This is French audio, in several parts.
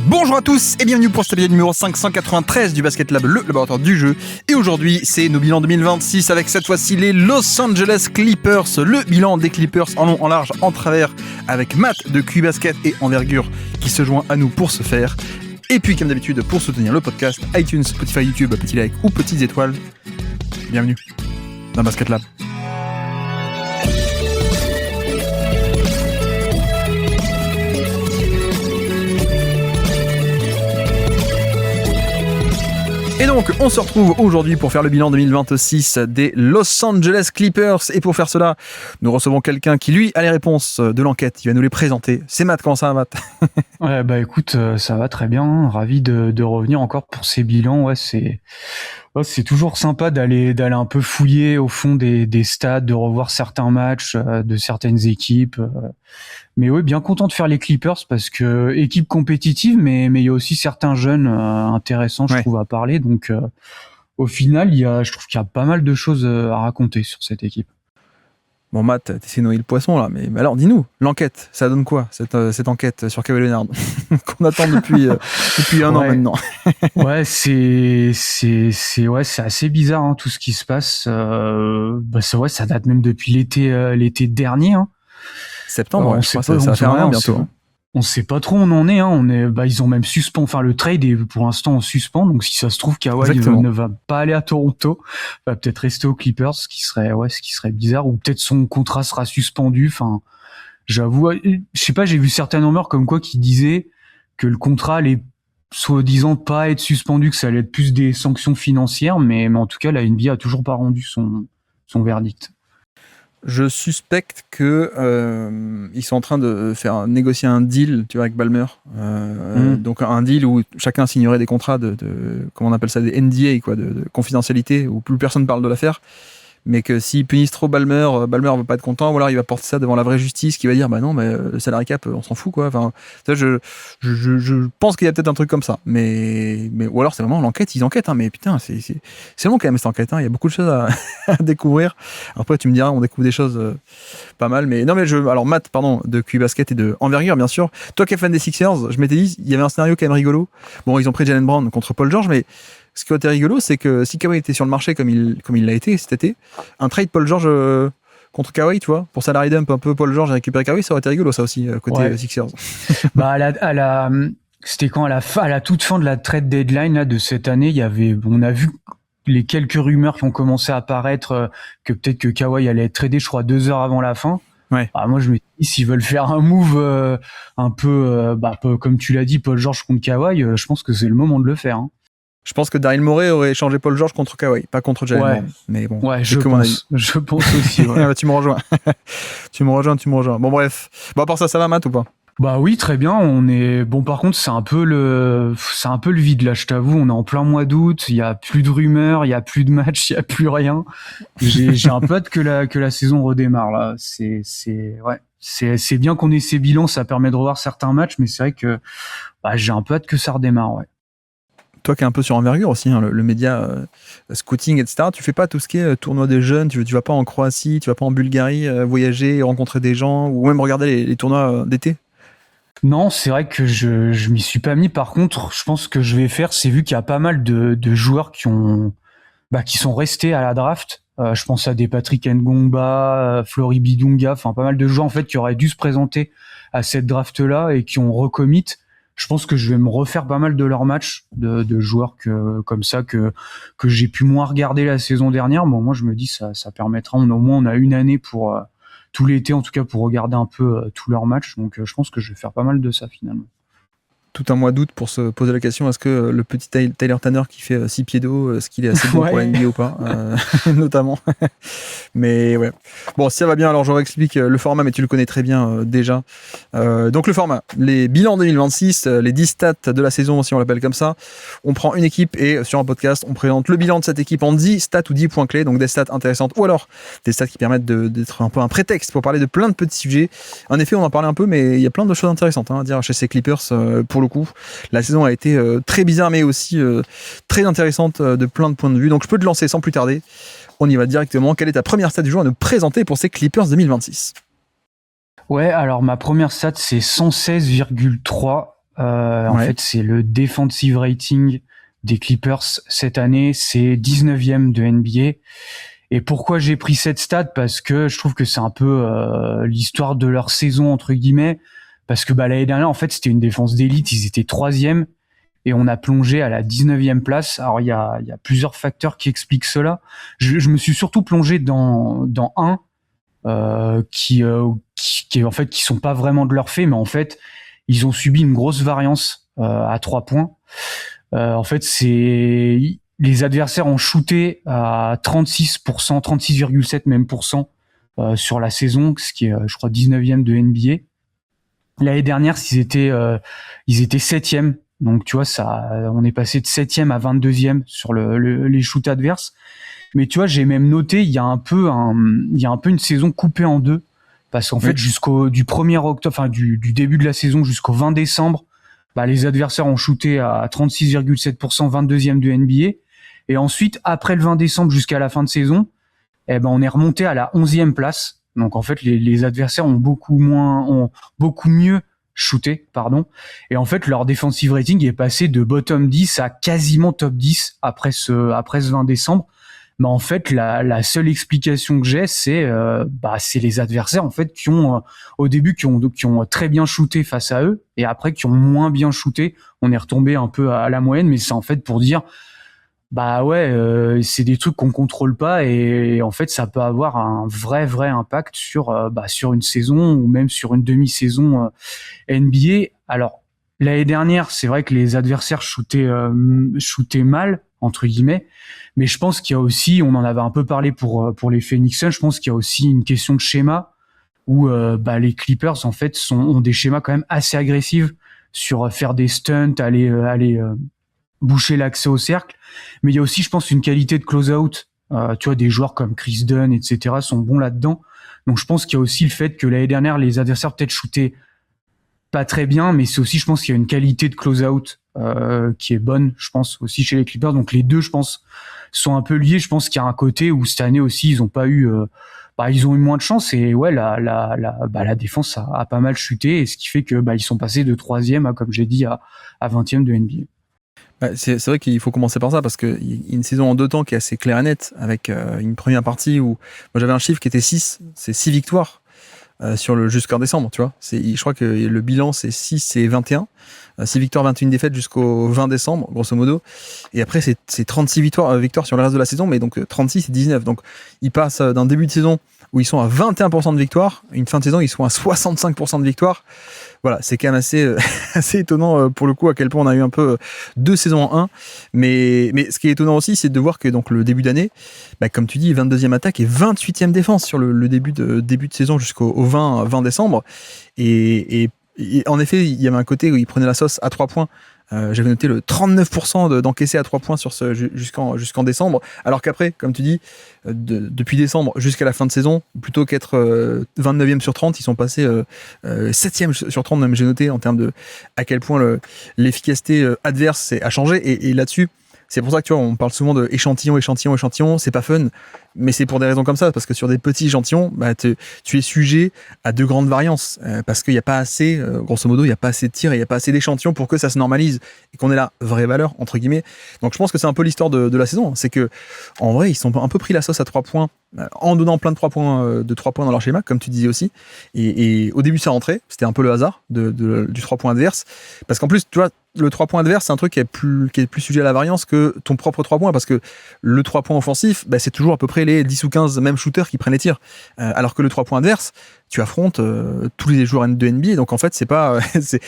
Bonjour à tous et bienvenue pour cet épisode numéro 593 du Basket Lab, le laboratoire du jeu. Et aujourd'hui, c'est nos bilans 2026 avec cette fois-ci les Los Angeles Clippers. Le bilan des Clippers en long, en large, en travers avec Matt de QI Basket et Envergure qui se joint à nous pour ce faire. Et puis, comme d'habitude, pour soutenir le podcast, iTunes, Spotify, YouTube, petit like ou petites étoiles. Bienvenue dans Basket Lab. Et donc, on se retrouve aujourd'hui pour faire le bilan 2026 des Los Angeles Clippers. Et pour faire cela, nous recevons quelqu'un qui, lui, a les réponses de l'enquête. Il va nous les présenter. C'est Matt. Comment ça va, Matt? Ouais, bah écoute, ça va très bien. Ravi de revenir encore pour ces bilans. Ouais, c'est toujours sympa d'aller un peu fouiller au fond des stats, de revoir certains matchs de certaines équipes. Mais oui, bien content de faire les Clippers parce que équipe compétitive, mais il y a aussi certains jeunes intéressants, je trouve, à parler. Donc, au final, je trouve qu'il y a pas mal de choses à raconter sur cette équipe. Bon, Matt, t'essaies de noyer le poisson là, mais alors dis-nous, l'enquête, ça donne quoi cette enquête sur Kawhi Leonard qu'on attend depuis un an maintenant? Ouais, c'est assez bizarre hein, tout ce qui se passe. Ça date même depuis l'été dernier. Hein. Septembre, je crois, ça va faire un an bientôt. On sait pas trop où on en est. Hein. Ils ont même suspendu. Enfin, le trade est pour l'instant en suspens. Donc, si ça se trouve, Kawhi ne va pas aller à Toronto, va peut-être rester aux Clippers, ce qui serait bizarre. Ou peut-être son contrat sera suspendu. Enfin, j'avoue, je sais pas. J'ai vu certaines rumeurs comme quoi qui disaient que le contrat allait soi-disant pas être suspendu, que ça allait être plus des sanctions financières. Mais en tout cas, la NBA a toujours pas rendu son verdict. Je suspecte que ils sont en train de faire négocier un deal, tu vois, avec Ballmer. Donc un deal où chacun signerait des contrats de comment on appelle ça, des NDA, quoi, de confidentialité, où plus personne parle de l'affaire. Mais que s'ils punissent trop Ballmer va pas être content, ou alors il va porter ça devant la vraie justice qui va dire bah non, mais le salary cap, on s'en fout, quoi. Enfin, ça, je pense qu'il y a peut-être un truc comme ça. Mais ou alors c'est vraiment l'enquête, ils enquêtent, hein, mais putain, c'est long quand même cette enquête, hein. Il y a beaucoup de choses à découvrir. Après, tu me diras, on découvre des choses pas mal, mais non, mais alors Matt, pardon, de QI Basket et de Envergure, bien sûr. Toi qui es fan des Sixers, je m'étais dit, il y avait un scénario quand même rigolo. Bon, ils ont pris Jaylen Brown contre Paul George, mais ce qui était rigolo, c'est que si Kawhi était sur le marché comme il l'a été cet été, un trade Paul George contre Kawhi, tu vois, pour salary dump un peu Paul George et récupérer Kawhi, ça aurait été rigolo, ça aussi, côté Sixers. Bah, c'était quand à la toute fin de la trade deadline là, de cette année, on a vu les quelques rumeurs qui ont commencé à apparaître que peut-être que Kawhi allait être tradé, je crois, 2 heures avant la fin. Ouais. Ah, moi, je me dis, s'ils veulent faire un move un peu, comme tu l'as dit, Paul George contre Kawhi, je pense que c'est le moment de le faire. Hein. Je pense que Daryl Morey aurait échangé Paul George contre Kawhi, pas contre Jaylen Brown. Mais bon, je pense aussi. Ouais. Bah, tu me rejoins. tu me rejoins. Bon, bref. Bon, à part ça va, Matt, ou pas? Bah oui, très bien. Par contre, c'est un peu le vide là. Je t'avoue, on est en plein mois d'août. Il y a plus de rumeurs, il y a plus de matchs, il y a plus rien. J'ai un peu hâte que la saison redémarre là. C'est bien qu'on ait ces bilans, ça permet de revoir certains matchs, mais c'est vrai que j'ai un peu hâte que ça redémarre. Ouais. Toi qui es un peu sur Envergure aussi, hein, le média scouting, etc., tu fais pas tout ce qui est tournoi des jeunes, tu vas pas en Croatie, tu vas pas en Bulgarie voyager, rencontrer des gens, ou même regarder les tournois d'été? Non, c'est vrai que je m'y suis pas mis. Par contre, je pense que je vais faire, c'est vu qu'il y a pas mal de joueurs qui sont restés à la draft. Je pense à des Patrick Ngongba, Flory Bidunga, enfin pas mal de joueurs en fait qui auraient dû se présenter à cette draft-là et qui ont recommit. Je pense que je vais me refaire pas mal de leurs matchs de joueurs comme ça que j'ai pu moins regarder la saison dernière. Bon, moi je me dis ça permettra. Au moins on a une année pour tout l'été en tout cas pour regarder un peu tous leurs matchs. Donc je pense que je vais faire pas mal de ça finalement. Tout un mois d'août pour se poser la question, est-ce que le petit Tyler Tanner qui fait 6 pieds d'eau, est-ce qu'il est assez bon pour la NBA ou pas, notamment. Mais ouais. Bon, si ça va bien, alors je réexplique le format, mais tu le connais très bien déjà. Donc le format, les bilans 2026, les 10 stats de la saison, si on l'appelle comme ça. On prend une équipe et sur un podcast, on présente le bilan de cette équipe en 10 stats ou 10 points clés, donc des stats intéressantes ou alors des stats qui permettent d'être un peu un prétexte pour parler de plein de petits sujets. En effet, on en parlait un peu, mais il y a plein de choses intéressantes à dire chez ces Clippers pour le coup. La saison a été très bizarre, mais aussi très intéressante de plein de points de vue. Donc je peux te lancer sans plus tarder. On y va directement. Quelle est ta première stat du jour à nous présenter pour ces Clippers 2026? Ouais, alors ma première stat, c'est 116,3. En fait, c'est le defensive rating des Clippers cette année, c'est 19e de NBA. Et pourquoi j'ai pris cette stat? Parce que je trouve que c'est un peu l'histoire de leur saison, entre guillemets. Parce que l'année dernière, en fait, c'était une défense d'élite. Ils étaient 3e et on a plongé à la 19e place. Alors, il y a plusieurs facteurs qui expliquent cela. Je me suis surtout plongé dans un qui en fait, qui sont pas vraiment de leur fait, mais en fait, ils ont subi une grosse variance à 3 points. En fait, les adversaires ont shooté à 36%, 36,7 même % sur la saison, ce qui est, je crois, 19e de NBA. L'année dernière, ils étaient 7e. Donc, tu vois, on est passé de 7e à 22e sur les shoots adverses. Mais tu vois, j'ai même noté, il y a un peu une saison coupée en deux. Parce qu'en fait, du 1er octobre, enfin, du début de la saison jusqu'au 20 décembre, les adversaires ont shooté à 36,7%, 22e de NBA. Et ensuite, après le 20 décembre jusqu'à la fin de saison, on est remonté à la 11e place. Donc, en fait, les adversaires ont beaucoup mieux shooté, pardon. Et en fait, leur defensive rating est passé de bottom 10 à quasiment top 10 après ce 20 décembre. Mais en fait, la seule explication que j'ai, c'est les adversaires en fait qui ont au début qui ont très bien shooté face à eux et après qui ont moins bien shooté. On est retombé un peu à la moyenne, mais c'est en fait pour dire c'est des trucs qu'on contrôle pas et en fait ça peut avoir un vrai impact sur une saison ou même sur une demi-saison NBA. Alors l'année dernière, c'est vrai que les adversaires shootaient mal entre guillemets, mais je pense qu'il y a aussi, on en avait un peu parlé pour les Phoenix Suns, je pense qu'il y a aussi une question de schéma où les Clippers en fait ont des schémas quand même assez agressifs sur faire des stunts, aller boucher l'accès au cercle, mais il y a aussi, je pense, une qualité de close-out. Tu vois, des joueurs comme Chris Dunn, etc. sont bons là-dedans. Donc je pense qu'il y a aussi le fait que l'année dernière, les adversaires peut-être shootaient pas très bien, mais c'est aussi, je pense qu'il y a une qualité de close-out qui est bonne, je pense, aussi chez les Clippers. Donc les deux, je pense, sont un peu liés. Je pense qu'il y a un côté où cette année aussi, ils ont pas eu... ils ont eu moins de chance et ouais, la défense a pas mal chuté, et ce qui fait que ils sont passés de 3e à, comme j'ai dit, à 20e de NBA. C'est vrai qu'il faut commencer par ça parce qu'il y a une saison en 2 temps qui est assez claire et nette avec une première partie où moi j'avais un chiffre qui était 6, c'est 6 victoires jusqu'en décembre, tu vois. Je crois que le bilan c'est 6 et 21. 6 victoires, 21 défaites jusqu'au 20 décembre, grosso modo. Et après, c'est 36 victoires sur le reste de la saison, mais donc 36 et 19. Donc, ils passent d'un début de saison où ils sont à 21% de victoire, une fin de saison, ils sont à 65% de victoire. Voilà, c'est quand même assez étonnant pour le coup à quel point on a eu un peu 2 saisons en 1. Mais ce qui est étonnant aussi, c'est de voir que donc le début d'année, comme tu dis, 22e attaque et 28e défense sur le début de saison jusqu'au 20 décembre. Et en effet, il y avait un côté où il prenait la sauce à 3 points. J'avais noté le 39% d'encaisser à 3 points jusqu'en décembre. Alors qu'après, comme tu dis, depuis décembre jusqu'à la fin de saison, plutôt qu'être 29e sur 30, ils sont passés 7e sur 30, même j'ai noté, en termes de à quel point l'efficacité adverse a changé. Et là-dessus, c'est pour ça que tu vois, on parle souvent de échantillon, c'est pas fun, mais c'est pour des raisons comme ça, parce que sur des petits échantillons, tu es sujet à de grandes variances, parce qu'il n'y a pas assez, grosso modo, il n'y a pas assez de tirs et il n'y a pas assez d'échantillons pour que ça se normalise et qu'on ait la vraie valeur, entre guillemets. Donc je pense que c'est un peu l'histoire de la saison, c'est que en vrai, ils sont un peu pris la sauce à 3 points, en donnant plein de 3 points dans leur schéma, comme tu disais aussi. Et au début, ça rentrait, c'était un peu le hasard du 3 points adverse, parce qu'en plus, tu vois, le 3 points adverse, c'est un truc qui est plus sujet à la variance que ton propre 3 points, parce que le 3 points offensif, c'est toujours à peu près les 10 ou 15 mêmes shooters qui prennent les tirs. Alors que le 3 points adverse, tu affrontes tous les joueurs de NBA, donc en fait, c'est pas,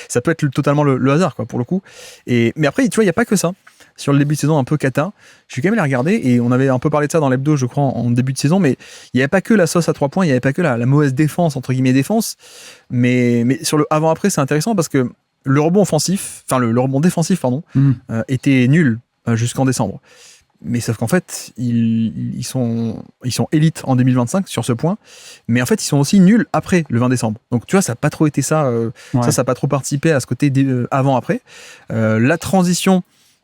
ça peut être totalement le hasard, quoi, pour le coup. Mais après, tu vois, il n'y a pas que ça. Sur le début de saison un peu cata, je suis quand même allé regarder, et on avait un peu parlé de ça dans l'hebdo, je crois, en début de saison, mais il n'y avait pas que la sauce à 3 points, il n'y avait pas que la mauvaise défense, entre guillemets défense, mais sur le avant-après, c'est intéressant parce que le rebond défensif, était nul jusqu'en décembre. Mais sauf qu'en fait, ils sont élites en 2025 sur ce point, mais en fait, ils sont aussi nuls après le 20 décembre. Donc tu vois, ça n'a pas trop été ça, ça n'a pas trop participé à ce côté avant-après. La transition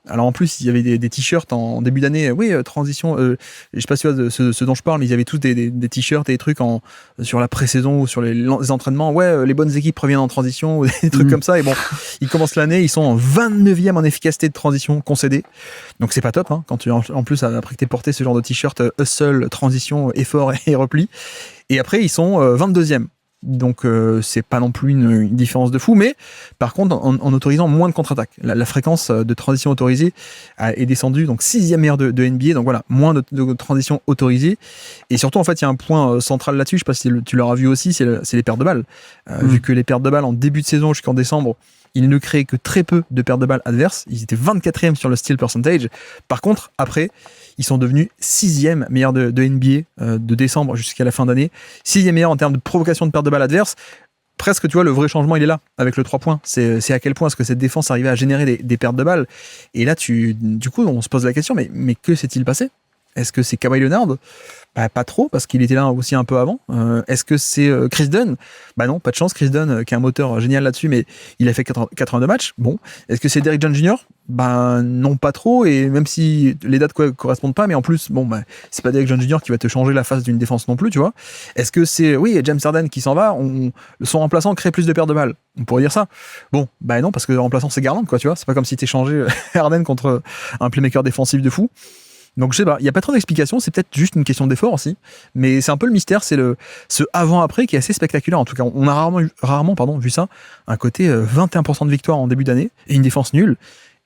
Alors en plus, il y avait des t-shirts en début d'année. Oui, transition. Je sais pas si tu vois de ce dont je parle, mais ils avaient tous des t-shirts et des trucs sur la pré-saison ou sur les entraînements. Ouais, les bonnes équipes reviennent en transition ou des trucs comme ça. Et bon, ils commencent l'année, ils sont en 29e en efficacité de transition concédée. Donc c'est pas top, hein, quand tu en plus après que t'aies porté ce genre de t-shirt hustle, transition, effort et repli. Et après, ils sont 22e. Donc c'est pas non plus une différence de fou, mais par contre en autorisant moins de contre-attaques, la fréquence de transition autorisée est descendue, donc 6e meilleure de NBA, donc voilà, moins de transition autorisée. Et surtout en fait il y a un point central là-dessus, je sais pas si tu l'auras vu aussi, c'est les pertes de balles. Vu que les pertes de balles en début de saison jusqu'en décembre, ils ne créaient que très peu de pertes de balles adverses, ils étaient 24e sur le steal percentage. Par contre après ils sont devenus 6e meilleur de NBA de décembre jusqu'à la fin d'année. 6e meilleur en termes de provocation de perte de balle adverse. Presque, tu vois, le vrai changement, il est là, avec le 3 points. C'est à quel point est-ce que cette défense arrivait à générer des pertes de balles. Et là, du coup, on se pose la question, mais que s'est-il passé ? Est-ce que c'est Kawhi Leonard ? Pas trop, parce qu'il était là aussi un peu avant. Est-ce que c'est Chris Dunn ? Non, pas de chance. Chris Dunn, qui est un moteur génial là-dessus, mais il a fait 82 matchs. Bon. Est-ce que c'est Derrick Jones Jr. ? Non, pas trop. Et même si les dates correspondent pas, mais en plus, c'est pas Derrick Jones Jr. qui va te changer la face d'une défense non plus, tu vois. Est-ce que c'est, James Harden qui s'en va, son remplaçant crée plus de pertes de balles ? On pourrait dire ça. Bon, non, parce que le remplaçant, c'est Garland, quoi, tu vois. C'est pas comme si t'échangeais Harden contre un playmaker défensif de fou. Donc je sais pas, il n'y a pas trop d'explications, c'est peut-être juste une question d'effort aussi, mais c'est un peu le mystère, c'est ce avant-après qui est assez spectaculaire. En tout cas, on a rarement vu ça, un côté 21% de victoire en début d'année et une défense nulle,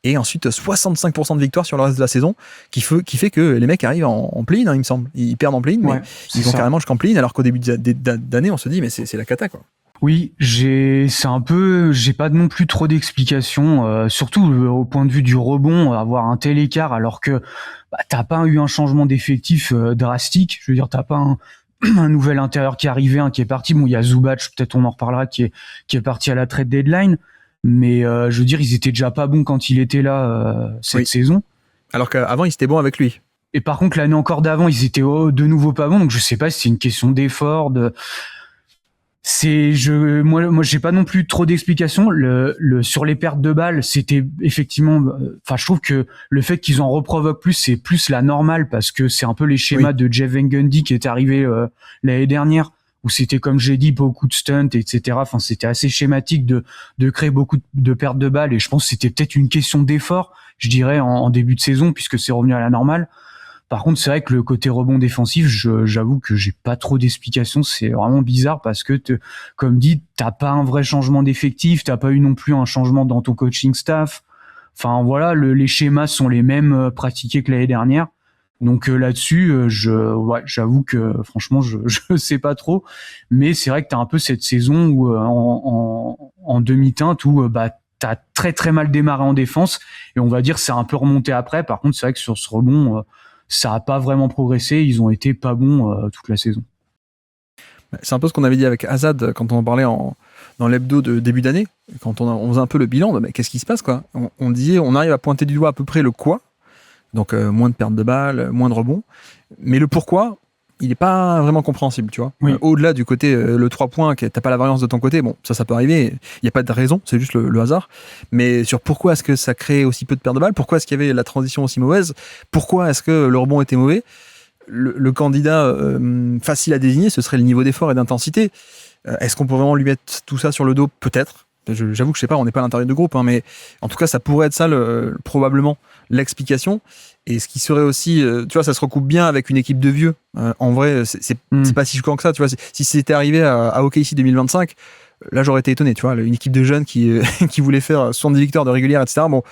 et ensuite 65% de victoire sur le reste de la saison, qui fait que les mecs arrivent en play-in, hein, il me semble. Ils perdent en play-in, mais ils vont carrément jusqu'en play-in, alors qu'au début d'année, on se dit, mais c'est la cata, quoi. Oui, j'ai pas non plus trop d'explications, surtout au point de vue du rebond, avoir un tel écart alors que t'as pas eu un changement d'effectif drastique. Je veux dire, t'as pas un nouvel intérieur qui est arrivé, un qui est parti. Bon, il y a Zubac, peut-être on en reparlera, qui est parti à la trade deadline, mais je veux dire, ils étaient déjà pas bons quand il était là cette saison. Alors qu'avant, ils étaient bons avec lui. Et par contre, l'année encore d'avant, ils étaient de nouveau pas bons. Donc je sais pas si c'est une question d'effort, moi j'ai pas non plus trop d'explications. Sur les pertes de balles, c'était effectivement, je trouve que le fait qu'ils en reprovoquent plus, c'est plus la normale, parce que c'est un peu les schémas de Jeff Van Gundy qui est arrivé l'année dernière, où c'était, comme j'ai dit, beaucoup de stunts, etc. Enfin, c'était assez schématique de créer beaucoup de pertes de balles, et je pense que c'était peut-être une question d'effort, je dirais, en début de saison, puisque c'est revenu à la normale. Par contre, c'est vrai que le côté rebond défensif, j'avoue que j'ai pas trop d'explications. C'est vraiment bizarre parce que, comme dit, t'as pas un vrai changement d'effectif, t'as pas eu non plus un changement dans ton coaching staff. Enfin voilà, les schémas sont les mêmes pratiqués que l'année dernière. Donc là-dessus, j'avoue que franchement, je sais pas trop. Mais c'est vrai que t'as un peu cette saison où en demi-teinte où t'as très très mal démarré en défense, et on va dire c'est un peu remonté après. Par contre, c'est vrai que sur ce rebond, ça a pas vraiment progressé, ils ont été pas bons toute la saison. C'est un peu ce qu'on avait dit avec Azad quand on en parlait dans l'hebdo de début d'année, quand on faisait un peu le bilan, mais qu'est-ce qui se passe, quoi. On disait, on arrive à pointer du doigt à peu près le quoi, donc moins de pertes de balles, moins de rebonds, mais le pourquoi, il n'est pas vraiment compréhensible, tu vois. Oui. Au-delà du côté le 3 points, t'as pas la variance de ton côté, bon, ça peut arriver, il n'y a pas de raison, c'est juste le hasard. Mais sur pourquoi est-ce que ça crée aussi peu de pertes de balles, pourquoi est-ce qu'il y avait la transition aussi mauvaise, pourquoi est-ce que le rebond était mauvais, le candidat facile à désigner, ce serait le niveau d'effort et d'intensité. Est-ce qu'on peut vraiment lui mettre tout ça sur le dos ? Peut-être. J'avoue que je sais pas, on n'est pas à l'intérieur de groupe, hein, mais en tout cas, ça pourrait être ça probablement l'explication. Et ce qui serait aussi, tu vois, ça se recoupe bien avec une équipe de vieux. En vrai, c'est pas si choquant que ça, tu vois. Si c'était arrivé à OKC 2025, là, j'aurais été étonné, tu vois. Une équipe de jeunes qui voulait faire 70 victoires de régulière, etc. Bon,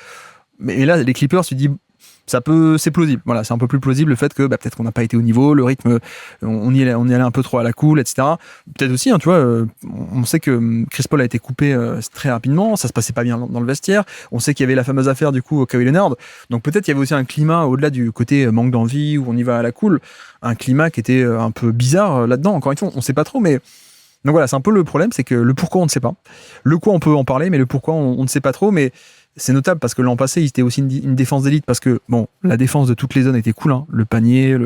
mais là, les Clippers, tu dis, c'est plausible. Voilà, c'est un peu plus plausible le fait que peut-être qu'on n'a pas été au niveau, le rythme, on y allait un peu trop à la cool, etc. Peut-être aussi, hein, tu vois, on sait que Chris Paul a été coupé très rapidement, ça se passait pas bien dans le vestiaire. On sait qu'il y avait la fameuse affaire du coup Kawhi Leonard. Donc peut-être il y avait aussi un climat au-delà du côté manque d'envie où on y va à la cool, un climat qui était un peu bizarre là-dedans. Encore une fois, on sait pas trop, mais donc voilà, c'est un peu le problème, c'est que le pourquoi on ne sait pas. Le quoi on peut en parler, mais le pourquoi on ne sait pas trop. Mais c'est notable parce que l'an passé, il était aussi une défense d'élite parce que, bon, la défense de toutes les zones était cool, hein. Le panier,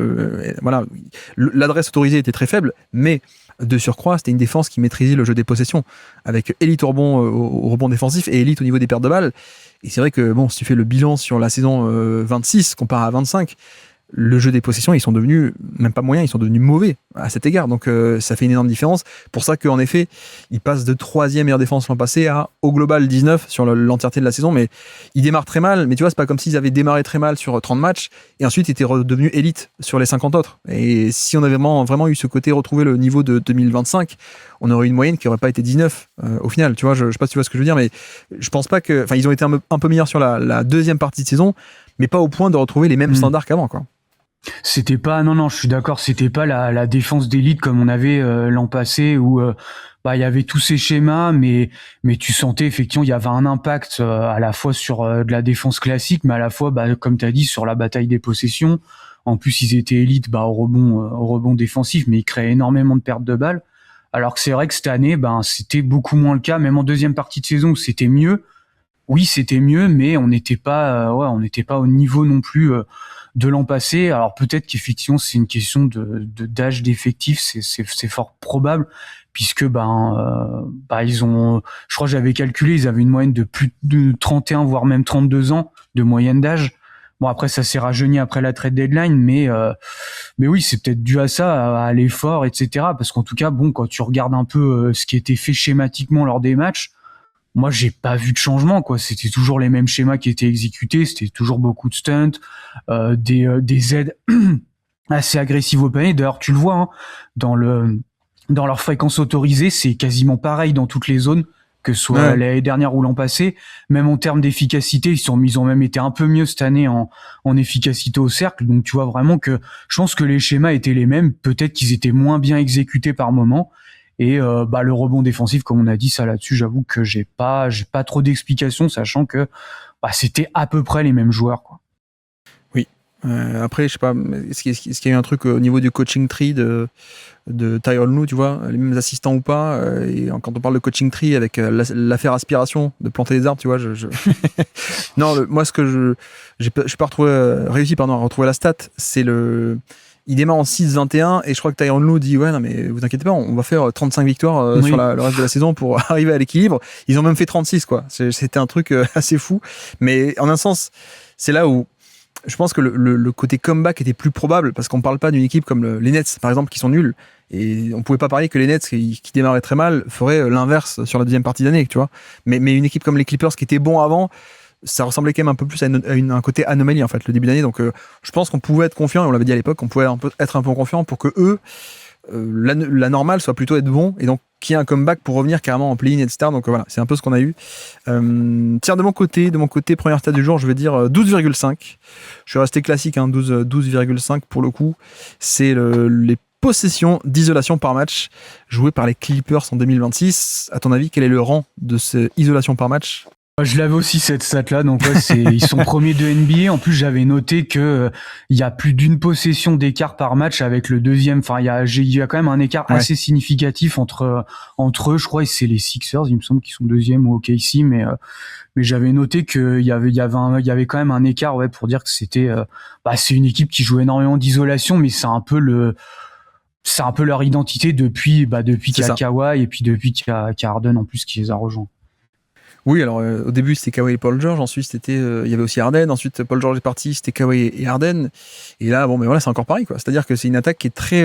voilà, l'adresse autorisée était très faible, mais de surcroît, c'était une défense qui maîtrisait le jeu des possessions avec élite au rebond défensif et élite au niveau des pertes de balles. Et c'est vrai que, bon, si tu fais le bilan sur la saison 26 comparé à 25, le jeu des possessions, ils sont devenus, même pas moyens, ils sont devenus mauvais à cet égard. Donc ça fait une énorme différence. Pour ça qu'en effet, ils passent de 3e meilleure défense l'an passé à, au global, 19 sur l'entièreté de la saison. Mais ils démarrent très mal. Mais tu vois, c'est pas comme s'ils avaient démarré très mal sur 30 matchs et ensuite étaient redevenus élite sur les 50 autres. Et si on avait vraiment eu ce côté, retrouver le niveau de 2025, on aurait une moyenne qui aurait pas été 19 au final. Tu vois, je sais pas si tu vois ce que je veux dire, mais je pense pas que. Enfin, ils ont été un peu meilleurs sur la deuxième partie de saison, mais pas au point de retrouver les mêmes standards qu'avant, quoi. C'était pas, non, je suis d'accord, c'était pas la défense d'élite comme on avait l'an passé où il y avait tous ces schémas, mais tu sentais effectivement il y avait un impact à la fois sur de la défense classique, mais à la fois, comme tu as dit, sur la bataille des possessions. En plus, ils étaient élites au rebond défensif, mais ils créaient énormément de pertes de balles. Alors que c'est vrai que cette année, c'était beaucoup moins le cas, même en deuxième partie de saison où c'était mieux. Oui, c'était mieux, mais on n'était pas au niveau non plus de l'an passé. Alors peut-être qu'effectivement c'est une question d'âge d'effectif, c'est fort probable puisque ils ont, je crois que j'avais calculé, ils avaient une moyenne de plus de 31 voire même 32 ans de moyenne d'âge. Bon, après ça s'est rajeuni après la trade deadline, mais oui, c'est peut-être dû à ça, à l'effort, etc. Parce qu'en tout cas, bon, quand tu regardes un peu ce qui était fait schématiquement lors des matchs, moi, j'ai pas vu de changement, quoi. C'était toujours les mêmes schémas qui étaient exécutés. C'était toujours beaucoup de stunts, des aides assez agressives au panier. D'ailleurs, tu le vois, hein, dans leur fréquence autorisée, c'est quasiment pareil dans toutes les zones, que ce soit l'année dernière ou l'an passé. Même en termes d'efficacité, ils ont même été un peu mieux cette année en efficacité au cercle. Donc, tu vois vraiment que je pense que les schémas étaient les mêmes. Peut-être qu'ils étaient moins bien exécutés par moment. Et le rebond défensif, comme on a dit, ça là-dessus, j'avoue que j'ai pas trop d'explications, sachant que c'était à peu près les mêmes joueurs, quoi. Oui. Après, je sais pas, est-ce qu'il y a eu un truc au niveau du coaching tree de Tyrone Lue, tu vois, les mêmes assistants ou pas, et quand on parle de coaching tree avec l'affaire aspiration de planter des arbres, tu vois, non, moi ce que j'ai pas réussi à retrouver la stat, c'est il démarre en 6-21 et je crois que Tyrone Lue dit ouais non mais vous inquiétez pas, on va faire 35 victoires sur le reste de la saison pour arriver à l'équilibre. Ils ont même fait 36, quoi. C'était un truc assez fou, mais en un sens c'est là où je pense que le côté comeback était plus probable parce qu'on parle pas d'une équipe comme les Nets par exemple qui sont nuls et on pouvait pas parier que les Nets qui démarraient très mal feraient l'inverse sur la deuxième partie d'année, tu vois. Mais une équipe comme les Clippers qui était bon avant, ça ressemblait quand même un peu plus à un côté anomalie en fait le début d'année, donc je pense qu'on pouvait être confiant, et on l'avait dit à l'époque, on pouvait être un peu confiant pour que eux la normale soit plutôt être bon et donc qu'il y ait un comeback pour revenir carrément en play-in, etc. Donc voilà, c'est un peu ce qu'on a eu. Tiens, de mon côté, première stat du jour, je vais dire 12,5. Je suis resté classique, hein, 12,5 pour le coup. C'est les possessions d'isolation par match jouées par les Clippers en 2026. À ton avis, quel est le rang de ces isolations par match ? Je l'avais aussi cette stat-là, donc ils sont premiers de NBA. En plus, j'avais noté que il y a plus d'une possession d'écart par match avec le deuxième. Enfin, il y a quand même un écart assez significatif entre eux. Je crois que c'est les Sixers, il me semble qu'ils sont deuxième ou OKC, mais j'avais noté qu'il y avait quand même un écart, pour dire que c'était c'est une équipe qui joue énormément d'isolation, mais c'est un peu leur identité depuis qu'il y a Kawhi et puis depuis qu'il y a Harden en plus qui les a rejoints. Oui, alors au début c'était Kawhi et Paul George, ensuite c'était il y avait aussi Harden, ensuite Paul George est parti, c'était Kawhi et Harden, et là bon mais voilà c'est encore pareil, quoi. C'est-à-dire que c'est une attaque qui est très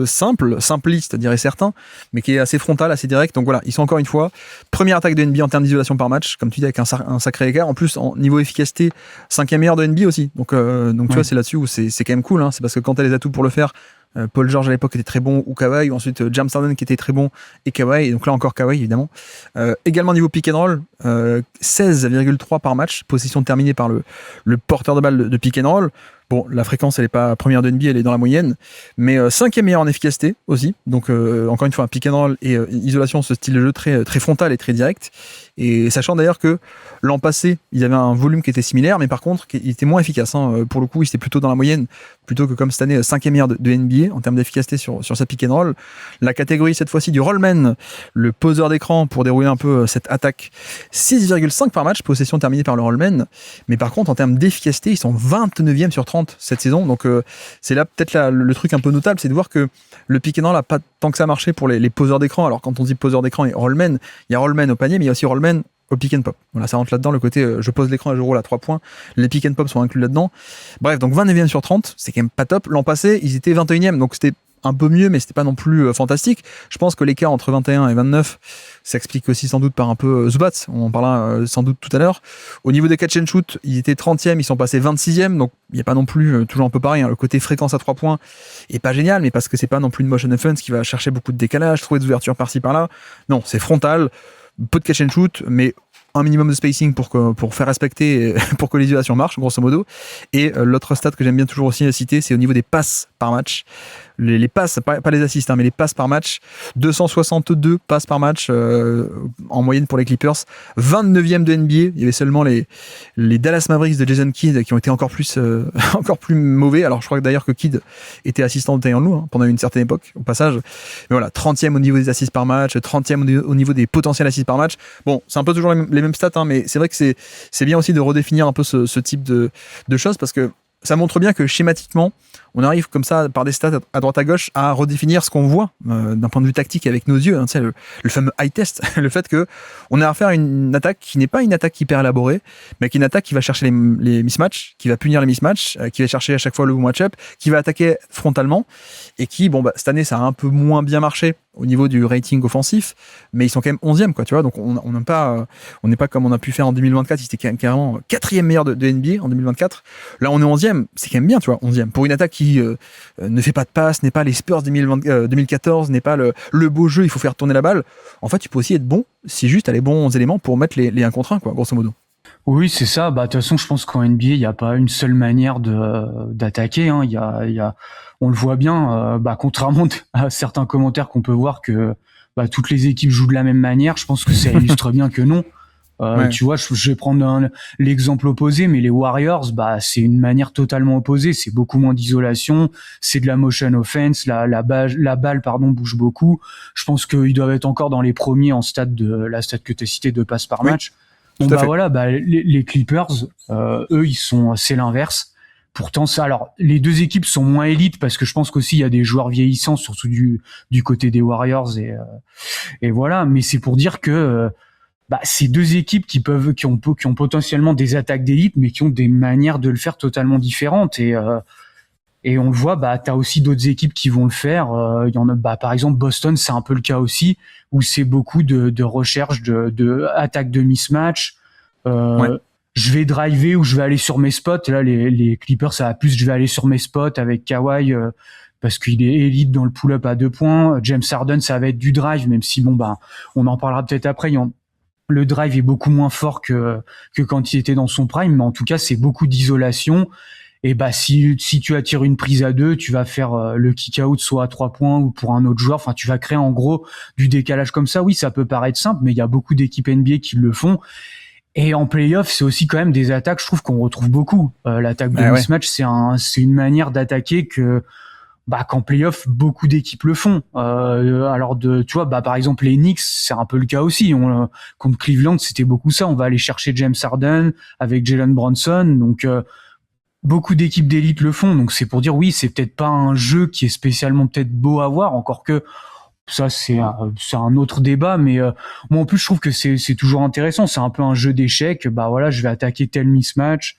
simpliste dirait certains, mais qui est assez frontale, assez directe. Donc voilà, ils sont encore une fois première attaque de NBA en termes d'isolation par match, comme tu dis, avec un sacré écart. En plus en niveau efficacité 5e meilleur de NBA aussi. Donc tu vois, c'est là-dessus où c'est quand même cool, hein. C'est parce que quand tu as les atouts pour le faire, Paul George à l'époque était très bon, ou Kawhi, ou ensuite James Harden qui était très bon, et Kawhi, et donc là encore Kawhi évidemment. Également niveau pick and roll, 16,3 par match, possession terminée par le porteur de balle de pick and roll. Bon, la fréquence elle est pas première de NBA, elle est dans la moyenne, mais 5e meilleur en efficacité aussi. Donc encore une fois un pick and roll et isolation, ce style de jeu très très frontal et très direct. Et sachant d'ailleurs que l'an passé il y avait un volume qui était similaire, mais par contre il était moins efficace, hein. Pour le coup il était plutôt dans la moyenne, plutôt que comme cette année 5e meilleur de NBA en termes d'efficacité sur sa pick and roll. La catégorie cette fois-ci du rollman, le poseur d'écran pour dérouler un peu cette attaque, 6,5 par match, possession terminée par le rollman. Mais par contre, en termes d'efficacité, ils sont 29e sur 30 cette saison. Donc, c'est là peut-être le truc un peu notable, c'est de voir que le pick and roll n'a pas tant que ça marché pour les poseurs d'écran. Alors, quand on dit poseur d'écran et rollman, il y a rollman au panier, mais il y a aussi rollman au pick and pop. Voilà, ça rentre là-dedans, le côté je pose l'écran et je roule à 3 points. Les pick and pop sont inclus là-dedans. Bref, donc 29e sur 30, c'est quand même pas top. L'an passé, ils étaient 21e, donc c'était un peu mieux, mais c'était pas non plus fantastique. Je pense que l'écart entre 21 et 29 s'explique aussi sans doute par un peu Zubats, on en parlera sans doute tout à l'heure. Au niveau des catch and shoot, ils étaient 30e, ils sont passés 26e, donc il n'y a pas non plus, toujours un peu pareil, hein, le côté fréquence à 3 points est pas génial, mais parce que c'est pas non plus une motion offense qui va chercher beaucoup de décalage, trouver des ouvertures par-ci par-là. Non, c'est frontal, peu de catch and shoot, mais un minimum de spacing pour faire respecter, pour que l'isolation marche, grosso modo. Et l'autre stat que j'aime bien toujours aussi citer, c'est au niveau des passes par match. Les passes, pas les assists, hein, mais les passes par match. 262 passes par match en moyenne pour les Clippers. 29e de NBA. Il y avait seulement les Dallas Mavericks de Jason Kidd qui ont été encore plus mauvais. Alors je crois que d'ailleurs que Kidd était assistant de Tyronn Lue pendant une certaine époque, au passage. Mais voilà, 30e au niveau des assists par match, 30e au niveau des potentiels assists par match. Bon, c'est un peu toujours les mêmes stats, hein, mais c'est vrai que c'est bien aussi de redéfinir un peu ce type de choses parce que ça montre bien que schématiquement, on arrive comme ça, par des stats à droite à gauche, à redéfinir ce qu'on voit d'un point de vue tactique avec nos yeux. Hein, tu sais, le fameux eye test, le fait que on a affaire à une attaque qui n'est pas une attaque hyper élaborée, mais qui est une attaque qui va chercher les mismatchs, qui va punir les mismatchs, qui va chercher à chaque fois le bon match-up, qui va attaquer frontalement, et qui, bon, cette année, ça a un peu moins bien marché au niveau du rating offensif, mais ils sont quand même 11e, quoi, tu vois, donc on n'est pas comme on a pu faire en 2024, ils étaient carrément 4e meilleur de NBA en 2024. Là, on est 11e, c'est quand même bien, tu vois, 11e. Pour une attaque qui ne fait pas de passe, n'est pas les Spurs 2014, n'est pas le beau jeu, il faut faire tourner la balle. En fait, tu peux aussi être bon si juste tu as les bons éléments pour mettre les 1 contre 1, quoi, grosso modo. Oui, c'est ça. Bah, de toute façon, je pense qu'en NBA, il n'y a pas une seule manière d'attaquer. Hein. On le voit bien, contrairement à certains commentaires qu'on peut voir que toutes les équipes jouent de la même manière. Je pense que ça illustre bien que non. Ouais. Tu vois, je vais prendre l'exemple opposé, mais les Warriors, c'est une manière totalement opposée. C'est beaucoup moins d'isolation, c'est de la motion offense, la balle, bouge beaucoup. Je pense qu'ils doivent être encore dans les premiers en la stat que tu as cité de passes par match. Donc les Clippers, eux, c'est l'inverse. Pourtant, alors les deux équipes sont moins élites parce que je pense qu'aussi il y a des joueurs vieillissants, surtout du côté des Warriors et voilà. Mais c'est pour dire que ces deux équipes qui ont potentiellement des attaques d'élite, mais qui ont des manières de le faire totalement différentes et on le voit. T'as aussi d'autres équipes qui vont le faire. Il y en a, par exemple Boston, c'est un peu le cas aussi où c'est beaucoup de recherche de attaque de mismatch. Je vais driver ou je vais aller sur mes spots. Là, les Clippers, ça va plus. Je vais aller sur mes spots avec Kawhi parce qu'il est élite dans le pull-up à 2 points. James Harden, ça va être du drive, même si on en parlera peut-être après. Le drive est beaucoup moins fort que quand il était dans son prime, mais en tout cas, c'est beaucoup d'isolation. Et si tu attires une prise à 2, tu vas faire le kick-out soit à 3 points ou pour un autre joueur. Enfin, tu vas créer en gros du décalage comme ça. Oui, ça peut paraître simple, mais il y a beaucoup d'équipes NBA qui le font. Et en play-off, c'est aussi quand même des attaques, je trouve qu'on retrouve beaucoup. L'attaque de mismatch, c'est une manière d'attaquer que qu'en play-off, beaucoup d'équipes le font. Tu vois, par exemple, les Knicks, c'est un peu le cas aussi. Contre Cleveland, c'était beaucoup ça. On va aller chercher James Harden avec Jalen Brunson. Donc, beaucoup d'équipes d'élite le font. Donc, c'est pour dire, oui, c'est peut-être pas un jeu qui est spécialement peut-être beau à voir, encore que ça, c'est un autre débat. Mais moi, en plus, je trouve que c'est toujours intéressant. C'est un peu un jeu d'échecs. Je vais attaquer tel mismatch.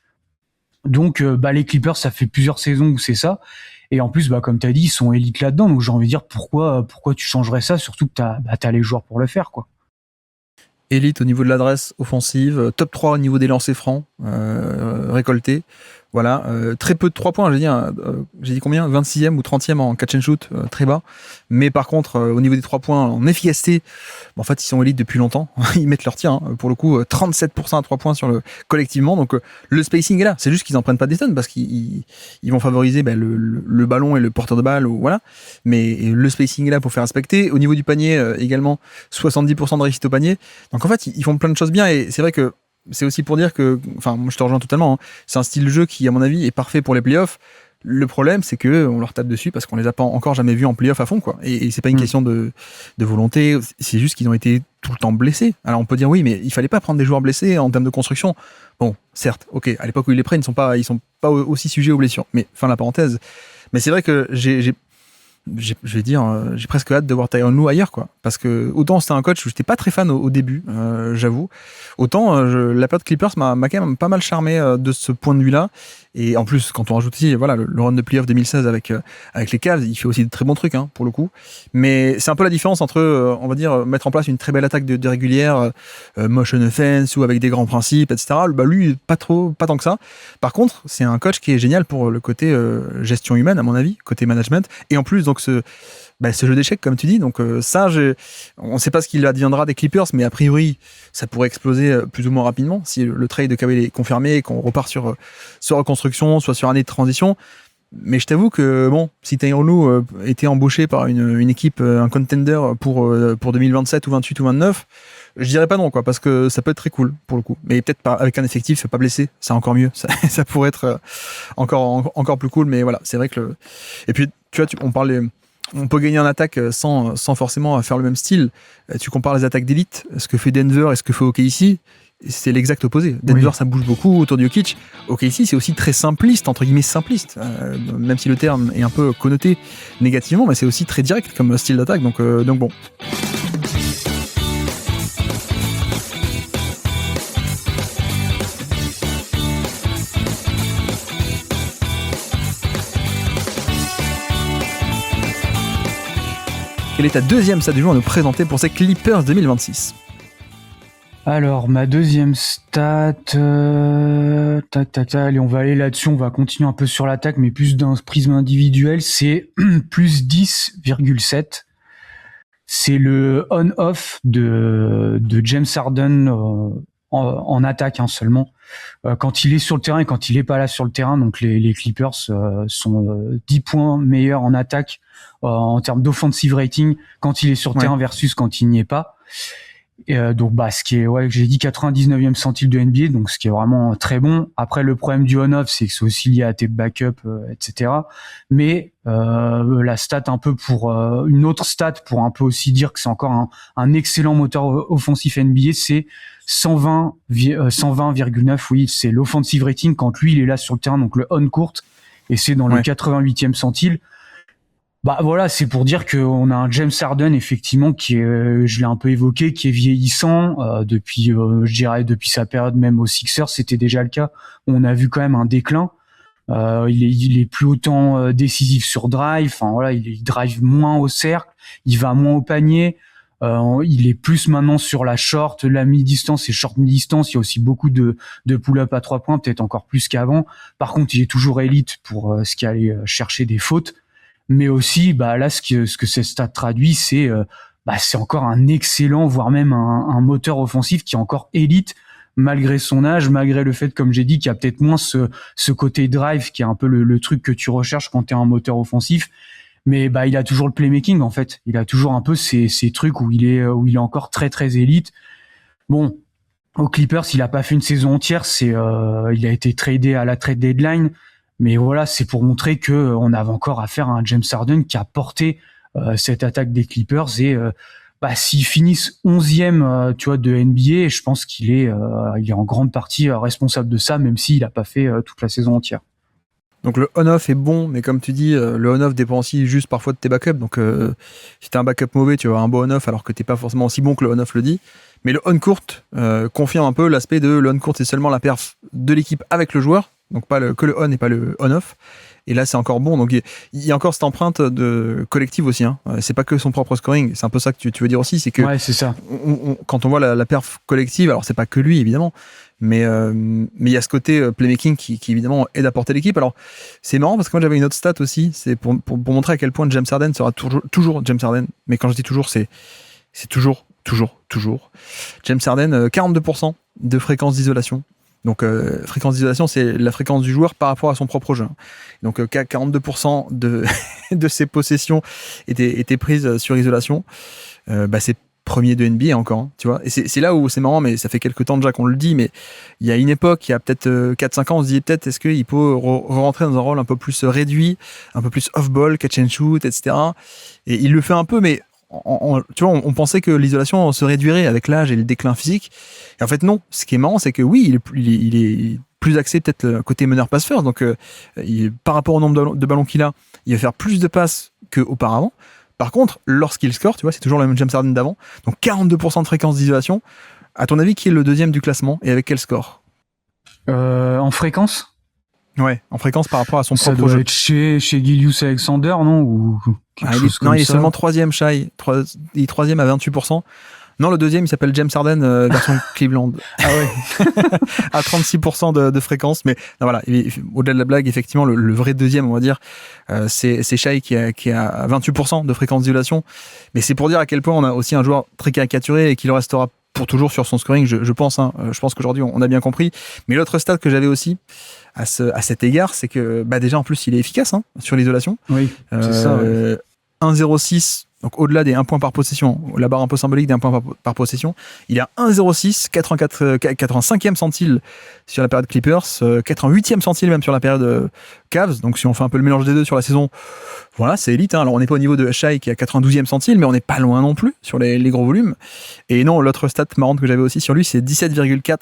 Donc, les Clippers, ça fait plusieurs saisons où c'est ça. Et en plus, comme tu as dit, ils sont élites là-dedans. Donc, j'ai envie de dire, pourquoi tu changerais ça? Surtout que t'as les joueurs pour le faire, quoi. Élite au niveau de l'adresse offensive, top 3 au niveau des lancers francs récoltés. Voilà, très peu de 3 points, j'ai dit combien 26e ou 30e en catch and shoot, très bas. Mais par contre, au niveau des 3 points en efficacité, en fait, ils sont élites depuis longtemps. Ils mettent leur tir, pour le coup, 37% à 3 points collectivement. Donc, le spacing est là. C'est juste qu'ils n'en prennent pas des tonnes parce qu'ils vont favoriser le ballon et le porteur de balle. Voilà. Mais le spacing est là pour faire respecter. Au niveau du panier, également, 70% de réussite au panier. Donc, en fait, ils font plein de choses bien. Et c'est vrai que c'est aussi pour dire que, moi je te rejoins totalement, hein. C'est un style de jeu qui, à mon avis, est parfait pour les playoffs. Le problème, c'est que on leur tape dessus parce qu'on les a pas encore jamais vus en play-off à fond, quoi. Et c'est pas une question de volonté, c'est juste qu'ils ont été tout le temps blessés. Alors on peut dire oui, mais il fallait pas prendre des joueurs blessés en termes de construction. Bon, certes, ok, à l'époque où ils les prennent, ils sont pas aussi sujets aux blessures. Mais fin de la parenthèse. Mais c'est vrai que je vais dire, j'ai presque hâte de voir Tyronn Lue ailleurs, quoi. Parce que autant c'était un coach où j'étais pas très fan au début, j'avoue. Autant la période Clippers m'a quand même pas mal charmé de ce point de vue-là. Et en plus, quand on rajoute aussi, voilà, le run de playoff 2016 avec les Cavs, il fait aussi de très bons trucs, hein, pour le coup. Mais c'est un peu la différence entre, on va dire, mettre en place une très belle attaque de régulière, motion offense ou avec des grands principes, etc. Bah lui, pas tant que ça. Par contre, c'est un coach qui est génial pour le côté gestion humaine, à mon avis, côté management. Et en plus, donc ce jeu d'échecs, comme tu dis, donc on ne sait pas ce qu'il adviendra des Clippers, mais a priori, ça pourrait exploser plus ou moins rapidement si le trade de Kawhi est confirmé et qu'on repart sur reconstruction, soit sur année de transition. Mais je t'avoue que bon, si Tyronn Lue était embauché par une équipe, un contender pour 2027 ou 28 ou 29, je dirais pas non, quoi, parce que ça peut être très cool pour le coup. Mais peut-être pas avec un effectif pas blessé, c'est encore mieux. Ça pourrait être encore plus cool. Mais voilà, c'est vrai que et puis tu vois, on peut gagner en attaque sans forcément faire le même style. Tu compares les attaques d'élite, ce que fait Denver et ce que fait OKC, c'est l'exact opposé. Denver, oui, ça bouge beaucoup autour de Jokic. OKC, c'est aussi très simpliste, entre guillemets simpliste, même si le terme est un peu connoté négativement, mais c'est aussi très direct comme style d'attaque. Donc bon. Quelle est ta deuxième stat du jour à nous présenter pour ces Clippers 2026 ? Alors, ma deuxième stat, allez, on va aller là-dessus, on va continuer un peu sur l'attaque, mais plus d'un prisme individuel, c'est plus 10,7. C'est le on-off de James Harden en attaque, hein, seulement. Quand il est sur le terrain et quand il est pas là sur le terrain, donc les Clippers sont 10 points meilleurs en attaque en termes d'offensive rating quand il est sur le terrain versus quand il n'y est pas. Et donc ce qui est, j'ai dit 99e centile de NBA, donc ce qui est vraiment très bon. Après, le problème du on-off, c'est que c'est aussi lié à tes backups, etc. Mais la stat un peu pour une autre stat pour un peu aussi dire que c'est encore un excellent moteur offensif NBA, c'est 120,9. Oui, c'est l'offensive rating quand lui il est là sur le terrain, donc le on-court, et c'est dans le 88e centile. Voilà, c'est pour dire qu'on a un James Harden effectivement qui est, je l'ai un peu évoqué, qui est vieillissant depuis, je dirais depuis sa période même aux Sixers, c'était déjà le cas. On a vu quand même un déclin. Il est plus autant décisif sur drive. Enfin voilà, il drive moins au cercle, il va moins au panier. Il est plus maintenant sur la short, la mi-distance et short mi-distance. Il y a aussi beaucoup de pull-up à 3 points, peut-être encore plus qu'avant. Par contre, il est toujours élite pour ce qui allait chercher des fautes. Mais aussi, là, ce que cette stat traduit, c'est encore un excellent, voire même un moteur offensif qui est encore élite, malgré son âge, malgré le fait, comme j'ai dit, qu'il y a peut-être moins ce côté drive, qui est un peu le truc que tu recherches quand t'es un moteur offensif. Mais il a toujours le playmaking, en fait. Il a toujours un peu ces trucs où il est encore très, très élite. Bon, aux Clippers, il a pas fait une saison entière. Il a été tradé à la trade deadline. Mais voilà, c'est pour montrer que on avait encore affaire à un James Harden qui a porté cette attaque des Clippers et s'ils finissent 11e de NBA, je pense qu'il est en grande partie responsable de ça, même s'il a pas fait toute la saison entière. Donc le on-off est bon, mais comme tu dis, le on-off dépend aussi juste parfois de tes backups. Donc si t'as un backup mauvais, tu vas avoir un bon on-off alors que t'es pas forcément aussi bon que le on-off le dit. Mais le on-court confirme un peu l'aspect de le on-court, c'est seulement la perf de l'équipe avec le joueur. Donc pas que le on et pas le on-off. Et là, c'est encore bon. Donc il y a encore cette empreinte de collective aussi. Hein. C'est pas que son propre scoring. C'est un peu ça que tu veux dire aussi. C'est que c'est ça. Quand on voit la perf collective, alors c'est pas que lui évidemment, mais il y a ce côté playmaking qui évidemment aide à porter l'équipe. Alors c'est marrant parce que moi j'avais une autre stat aussi. C'est pour montrer à quel point James Harden sera toujours James Harden. Mais quand je dis toujours, c'est toujours. James Harden, 42% de fréquence d'isolation. Donc fréquence d'isolation, c'est la fréquence du joueur par rapport à son propre jeu. Donc 42% de ses possessions étaient prises sur isolation. C'est premier de NBA encore, hein, tu vois. Et c'est là où c'est marrant, mais ça fait quelques temps déjà qu'on le dit, mais il y a une époque, il y a peut-être 4-5 ans, on se disait peut-être est-ce qu'il peut rentrer dans un rôle un peu plus réduit, un peu plus off-ball, catch and shoot, etc. Et il le fait un peu, mais tu vois, on pensait que l'isolation se réduirait avec l'âge et le déclin physique. Et en fait, non. Ce qui est marrant, c'est que oui, il est plus axé peut-être côté meneur-passe-first. Donc, par rapport au nombre de ballons qu'il a, il va faire plus de passes qu'auparavant. Par contre, lorsqu'il score, tu vois, c'est toujours le même James Harden d'avant. Donc, 42% de fréquence d'isolation. À ton avis, qui est le deuxième du classement et avec quel score ? En fréquence ? Ouais, en fréquence par rapport à son ça propre jeu. Ça doit être chez Gilius Alexander, non ? Ou quelque chose comme ça. Il est seulement troisième, Shai. Il est troisième à 28%. Non, le deuxième, il s'appelle James Harden, version Cleveland. Ah ouais. À 36% de fréquence. Mais non, voilà, au-delà de la blague, effectivement, le vrai deuxième, on va dire, c'est Shai qui a 28% de fréquence d'isolation. Mais c'est pour dire à quel point on a aussi un joueur très caricaturé et qui le restera pour toujours sur son scoring, je pense. Hein. Je pense qu'aujourd'hui, on a bien compris. Mais l'autre stat que j'avais aussi à cet égard, c'est que déjà, en plus, il est efficace sur l'isolation. Oui, c'est ça. Ouais. 1,06. Donc au-delà des 1 point par possession, la barre un peu symbolique d'un point par possession, il a 1,06, 85e centile sur la période Clippers, 88e centile même sur la période Cavs. Donc si on fait un peu le mélange des deux sur la saison, voilà, c'est élite. Hein. Alors on n'est pas au niveau de Shai qui a 92e centile, mais on n'est pas loin non plus sur les gros volumes. Et non, l'autre stat marrante que j'avais aussi sur lui, c'est 17,4.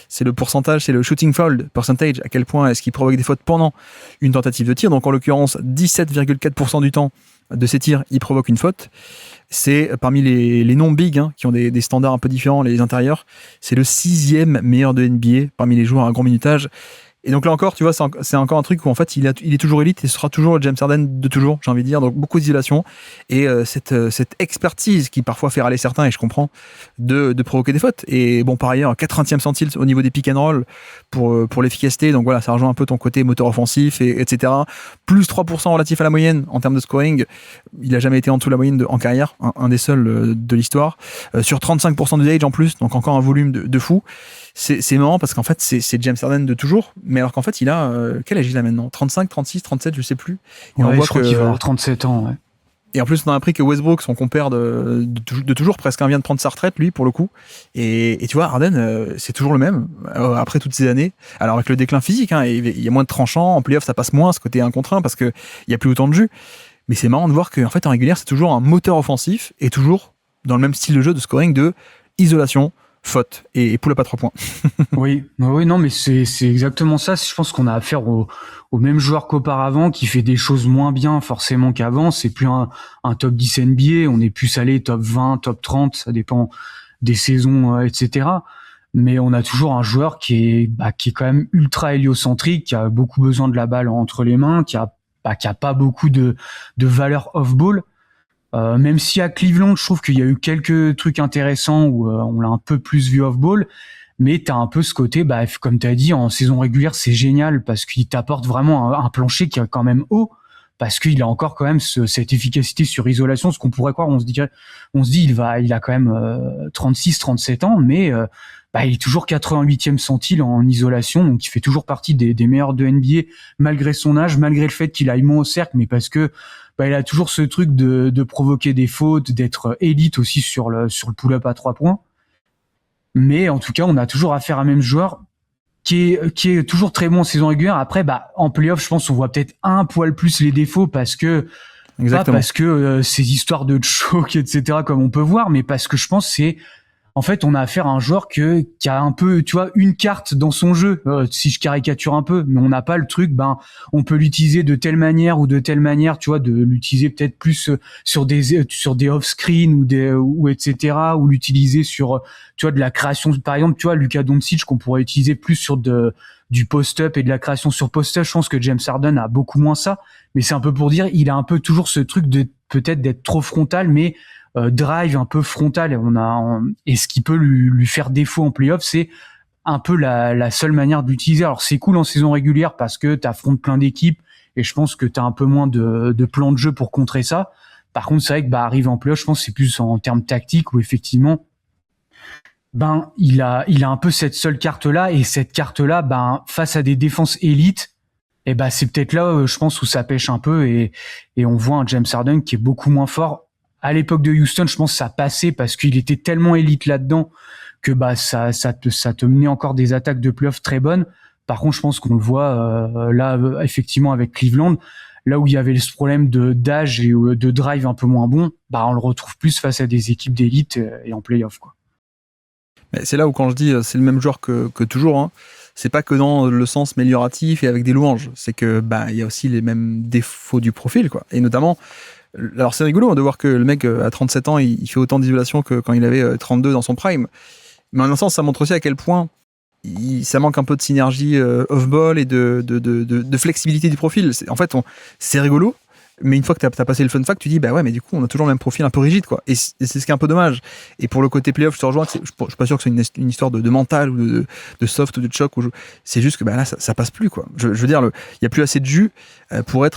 C'est le pourcentage, c'est le shooting foul percentage, à quel point est-ce qu'il provoque des fautes pendant une tentative de tir. Donc en l'occurrence, 17,4% du temps de ces tirs, il provoque une faute. C'est parmi les non-big qui ont des standards un peu différents, les intérieurs, c'est le 6e meilleur de NBA parmi les joueurs à grand minutage. Et donc là encore, tu vois, c'est encore un truc où en fait il est toujours élite et ce sera toujours le James Harden de toujours, j'ai envie de dire. Donc beaucoup d'isolation et cette expertise qui parfois fait râler certains, et je comprends, de provoquer des fautes. Et bon, par ailleurs, 80e centile au niveau des pick and roll pour l'efficacité. Donc voilà, ça rejoint un peu ton côté moteur offensif, etc. Plus 3% relatif à la moyenne en termes de scoring. Il a jamais été en dessous de la moyenne en carrière, un des seuls de l'histoire. Sur 35% d'usage en plus, donc encore un volume de fou. C'est marrant parce qu'en fait, c'est James Harden de toujours, mais alors qu'en fait, il a quel âge il a maintenant ? 35, 36, 37, je sais plus. Et on voit je crois qu'il va avoir 37 ans. Ouais. Et en plus, on a appris que Westbrook, son compère de toujours, presque vient de prendre sa retraite, lui, pour le coup. Et tu vois, Harden, c'est toujours le même, après toutes ces années. Alors, avec le déclin physique, il y a moins de tranchants. En playoff, ça passe moins, ce côté 1 contre 1, parce qu'il n'y a plus autant de jus. Mais c'est marrant de voir qu'en fait, en régulière, c'est toujours un moteur offensif et toujours dans le même style de jeu de scoring de isolation, faute et pull-up à 3 points. Oui, non, mais c'est exactement ça. Je pense qu'on a affaire au même joueur qu'auparavant, qui fait des choses moins bien forcément qu'avant. C'est plus un top 10 NBA, on est plus allé top 20, top 30, ça dépend des saisons, etc. Mais on a toujours un joueur qui est quand même ultra héliocentrique, qui a beaucoup besoin de la balle entre les mains, qui a pas beaucoup de valeur off-ball. Même si à Cleveland, je trouve qu'il y a eu quelques trucs intéressants où on l'a un peu plus vu off-ball, mais t'as un peu ce côté, comme t'as dit, en saison régulière, c'est génial parce qu'il t'apporte vraiment un plancher qui est quand même haut, parce qu'il a encore quand même cette efficacité sur isolation, ce qu'on pourrait croire. On se dit, il a quand même 36, 37 ans, mais il est toujours 88e centile en isolation, donc il fait toujours partie des meilleurs de NBA, malgré son âge, malgré le fait qu'il aille moins au cercle, mais parce que il a toujours ce truc de provoquer des fautes, d'être élite aussi sur le pull-up à 3 points. Mais en tout cas, on a toujours affaire à un même joueur qui est toujours très bon en saison régulière. Après, en play-off, je pense on voit peut-être un poil plus les défauts parce que Exactement. Pas parce que ces histoires de choc, etc., comme on peut voir, mais parce que je pense que c'est en fait, on a affaire à un joueur qui a un peu, tu vois, une carte dans son jeu, si je caricature un peu, mais on n'a pas le truc, on peut l'utiliser de telle manière ou de telle manière, tu vois, de l'utiliser peut-être plus sur des off-screen ou etc., ou l'utiliser sur, tu vois, de la création, par exemple, tu vois, Luka Doncic qu'on pourrait utiliser plus sur du post-up et de la création sur post-up. Je pense que James Harden a beaucoup moins ça, mais c'est un peu pour dire, il a un peu toujours ce truc de peut-être d'être trop frontal, mais drive un peu frontal, et ce qui peut lui faire défaut en playoff, c'est un peu la seule manière de l'utiliser. Alors c'est cool en saison régulière parce que t'affrontes plein d'équipes et je pense que t'as un peu moins de plans de jeu pour contrer ça. Par contre, c'est vrai que arrive en playoff, je pense que c'est plus en termes tactiques où effectivement il a un peu cette seule carte là, et cette carte là face à des défenses élites, et c'est peut-être là je pense où ça pêche un peu, et on voit un James Harden qui est beaucoup moins fort à l'époque de Houston, je pense que ça passait parce qu'il était tellement élite là-dedans que ça te menait encore des attaques de playoffs très bonnes. Par contre, je pense qu'on le voit là effectivement avec Cleveland, là où il y avait ce problème d'âge et de drive un peu moins bon, on le retrouve plus face à des équipes d'élite et en playoff, quoi. Mais c'est là où quand je dis c'est le même joueur que toujours, hein, c'est pas que dans le sens amélioratif et avec des louanges, c'est que il y a aussi les mêmes défauts du profil, quoi. Et notamment, alors c'est rigolo de voir que le mec à 37 ans il fait autant d'isolation que quand il avait 32 dans son prime, mais en un sens ça montre aussi à quel point ça manque un peu de synergie off-ball et de flexibilité du profil. En fait, c'est rigolo, mais une fois que t'as passé le fun fact, tu dis ouais, mais du coup on a toujours le même profil un peu rigide, quoi. Et c'est ce qui est un peu dommage. Et pour le côté playoff, je te rejoins, je suis pas sûr que c'est une histoire de mental ou de soft ou de choc, c'est juste que là ça passe plus, quoi. Je veux dire, il y a plus assez de jus pour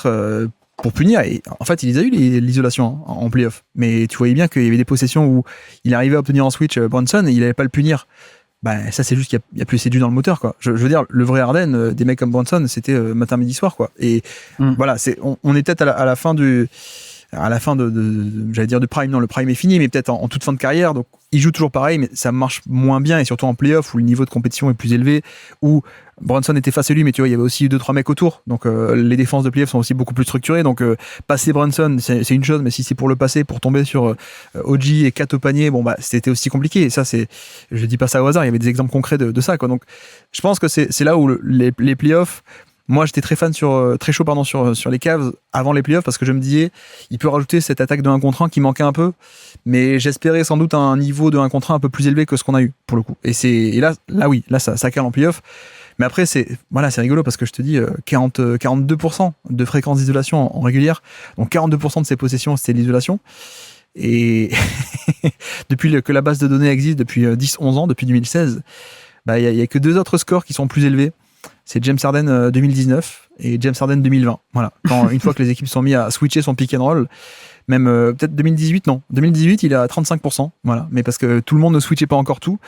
punir. Et en fait, il les a eu l'isolation en playoff, mais tu voyais bien qu'il y avait des possessions où il arrivait à obtenir en switch Brunson et il n'allait pas le punir. Ça c'est juste qu'il y a plus assez de jus dans le moteur, quoi. Je veux dire, le vrai Harden des mecs comme Brunson, c'était matin midi soir, quoi. Et voilà, on est peut-être à la fin de j'allais dire de prime. Non, le prime est fini, mais peut-être en toute fin de carrière. Donc il joue toujours pareil, mais ça marche moins bien, et surtout en playoff où le niveau de compétition est plus élevé, où Brunson était face à lui, mais tu vois, il y avait aussi 2-3 mecs autour. Donc les défenses de playoff sont aussi beaucoup plus structurées. Donc passer Brunson, c'est une chose, mais si c'est pour le passer, pour tomber sur OG et 4 au panier, c'était aussi compliqué. Et ça, je dis pas ça au hasard, il y avait des exemples concrets de ça, quoi. Donc je pense que c'est là où les playoffs. Moi, j'étais très chaud sur les Cavs avant les playoffs, parce que je me disais, il peut rajouter cette attaque de 1 contre 1 qui manquait un peu, mais j'espérais sans doute un niveau de 1 contre 1 un peu plus élevé que ce qu'on a eu, pour le coup. Et là, oui, ça cale en playoff. Mais après, c'est rigolo, parce que je te dis, 42% de fréquence d'isolation en régulière, donc 42% de ses possessions, c'était l'isolation. Et depuis que la base de données existe, depuis 10-11 ans, depuis 2016, il y a que 2 autres scores qui sont plus élevés. C'est James Harden 2019 et James Harden 2020. Voilà. Une fois que les équipes sont mis à switcher son pick and roll, même peut-être 2018, non. 2018, il est à 35%. Voilà. Mais parce que tout le monde ne switchait pas encore tout.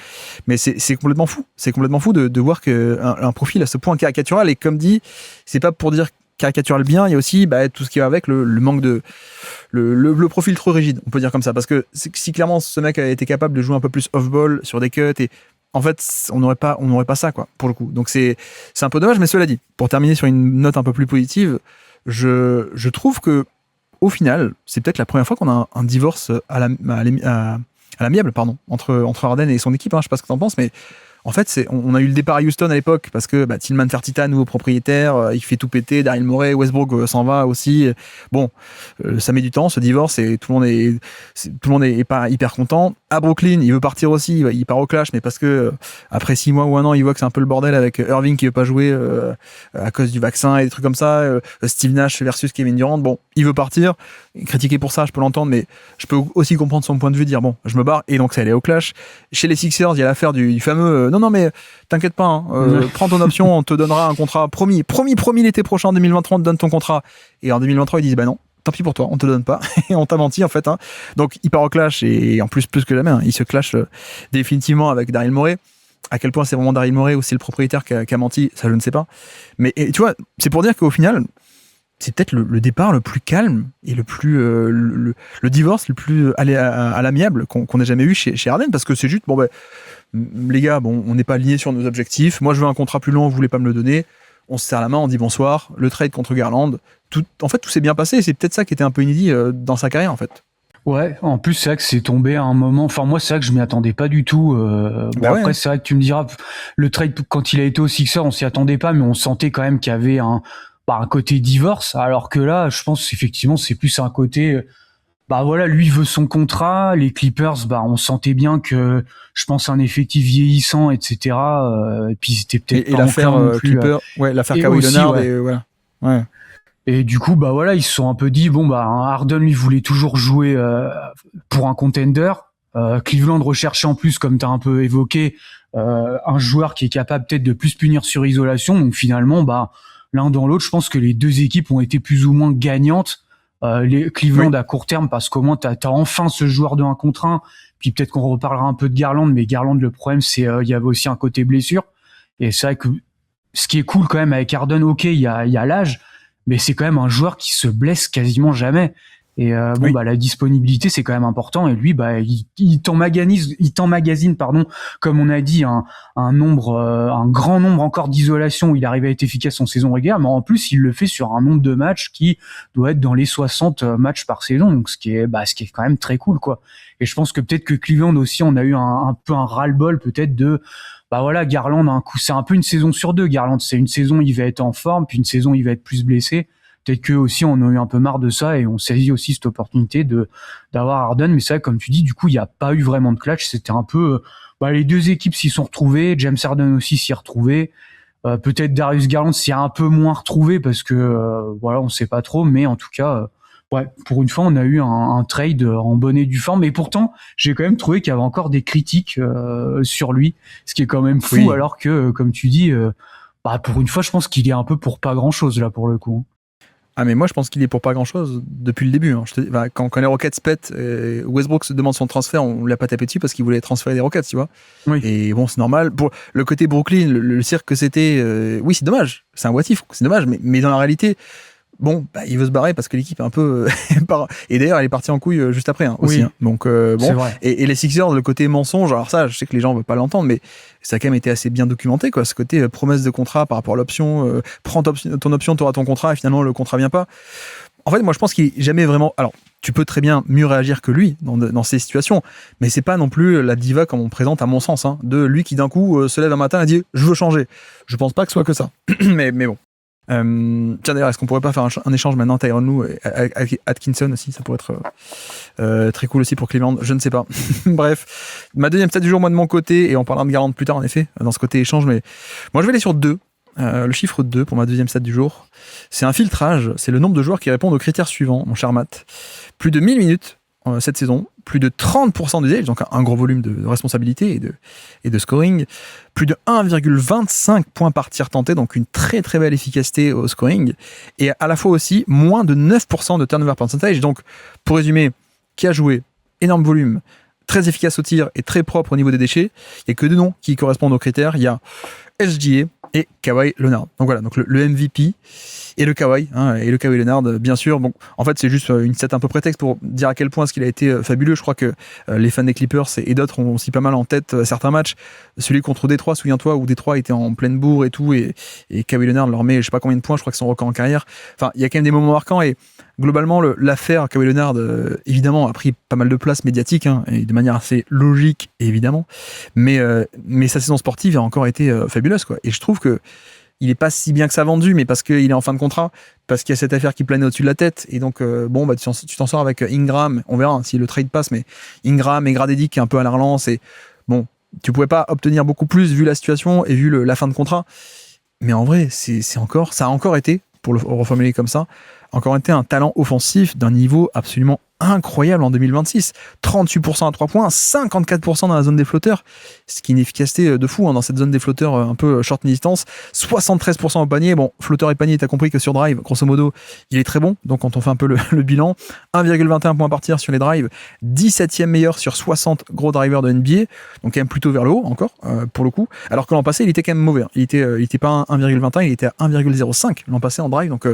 Mais c'est complètement fou. C'est complètement fou de voir qu'un profil à ce point caricatural, et comme dit, c'est pas pour dire caricatural bien, il y a aussi tout ce qui va avec le manque de le profil trop rigide, on peut dire comme ça, parce que si clairement ce mec a été capable de jouer un peu plus off-ball sur des cuts, et en fait on n'aurait pas ça, quoi, pour le coup. Donc c'est un peu dommage, mais cela dit, pour terminer sur une note un peu plus positive, je trouve que au final c'est peut-être la première fois qu'on a un divorce à l'amiable, pardon, entre Harden et son équipe, hein. Je sais pas ce que t'en penses, mais en fait, on a eu le départ à Houston à l'époque parce que Tillman Fertitta, nouveau propriétaire, il fait tout péter. Daryl Morey, Westbrook s'en va aussi. Bon, ça met du temps, ce divorce, et tout le monde est pas hyper content. À Brooklyn, il veut partir aussi, il part au clash, mais parce que après 6 mois ou 1 an, il voit que c'est un peu le bordel avec Irving qui veut pas jouer à cause du vaccin et des trucs comme ça. Steve Nash versus Kevin Durant. Bon, il veut partir. Critiquer pour ça, je peux l'entendre, mais je peux aussi comprendre son point de vue, dire bon, je me barre, et donc ça allait au clash. Chez les Sixers, il y a l'affaire du fameux non mais t'inquiète pas, hein, prends ton option, on te donnera un contrat promis l'été prochain, en 2023 on te donne ton contrat, et en 2023 ils disent non, tant pis pour toi, on te donne pas, et on t'a menti en fait, hein. Donc il part au clash, et en plus que jamais, hein, il se clash définitivement avec Daryl Morey. À quel point c'est vraiment Daryl Morey ou c'est le propriétaire qui a menti, ça je ne sais pas, mais tu vois, c'est pour dire qu'au final c'est peut-être le départ le plus calme et le plus le divorce le plus à l'amiable qu'on ait jamais eu chez Harden, parce que c'est juste les gars, on n'est pas alignés sur nos objectifs, moi je veux un contrat plus long, vous voulez pas me le donner, on se serre la main, on dit bonsoir, le trade contre Garland, tout s'est bien passé, et c'est peut-être ça qui était un peu inédit dans sa carrière en fait. Ouais, en plus c'est vrai que c'est tombé à un moment, enfin moi c'est vrai que je m'y attendais pas du tout, après c'est vrai que tu me diras, le trade quand il a été au Sixers on s'y attendait pas, mais on sentait quand même qu'il y avait un côté divorce, alors que là je pense effectivement c'est plus un côté lui veut son contrat, les Clippers on sentait bien que je pense un effectif vieillissant, etc., et puis c'était peut-être et l'affaire Clippers, l'affaire Kawhi Leonard, et voilà. Ouais. Et du coup ils se sont un peu dit Harden lui voulait toujours jouer pour un contender, Cleveland recherchait en plus, comme tu as un peu évoqué, un joueur qui est capable peut-être de plus punir sur isolation, donc finalement l'un dans l'autre, je pense que les deux équipes ont été plus ou moins gagnantes. Les Cleveland à court terme, parce qu'au moins t'as enfin ce joueur de 1 contre 1, puis peut-être qu'on reparlera un peu de Garland, mais Garland, le problème c'est il y avait aussi un côté blessure, et c'est vrai que ce qui est cool quand même avec Harden, ok, il y a l'âge, mais c'est quand même un joueur qui se blesse quasiment jamais, Et bon, Oui. bah la disponibilité c'est quand même important. Et lui, bah il t'emmagasine, pardon, comme on a dit, un grand nombre encore d'isolations où il arrive à être efficace en saison régulière. Mais en plus, il le fait sur un nombre de matchs qui doit être dans les 60 matchs par saison. Donc ce qui est quand même très cool, quoi. Et je pense que peut-être que Cleveland aussi, on a eu un peu un ras-le-bol peut-être de bah voilà, Garland, un coup, c'est un peu une saison sur deux. Garland, c'est une saison, il va être en forme, puis une saison, il va être plus blessé. Peut-être qu'eux aussi, on a eu un peu marre de ça et on saisit aussi cette opportunité d'avoir Harden. Mais c'est vrai, comme tu dis, du coup, il n'y a pas eu vraiment de clash. C'était un peu, les deux équipes s'y sont retrouvées. James Harden aussi s'y est retrouvé. Peut-être Darius Garland s'y a un peu moins retrouvé parce que, voilà, on sait pas trop. Mais en tout cas, ouais, pour une fois, on a eu un trade en bonne et due forme. Et pourtant, j'ai quand même trouvé qu'il y avait encore des critiques sur lui, ce qui est quand même fou. Oui. Alors que, comme tu dis, pour une fois, je pense qu'il est un peu pour pas grand-chose là pour le coup. Ah, mais moi, je pense qu'il est pour pas grand-chose depuis le début. Hein. Quand les Rockets pètent, Westbrook se demande son transfert, on l'a pas tapé dessus parce qu'il voulait transférer des Rockets, tu vois. Oui. Et bon, c'est normal. Pour le côté Brooklyn, le cirque que c'était, oui, c'est dommage. C'est un what if, c'est dommage. Mais dans la réalité, bon, il veut se barrer parce que l'équipe est un peu. Et d'ailleurs, elle est partie en couille juste après aussi. Oui. Hein. Donc, C'est bon. vrai. Et les Sixers, le côté mensonge, alors ça, je sais que les gens ne veulent pas l'entendre, mais ça a quand même été assez bien documenté, quoi. Ce côté promesse de contrat par rapport à l'option, prends ton option, tu auras ton contrat, et finalement, le contrat vient pas. En fait, moi, je pense qu'il est jamais vraiment. Alors, tu peux très bien mieux réagir que lui dans ces situations, mais c'est pas non plus la diva comme on présente, à mon sens, hein, de lui qui d'un coup se lève un matin et dit je veux changer. Je pense pas que ce soit que ça. mais bon. Tiens, d'ailleurs, est-ce qu'on pourrait pas faire un échange maintenant, Tyronn Lue et Atkinson aussi, ça pourrait être très cool aussi pour Cleveland, je ne sais pas. Bref, ma deuxième stat du jour, moi de mon côté, et on parlera de Garland plus tard en effet, dans ce côté échange, mais moi je vais aller sur 2. Le chiffre 2 pour ma deuxième stat du jour, c'est un filtrage, c'est le nombre de joueurs qui répondent aux critères suivants, mon cher Matt. Plus de 1000 minutes cette saison, plus de 30% d'usage, donc un gros volume de responsabilité et de scoring, plus de 1,25 points par tir tenté, donc une très très belle efficacité au scoring, et à la fois aussi moins de 9% de turnover percentage. Donc pour résumer, qui a joué, énorme volume, très efficace au tir et très propre au niveau des déchets, il n'y a que deux noms qui correspondent aux critères, il y a SGA et Kawhi Leonard. Donc voilà, donc le MVP et le Kawhi, et le Kawhi Leonard, bien sûr. Bon, en fait, c'est juste une stat un peu prétexte pour dire à quel point ce qu'il a été fabuleux. Je crois que les fans des Clippers et d'autres ont aussi pas mal en tête certains matchs. Celui contre Détroit, souviens-toi, où Détroit était en pleine bourre et tout, et Kawhi Leonard leur met je sais pas combien de points, je crois que c'est son record en carrière. Enfin, il y a quand même des moments marquants, et globalement, l'affaire Kawhi Leonard, évidemment, a pris pas mal de place médiatique, et de manière assez logique, évidemment. Mais sa saison sportive a encore été fabuleuse, quoi. Et je trouve que il est pas si bien que ça vendu, mais parce qu'il est en fin de contrat, parce qu'il y a cette affaire qui planait au-dessus de la tête, et donc tu t'en sors avec Ingram, on verra si le trade passe, mais Ingram et Gradedick qui est un peu à la relance, et bon, tu pouvais pas obtenir beaucoup plus vu la situation et vu la fin de contrat, mais en vrai, ça a encore été, pour le reformuler comme ça, encore été un talent offensif d'un niveau absolument incroyable en 2026. 38% à 3 points, 54% dans la zone des flotteurs, ce qui est une efficacité de fou dans cette zone des flotteurs un peu short distance. 73% au panier. Bon, flotteur et panier, t'as compris que sur drive, grosso modo, il est très bon. Donc quand on fait un peu le bilan, 1,21 points par tir sur les drives, 17e meilleur sur 60 gros drivers de NBA, donc quand même plutôt vers le haut encore, pour le coup. Alors que l'an passé, il était quand même mauvais. Il était pas 1,21, il était à 1,05 l'an passé en drive, donc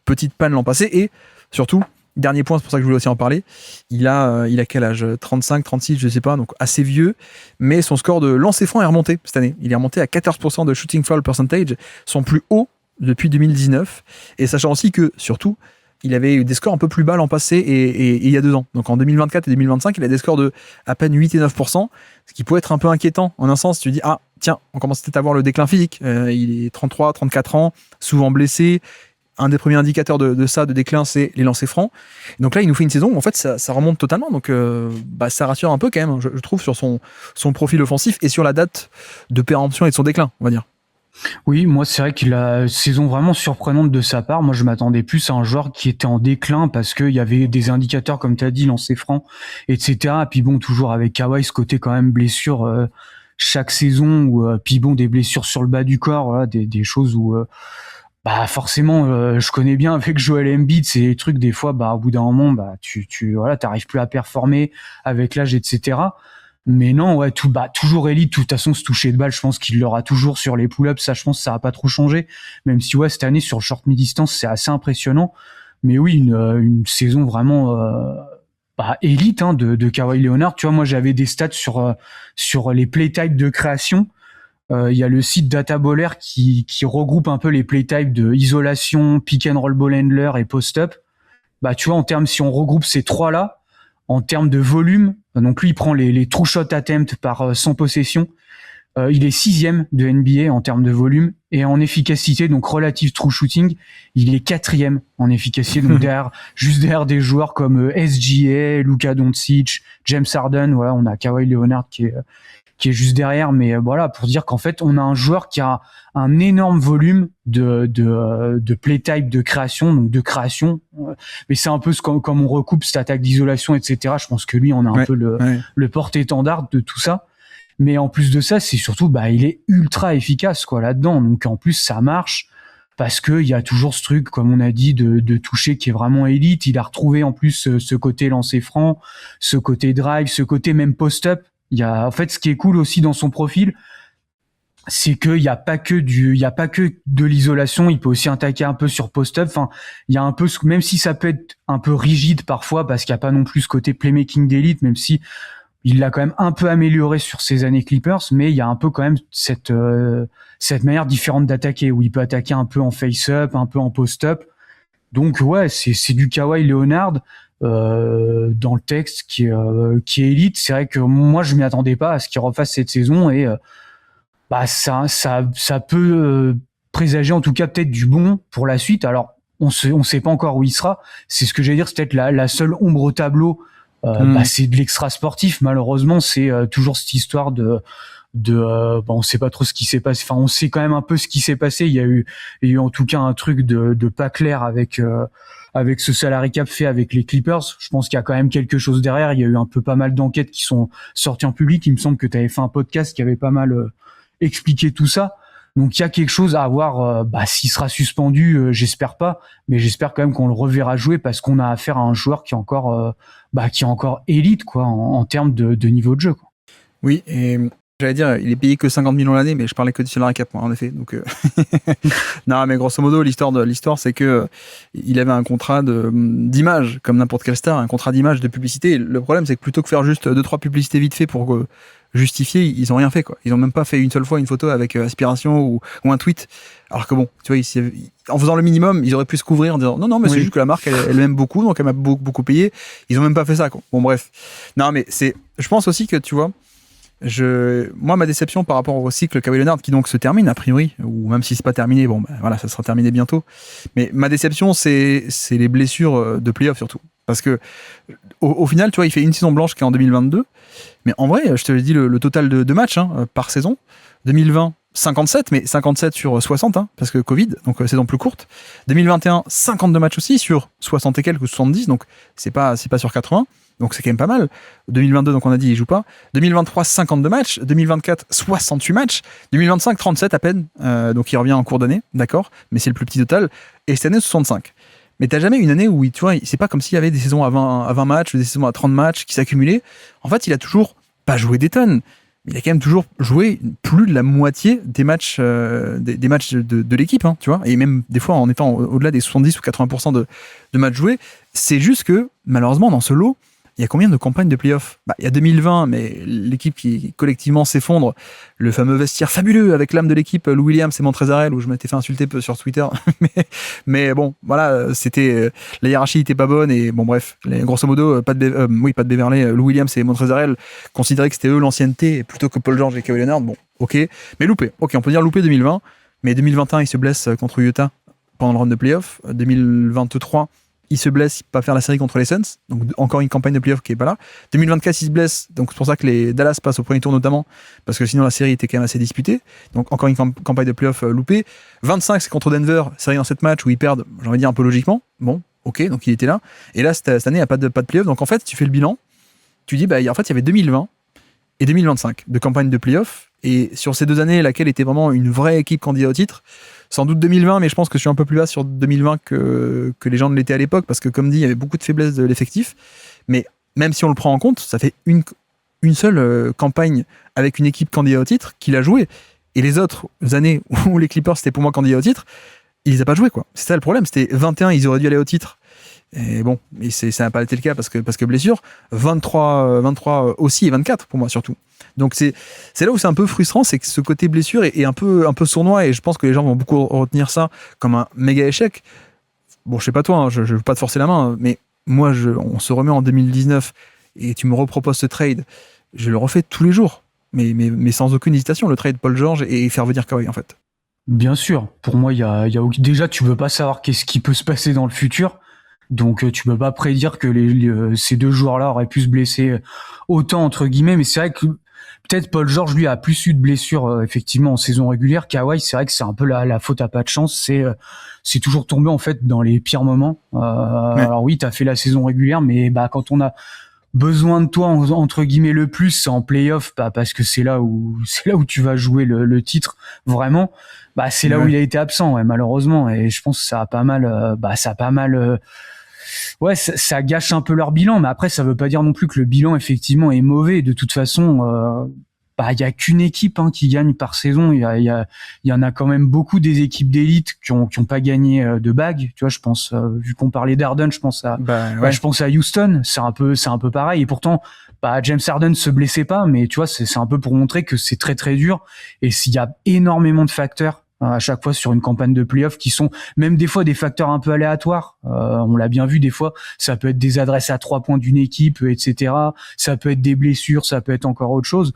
petite panne l'an passé. Et surtout, dernier point, c'est pour ça que je voulais aussi en parler, il a quel âge, 35, 36, je sais pas, donc assez vieux, mais son score de lancer franc est remonté cette année. Il est remonté à 14% de shooting foul percentage, son plus haut depuis 2019, et sachant aussi que, surtout, il avait eu des scores un peu plus bas l'an passé et il y a 2 ans. Donc en 2024 et 2025, il a des scores de à peine 8 et 9%, ce qui peut être un peu inquiétant. En un sens, tu dis, ah, tiens, on commence peut-être à voir le déclin physique. Il est 33, 34 ans, souvent blessé. Un des premiers indicateurs de déclin, c'est les lancers francs. Donc là, il nous fait une saison où en fait, ça remonte totalement. Donc ça rassure un peu quand même, je trouve, sur son profil offensif et sur la date de péremption et de son déclin, on va dire. Oui, moi c'est vrai qu'il a une saison vraiment surprenante de sa part. Moi je m'attendais plus à un joueur qui était en déclin parce qu'il y avait des indicateurs, comme tu as dit, lancer franc, etc. Et puis bon, toujours avec Kawhi, ce côté quand même blessure chaque saison, ou puis bon, des blessures sur le bas du corps, voilà, des choses où forcément je connais bien avec Joel Embiid, c'est des trucs des fois, au bout d'un moment, tu voilà, t'arrives plus à performer avec l'âge, etc. Mais non, ouais, toujours élite. De toute façon, ce toucher de balle, je pense qu'il l'aura toujours sur les pull-ups. Ça, je pense que ça va pas trop changé. Même si, ouais, cette année, sur le short mi-distance, c'est assez impressionnant. Mais oui, une saison vraiment élite de Kawhi Leonard. Tu vois, moi j'avais des stats sur les playtypes de création. Il y a le site Data Baller qui regroupe un peu les playtypes de isolation, pick and roll ball handler et post-up. Bah tu vois, en termes, si on regroupe ces trois-là, en termes de volume, donc lui il prend les true shot attempts par 100 possessions. Il est 6e de NBA en termes de volume, et en efficacité, donc relative true shooting, il est 4e en efficacité, donc juste derrière des joueurs comme SGA, Luka Doncic, James Harden. Voilà, on a Kawhi Leonard qui est juste derrière, mais voilà, pour dire qu'en fait on a un joueur qui a un énorme volume de play type de création, donc de création, mais c'est un peu comme on recoupe cette attaque d'isolation, etc. Je pense que lui on a un peu le porte-étendard de tout ça. Mais en plus de ça, c'est surtout, il est ultra efficace, quoi, là-dedans. Donc, en plus, ça marche parce que il y a toujours ce truc, comme on a dit, de toucher qui est vraiment élite. Il a retrouvé, en plus, ce côté lancer franc, ce côté drive, ce côté même post-up. En fait, ce qui est cool aussi dans son profil, c'est qu'il y a pas que de l'isolation. Il peut aussi attaquer un peu sur post-up. Enfin, il y a un peu, même si ça peut être un peu rigide parfois, parce qu'il n'y a pas non plus ce côté playmaking d'élite, même si il l'a quand même un peu amélioré sur ses années Clippers, mais il y a un peu quand même cette manière différente d'attaquer, où il peut attaquer un peu en face-up, un peu en post-up. Donc ouais, c'est du Kawhi Leonard dans le texte qui est élite. C'est vrai que moi je m'y attendais pas à ce qu'il refasse cette saison, et ça peut présager en tout cas peut-être du bon pour la suite. Alors on sait pas encore où il sera. C'est ce que j'allais dire, c'est peut-être la seule ombre au tableau. C'est de l'extra sportif, malheureusement. C'est toujours cette histoire on sait pas trop ce qui s'est passé. Enfin, on sait quand même un peu ce qui s'est passé. Il y a eu en tout cas un truc de pas clair avec ce salary cap fait avec les Clippers. Je pense qu'il y a quand même quelque chose derrière. Il y a eu pas mal d'enquêtes qui sont sorties en public. Il me semble que tu avais fait un podcast qui avait pas mal expliqué tout ça. Donc il y a quelque chose à voir. S'il sera suspendu, j'espère pas, mais j'espère quand même qu'on le reverra jouer, parce qu'on a affaire à un joueur qui est encore élite, quoi, en termes de niveau de jeu, quoi. Oui, et j'allais dire, il est payé que 50 millions l'année, mais je parlais que du salary cap, en effet. Donc, non, mais grosso modo, l'histoire, c'est que il avait un contrat d'image, comme n'importe quel star, un contrat d'image de publicité. Et le problème, c'est que plutôt que faire juste 2-3 publicités vite fait pour justifier, ils ont rien fait, quoi. Ils ont même pas fait une seule fois une photo avec aspiration ou un tweet. Alors que bon, tu vois, en faisant le minimum, ils auraient pu se couvrir en disant non, mais c'est juste que la marque, elle m'aime beaucoup, donc elle m'a beaucoup payé. Ils ont même pas fait ça, quoi. Bon, bref. Non, mais je pense aussi que, tu vois, moi, ma déception par rapport au cycle Kawhi Leonard, qui donc se termine a priori, ou même si c'est pas terminé, voilà, ça sera terminé bientôt. Mais ma déception, c'est les blessures de playoff surtout, parce que au final, tu vois, il fait une saison blanche qui est en 2022, mais en vrai, je te l'ai dit, le total de matchs par saison, 2020, 57, mais 57 sur 60, parce que Covid, donc saison plus courte. 2021, 52 matchs aussi sur 60 et quelques ou 70, donc c'est pas sur 80. Donc c'est quand même pas mal. 2022, donc on a dit, il joue pas. 2023, 52 matchs. 2024, 68 matchs. 2025, 37 à peine. Donc il revient en cours d'année, d'accord. Mais c'est le plus petit total. Et cette année, 65. Mais t'as jamais une année où, tu vois, c'est pas comme s'il y avait des saisons à 20 matchs, des saisons à 30 matchs qui s'accumulaient. En fait, il a toujours pas joué des tonnes. Il a quand même toujours joué plus de la moitié des matchs, des matchs de l'équipe, tu vois. Et même des fois en étant au-delà des 70 ou 80% de matchs joués. C'est juste que, malheureusement, dans ce lot, il y a combien de campagnes de playoffs ? Il y a 2020, mais l'équipe qui collectivement s'effondre, le fameux vestiaire fabuleux avec l'âme de l'équipe, Lou Williams et Montrezl, où je m'étais fait insulter sur Twitter. mais bon, voilà, la hiérarchie n'était pas bonne, et bon, bref, grosso modo, pas de Beverley, Lou Williams et Montrezl considéraient que c'était eux l'ancienneté plutôt que Paul George et Kawhi Leonard. Bon, ok, mais loupé. Ok, on peut dire loupé 2020, mais 2021, il se blesse contre Utah pendant le round de playoffs. 2023, il se blesse, il peut pas faire la série contre les Suns, donc encore une campagne de playoff qui est pas là. 2024, il se blesse, donc c'est pour ça que les Dallas passent au premier tour notamment, parce que sinon la série était quand même assez disputée, donc encore une campagne de playoff loupée. 25, c'est contre Denver, série en 7 matchs où ils perdent, j'ai envie de dire un peu logiquement, bon, ok, donc il était là, et là cette année il n'y a pas de playoff, donc en fait tu fais le bilan, tu dis, en fait il y avait 2020 et 2025 de campagne de playoff, et sur ces 2 années, laquelle était vraiment une vraie équipe candidate au titre, sans doute 2020, mais je pense que je suis un peu plus bas sur 2020 que les gens ne l'étaient à l'époque, parce que comme dit, il y avait beaucoup de faiblesses de l'effectif. Mais même si on le prend en compte, ça fait une seule campagne avec une équipe candidate au titre qu'il a joué. Et les autres années où les Clippers étaient pour moi candidats au titre, il les a pas joués, quoi. C'est ça le problème. C'était 21, ils auraient dû aller au titre. Et bon, ça n'a pas été le cas parce que blessure. 23 aussi et 24 pour moi surtout. Donc c'est là où c'est un peu frustrant, c'est que ce côté blessure est un peu sournois, et je pense que les gens vont beaucoup retenir ça comme un méga échec. Bon, je sais pas toi, hein, je veux pas te forcer la main, mais moi, on se remet en 2019 et tu me reproposes ce trade, je le refais tous les jours, mais sans aucune hésitation, le trade Paul George et faire venir Kawhi en fait. Bien sûr, pour moi, déjà, tu peux pas savoir qu'est-ce qui peut se passer dans le futur. Donc tu peux pas prédire que ces deux joueurs-là auraient pu se blesser autant entre guillemets, mais c'est vrai que peut-être Paul George lui a plus eu de blessures effectivement en saison régulière. Kawhi, c'est vrai que c'est un peu la faute à pas de chance, c'est toujours tombé en fait dans les pires moments. Ouais. Alors oui, t'as fait la saison régulière, mais quand on a besoin de toi entre guillemets le plus, c'est en play-off, parce que c'est là où tu vas jouer le titre vraiment. C'est là où il a été absent, ouais, malheureusement, et je pense que ça a pas mal ouais, ça gâche un peu leur bilan, mais après ça veut pas dire non plus que le bilan effectivement est mauvais. De toute façon, il y a qu'une équipe qui gagne par saison. Il y en a quand même beaucoup des équipes d'élite qui ont pas gagné de bague. Tu vois, je pense, vu qu'on parlait d'Harden, je pense à Houston. C'est un peu pareil. Et pourtant, James Harden se blessait pas, mais tu vois, c'est un peu pour montrer que c'est très très dur. Et s'il y a énormément de facteurs à chaque fois sur une campagne de playoff qui sont même des fois des facteurs un peu aléatoires. On l'a bien vu des fois, ça peut être des adresses à 3 points d'une équipe, etc. Ça peut être des blessures, ça peut être encore autre chose.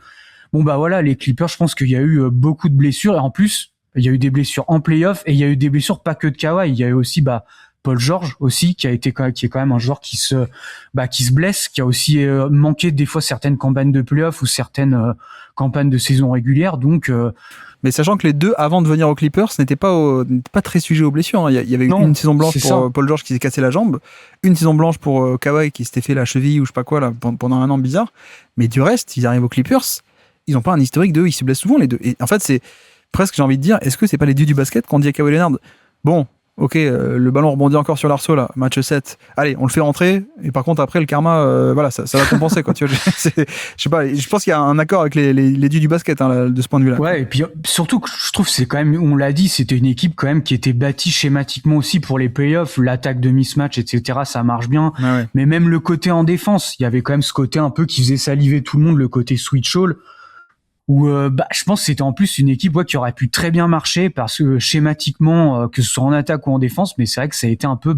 Bon voilà, les Clippers, je pense qu'il y a eu beaucoup de blessures, et en plus, il y a eu des blessures en playoff, et il y a eu des blessures pas que de Kawhi, il y a eu aussi Paul George aussi, qui est quand même un joueur qui se blesse, qui a aussi manqué des fois certaines campagnes de playoff ou certaines campagnes de saison régulière, donc mais sachant que les deux, avant de venir aux Clippers, n'étaient pas très sujets aux blessures. Il y avait eu une saison blanche pour Paul George qui s'est cassé la jambe, une saison blanche pour Kawhi qui s'était fait la cheville ou je sais pas quoi là, pendant un an bizarre. Mais du reste, ils arrivent aux Clippers, ils n'ont pas un historique d'eux, ils se blessent souvent les deux. Et en fait, c'est presque, j'ai envie de dire, est-ce que c'est pas les dieux du basket qu'on dit à Kawhi Leonard, bon, ok, le ballon rebondit encore sur l'arceau là, match 7. Allez, on le fait rentrer. Et par contre, après, le karma, ça va compenser quoi. Tu vois, je sais pas. Je pense qu'il y a un accord avec les dieux du basket de ce point de vue-là. Ouais, et puis surtout que je trouve que c'est quand même, on l'a dit, c'était une équipe quand même qui était bâtie schématiquement aussi pour les playoffs, l'attaque de mismatch, etc. Ça marche bien. Ouais. Mais même le côté en défense, il y avait quand même ce côté un peu qui faisait saliver tout le monde, le côté switch all. Où je pense que c'était en plus une équipe qui aurait pu très bien marcher parce que schématiquement, que ce soit en attaque ou en défense, mais c'est vrai que ça a été un peu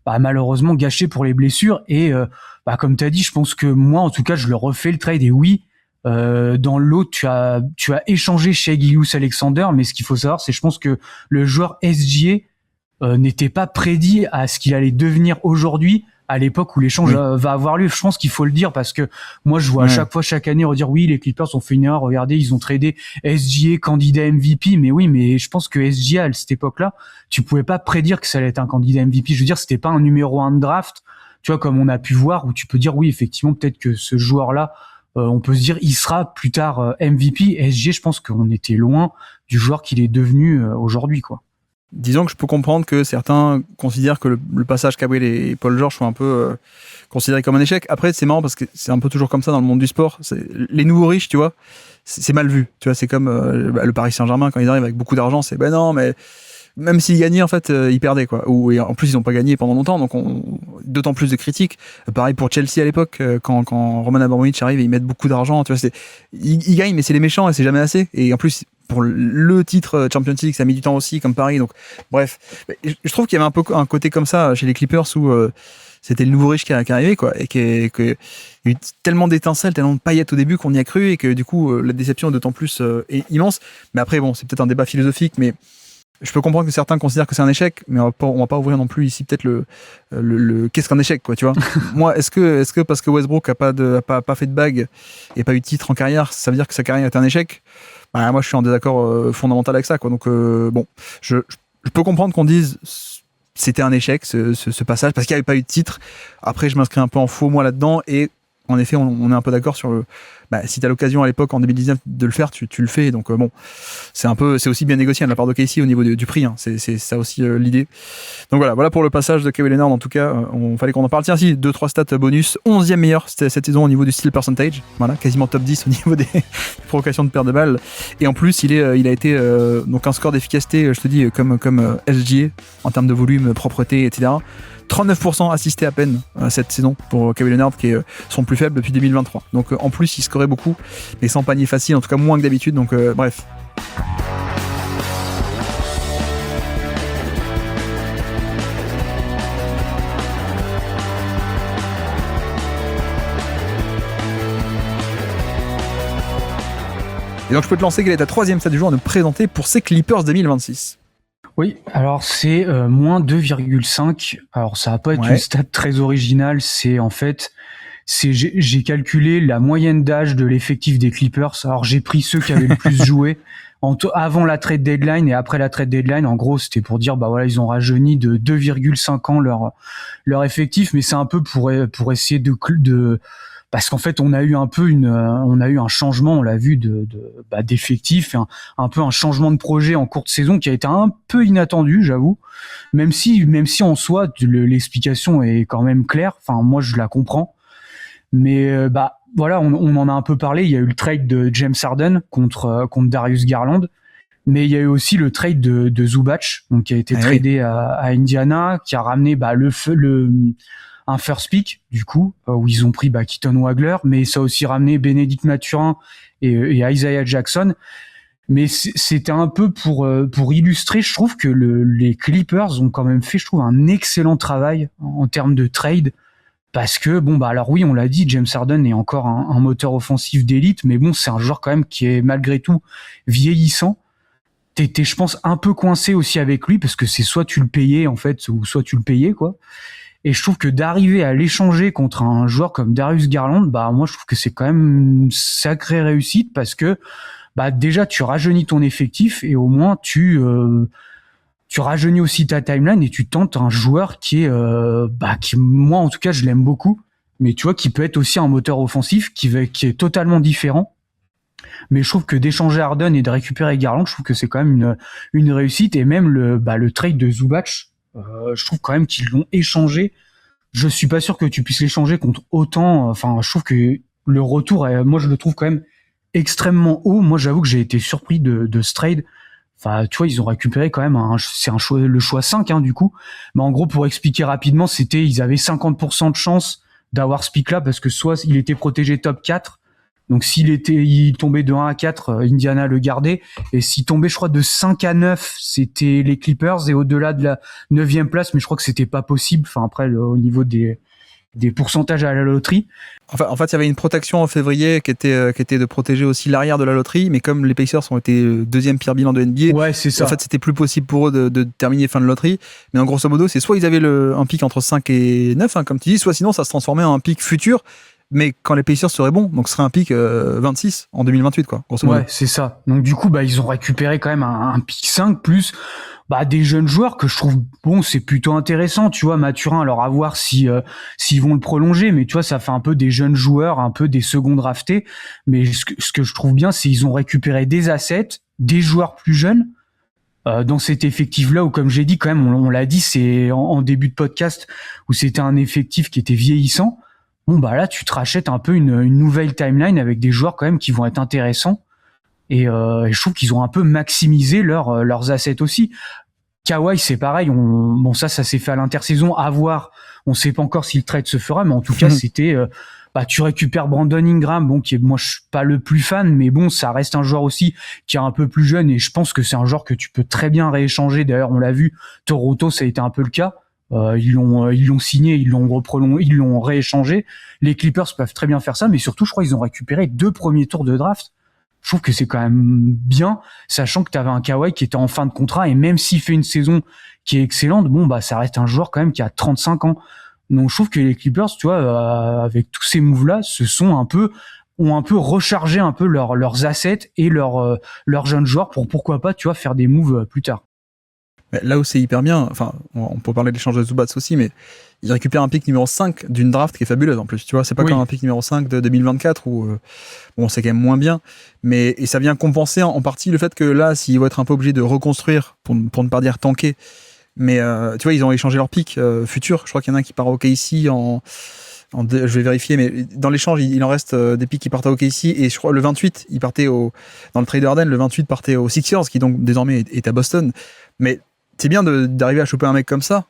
malheureusement gâché pour les blessures. Et comme tu as dit, je pense que moi en tout cas je le refais le trade. Et oui, dans l'autre tu as échangé Shai Gilgeous-Alexander, mais ce qu'il faut savoir, c'est je pense que le joueur SGA n'était pas prédit à ce qu'il allait devenir aujourd'hui, à l'époque où l'échange va avoir lieu. Je pense qu'il faut le dire parce que moi je vois à chaque fois, chaque année, redire oui, les Clippers ont fait une erreur, regardez, ils ont tradé SGA candidat MVP, mais oui, mais je pense que SGA à cette époque-là, tu pouvais pas prédire que ça allait être un candidat MVP. Je veux dire, c'était pas un numéro 1 de draft, tu vois, comme on a pu voir, où tu peux dire oui, effectivement, peut-être que ce joueur-là, on peut se dire il sera plus tard MVP. SGA, je pense qu'on était loin du joueur qu'il est devenu aujourd'hui, quoi. Disons que je peux comprendre que certains considèrent que le passage Kawhi et Paul George soit un peu considéré comme un échec. Après, c'est marrant parce que c'est un peu toujours comme ça dans le monde du sport. Les nouveaux riches, tu vois, c'est mal vu. Tu vois, c'est comme le Paris Saint-Germain, quand ils arrivent avec beaucoup d'argent, c'est non, mais même s'ils gagnaient, en fait, ils perdaient, quoi. Et en plus, ils n'ont pas gagné pendant longtemps, donc d'autant plus de critiques. Pareil pour Chelsea à l'époque, quand Roman Abramovich arrive et ils mettent beaucoup d'argent, tu vois, ils gagnent, mais c'est les méchants et c'est jamais assez. Et en plus, pour le titre Champions League, ça a mis du temps aussi, comme Paris. Donc, bref, je trouve qu'il y avait un peu un côté comme ça chez les Clippers où c'était le nouveau riche qui arrivait, quoi, et qu'il y a eu tellement d'étincelles, tellement de paillettes au début qu'on y a cru, et que du coup, la déception est d'autant plus immense. Mais après, bon, c'est peut-être un débat philosophique, mais je peux comprendre que certains considèrent que c'est un échec, mais on va pas ouvrir non plus ici peut-être le qu'est-ce qu'un échec, quoi, tu vois. Moi, est-ce que parce que Westbrook a pas fait de bague et pas eu de titre en carrière, ça veut dire que sa carrière est un échec? Moi, je suis en désaccord fondamental avec ça, quoi. Donc, bon, je peux comprendre qu'on dise c'était un échec, ce passage, parce qu'il n'y avait pas eu de titre. Après, je m'inscris un peu en faux, moi, là-dedans. Et en effet, on est un peu d'accord sur le... si tu as l'occasion à l'époque, en 2019, de le faire, tu le fais. Donc, bon, c'est aussi bien négocié de la part de Casey au niveau du prix. Hein. C'est ça aussi l'idée. Donc, voilà pour le passage de Kawhi Leonard. En tout cas, fallait qu'on en parle. Tiens, si, 2-3 stats bonus. 11e meilleur cette saison au niveau du steal percentage. Voilà, quasiment top 10 au niveau des provocations de perte de balles. Et en plus, il a été donc un score d'efficacité, je te dis, comme SGA, en termes de volume, propreté, etc. 39% assisté à peine cette saison pour Kawhi Leonard, qui est son plus faible depuis 2023. Donc en plus, il scorait beaucoup, mais sans panier facile, en tout cas moins que d'habitude. Donc bref. Et donc je peux te lancer, quelle est ta troisième stat du jour à nous présenter pour ces Clippers 2026? Oui, alors c'est moins 2,5. Alors ça va pas être une stat très originale, c'est en fait, j'ai calculé la moyenne d'âge de l'effectif des Clippers. Alors j'ai pris ceux qui avaient le plus joué avant la trade deadline et après la trade deadline. En gros, c'était pour dire bah voilà, ils ont rajeuni de 2,5 ans leur effectif, mais c'est un peu pour essayer de parce qu'en fait on a eu un changement, on l'a vu d'effectifs, un peu un changement de projet en courte saison qui a été un peu inattendu, j'avoue, même si en soi l'explication est quand même claire, enfin moi je la comprends, mais voilà, on en a un peu parlé, il y a eu le trade de James Harden contre Darius Garland, mais il y a eu aussi le trade de Zubac, donc qui a été tradé à Indiana, qui a ramené un first pick, du coup, où ils ont pris Keaton Wagler, mais ça a aussi ramené Bénédicte Mathurin et Isaiah Jackson. Mais c'était un peu pour illustrer, je trouve que les Clippers ont quand même fait, je trouve, un excellent travail en termes de trade, parce que, alors oui, on l'a dit, James Harden est encore un moteur offensif d'élite, mais bon, c'est un joueur quand même qui est malgré tout vieillissant. T'étais, je pense, un peu coincé aussi avec lui, parce que c'est soit tu le payais, en fait, ou soit tu le payais, quoi. Et je trouve que d'arriver à l'échanger contre un joueur comme Darius Garland, moi je trouve que c'est quand même une sacrée réussite, parce que déjà tu rajeunis ton effectif et au moins tu rajeunis aussi ta timeline et tu tentes un joueur qui moi en tout cas je l'aime beaucoup, mais tu vois, qui peut être aussi un moteur offensif qui est totalement différent. Mais je trouve que d'échanger Harden et de récupérer Garland, je trouve que c'est quand même une réussite. Et même le trade de Zubac, je trouve quand même qu'ils l'ont échangé. Je suis pas sûr que tu puisses l'échanger contre autant. Enfin, je trouve que le retour, moi, je le trouve quand même extrêmement haut. Moi, j'avoue que j'ai été surpris de ce trade. Enfin, tu vois, ils ont récupéré quand même le choix 5, du coup. Mais en gros, pour expliquer rapidement, ils avaient 50% de chance d'avoir ce pick-là, parce que soit il était protégé top 4. Donc il tombait de 1 à 4, Indiana le gardait, et s'il tombait, je crois, de 5 à 9, c'était les Clippers, et au-delà de la 9e place, mais je crois que c'était pas possible, enfin après au niveau des pourcentages à la loterie. En fait, il y avait une protection en février qui était de protéger aussi l'arrière de la loterie, mais comme les Pacers ont été deuxième pire bilan de NBA, ouais, c'est ça. En fait, c'était plus possible pour eux de terminer fin de loterie. Mais en grosso modo, c'est soit ils avaient un pic entre 5 et 9, comme tu dis, soit sinon ça se transformait en un pic futur, mais quand les Pacers seraient bons, donc ce serait un pic 26 en 2028, quoi, grosso modo. Ouais, c'est ça. Donc du coup, ils ont récupéré quand même un pic 5 plus des jeunes joueurs que je trouve, c'est plutôt intéressant, tu vois. Mathurin, alors à voir s'ils vont le prolonger, mais tu vois, ça fait un peu des jeunes joueurs, un peu des seconds draftés. Mais ce que je trouve bien, c'est qu'ils ont récupéré des assets, des joueurs plus jeunes, dans cet effectif-là, où, comme j'ai dit, quand même, on l'a dit, c'est en début de podcast, où c'était un effectif qui était vieillissant. Là, tu te rachètes un peu une nouvelle timeline avec des joueurs quand même qui vont être intéressants. Et je trouve qu'ils ont un peu maximisé leurs assets aussi. Kawhi, c'est pareil. Ça s'est fait à l'intersaison. À voir. On sait pas encore si le trade se fera, mais en tout cas, c'était. Tu récupères Brandon Ingram, qui est, moi, je suis pas le plus fan, mais ça reste un joueur aussi qui est un peu plus jeune, et je pense que c'est un joueur que tu peux très bien rééchanger. D'ailleurs, on l'a vu. Toronto, ça a été un peu le cas. Ils l'ont signé, ils l'ont rééchangé. Les Clippers peuvent très bien faire ça, mais surtout, je crois qu'ils ont récupéré 2 premiers tours de draft. Je trouve que c'est quand même bien, sachant que tu avais un Kawhi qui était en fin de contrat, et même s'il fait une saison qui est excellente, ça reste un joueur quand même qui a 35 ans. Donc je trouve que les Clippers, tu vois, avec tous ces moves-là, ont un peu rechargé un peu leurs assets et leurs jeunes joueurs pour, pourquoi pas, tu vois, faire des moves plus tard. Là où c'est hyper bien, enfin, on peut parler de l'échange de Zubac aussi, mais il récupère un pick numéro 5 d'une draft qui est fabuleuse en plus, tu vois, c'est pas comme un pick numéro 5 de 2024 où c'est quand même moins bien, et ça vient compenser en partie le fait que là, s'ils vont être un peu obligés de reconstruire, pour ne pas dire tanker, mais tu vois, ils ont échangé leur pick futur, je crois qu'il y en a un qui part au OKC je vais vérifier, mais dans l'échange, il en reste des picks qui partent à OKC, et je crois le 28, il partait dans le trade Harden, le 28 partait aux Sixers, qui donc désormais est à Boston, mais c'est bien d'arriver à choper un mec comme ça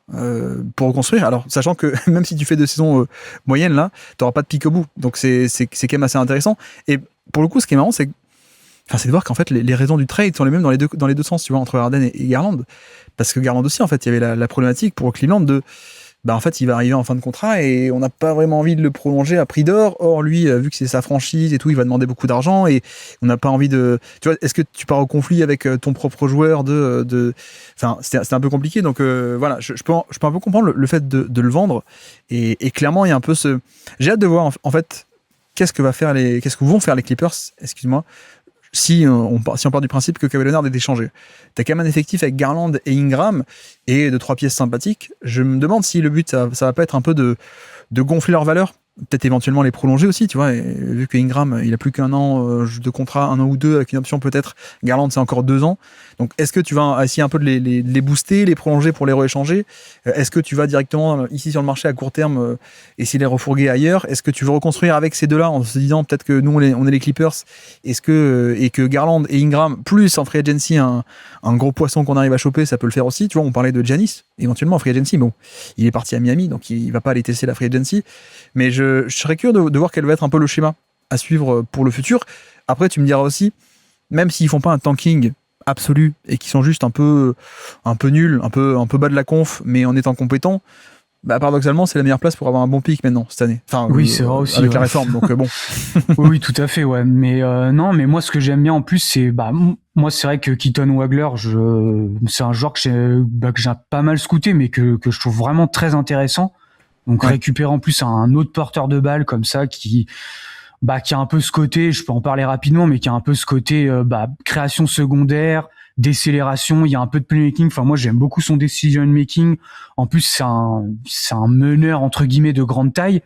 pour reconstruire. Alors, sachant que même si tu fais 2 saisons moyennes, là, tu n'auras pas de pic au bout. Donc, c'est quand même assez intéressant. Et pour le coup, ce qui est marrant, c'est de voir qu'en fait, les raisons du trade sont les mêmes dans les deux sens, tu vois, entre Harden et Garland. Parce que Garland aussi, en fait, il y avait la problématique pour Cleveland de... en fait, il va arriver en fin de contrat et on n'a pas vraiment envie de le prolonger à prix d'or. Or, lui, vu que c'est sa franchise et tout, il va demander beaucoup d'argent et on n'a pas envie de... Tu vois, est-ce que tu pars au conflit avec ton propre joueur Enfin, c'était un peu compliqué. Donc, voilà, je peux un peu comprendre le fait de le vendre. Et clairement, il y a un peu ce... J'ai hâte de voir, en fait, qu'est-ce que vont faire les Clippers, excuse-moi, si on part du principe que Kawhi Leonard est échangé. T'as quand même un effectif avec Garland et Ingram et de 3 pièces sympathiques. Je me demande si le but, ça va pas être un peu de gonfler leur valeur, peut-être éventuellement les prolonger aussi, tu vois, et vu que Ingram, il a plus qu'un an de contrat, 1 an ou 2, avec une option peut-être, Garland, c'est encore 2 ans. Donc, est-ce que tu vas essayer un peu de les booster, les prolonger pour les rééchanger? Est-ce que tu vas directement, ici sur le marché à court terme, essayer de les refourguer ailleurs? Est-ce que tu veux reconstruire avec ces deux-là en se disant peut-être que nous, on est les Clippers, et que Garland et Ingram, plus en free agency, un gros poisson qu'on arrive à choper, ça peut le faire aussi. Tu vois, on parlait de Giannis, éventuellement en free agency. Bon, il est parti à Miami, donc il va pas aller tester la free agency. Mais je serais curieux de voir quel va être un peu le schéma à suivre pour le futur. Après, tu me diras aussi, même s'ils font pas un tanking absolu et qu'ils sont juste un peu nuls, un peu bas de la conf, mais en étant compétents, paradoxalement, c'est la meilleure place pour avoir un bon pic maintenant cette année. Enfin, oui, c'est vrai aussi. Avec la réforme, donc bon. Oui, tout à fait, ouais. Mais non, mais moi, ce que j'aime bien en plus, c'est moi, c'est vrai que Keaton Wagler, c'est un joueur que j'ai pas mal scouté, mais que je trouve vraiment très intéressant. Donc récupérer en plus un autre porteur de balle comme ça qui a un peu ce côté, je peux en parler rapidement, mais qui a un peu ce côté création secondaire, décélération, il y a un peu de playmaking. Enfin, moi, j'aime beaucoup son decision making. En plus, c'est un meneur entre guillemets de grande taille.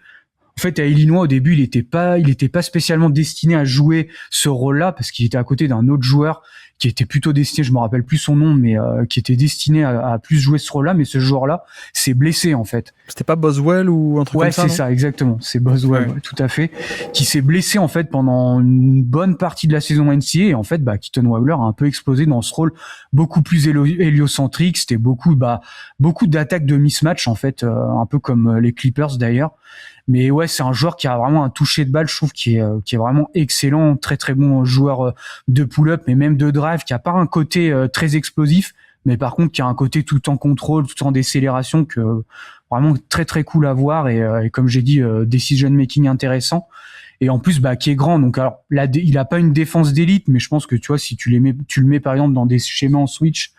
En fait, à Illinois, au début, il était pas spécialement destiné à jouer ce rôle-là parce qu'il était à côté d'un autre joueur qui était plutôt destiné, je me rappelle plus son nom, mais qui était destiné à plus jouer ce rôle-là. Mais ce joueur-là s'est blessé en fait. C'était pas Boswell ou un truc comme ça? Ouais, c'est ça, exactement. C'est Boswell, ouais, tout à fait, qui s'est blessé en fait pendant une bonne partie de la saison NCAA. Et en fait, Keaton Wagler a un peu explosé dans ce rôle beaucoup plus héliocentrique. C'était beaucoup d'attaques de mismatch en fait, un peu comme les Clippers d'ailleurs. Mais ouais, c'est un joueur qui a vraiment un toucher de balle, je trouve, qui est vraiment excellent, très très bon joueur de pull-up, mais même de drive, qui a pas un côté très explosif, mais par contre qui a un côté tout en contrôle, tout en décélération, que vraiment très très cool à voir et comme j'ai dit, decision making intéressant. Et en plus, qui est grand. Donc alors là, il a pas une défense d'élite, mais je pense que tu vois, si tu le mets par exemple dans des schémas en switch,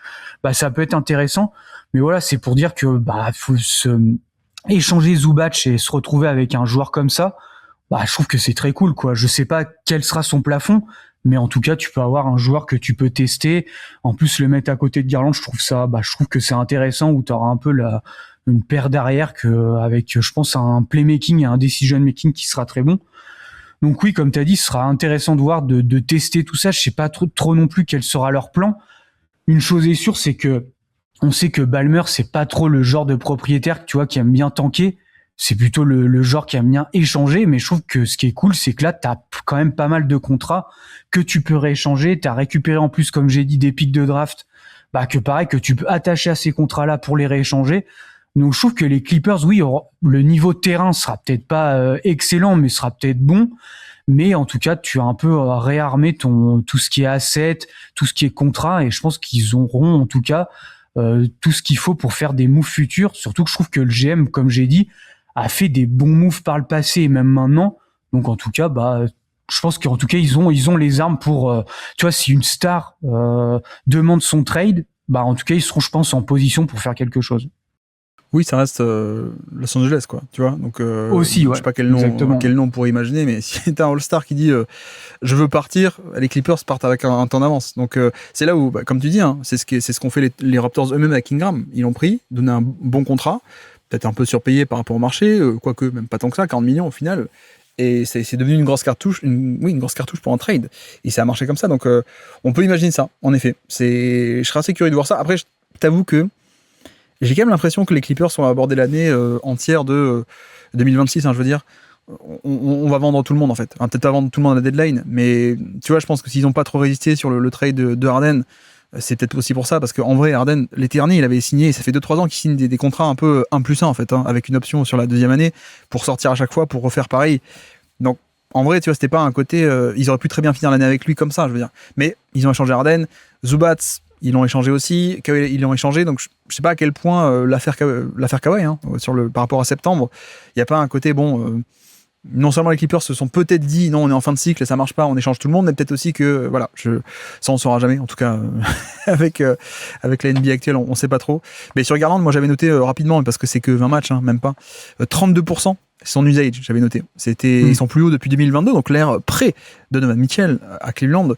ça peut être intéressant. Mais voilà, c'est pour dire que faut échanger Zubac et se retrouver avec un joueur comme ça, je trouve que c'est très cool, quoi. Je sais pas quel sera son plafond, mais en tout cas, tu peux avoir un joueur que tu peux tester. En plus, le mettre à côté de Garland, je trouve que c'est intéressant, où tu auras un peu une paire d'arrière avec, je pense, un playmaking et un decision making qui sera très bon. Donc oui, comme tu as dit, ce sera intéressant de voir, de tester tout ça. Je sais pas trop non plus quel sera leur plan. Une chose est sûre, c'est que on sait que Ballmer, c'est pas trop le genre de propriétaire, tu vois, qui aime bien tanker. C'est plutôt le genre qui aime bien échanger. Mais je trouve que ce qui est cool, c'est que là, t'as quand même pas mal de contrats que tu peux rééchanger. T'as récupéré en plus, comme j'ai dit, des pics de draft, que pareil, que tu peux attacher à ces contrats-là pour les rééchanger. Donc je trouve que les Clippers, oui, le niveau de terrain sera peut-être pas excellent, mais sera peut-être bon. Mais en tout cas, tu as un peu réarmé tout ce qui est asset, tout ce qui est contrat, et je pense qu'ils auront en tout cas tout ce qu'il faut pour faire des moves futurs. Surtout que je trouve que le GM, comme j'ai dit, a fait des bons moves par le passé et même maintenant. Donc en tout cas, je pense qu'en tout cas ils ont les armes pour, tu vois, si une star demande son trade, en tout cas ils seront, je pense, en position pour faire quelque chose. Oui, ça reste Los Angeles, quoi, tu vois. Donc, aussi, ouais. Je sais pas quel nom on pourrait imaginer, mais si t'as un All-Star qui dit je veux partir, les Clippers partent avec un temps d'avance. Donc, c'est là où, comme tu dis, c'est ce qu'ont fait les Raptors eux-mêmes avec Ingram. Ils l'ont pris, donné un bon contrat, peut-être un peu surpayé par rapport au marché, quoique même pas tant que ça, 40 millions au final. Et c'est devenu une grosse cartouche, une grosse cartouche pour un trade. Et ça a marché comme ça. Donc, on peut imaginer ça, en effet. Je serais assez curieux de voir ça. Après, je t'avoue que j'ai quand même l'impression que les Clippers ont abordé l'année entière de 2026, je veux dire. On va vendre tout le monde, en fait. Peut-être pas vendre tout le monde à la deadline, mais tu vois, je pense que s'ils n'ont pas trop résisté sur le trade de Harden, c'est peut-être aussi pour ça, parce qu'en vrai, Harden, l'été dernier, il avait signé, ça fait 2-3 ans qu'il signe des contrats un peu 1+1 en fait, avec une option sur la deuxième année pour sortir à chaque fois, pour refaire pareil. Donc, en vrai, tu vois, c'était pas un côté. Ils auraient pu très bien finir l'année avec lui comme ça, je veux dire. Mais ils ont échangé Harden, Zubats, ils l'ont échangé aussi, Kawhi, ils l'ont échangé. Donc, je sais pas à quel point l'affaire Kawhi, par rapport à septembre, il n'y a pas un côté non seulement les Clippers se sont peut-être dit non, on est en fin de cycle et ça marche pas, on échange tout le monde, mais peut-être aussi que voilà, ça on saura jamais. En tout cas, avec la NBA actuelle, on sait pas trop. Mais sur Garland, moi j'avais noté rapidement, parce que c'est que 20 matchs, même pas, 32%. Son usage, j'avais noté. Ils sont plus hauts depuis 2022, donc l'ère près de Donovan Mitchell à Cleveland.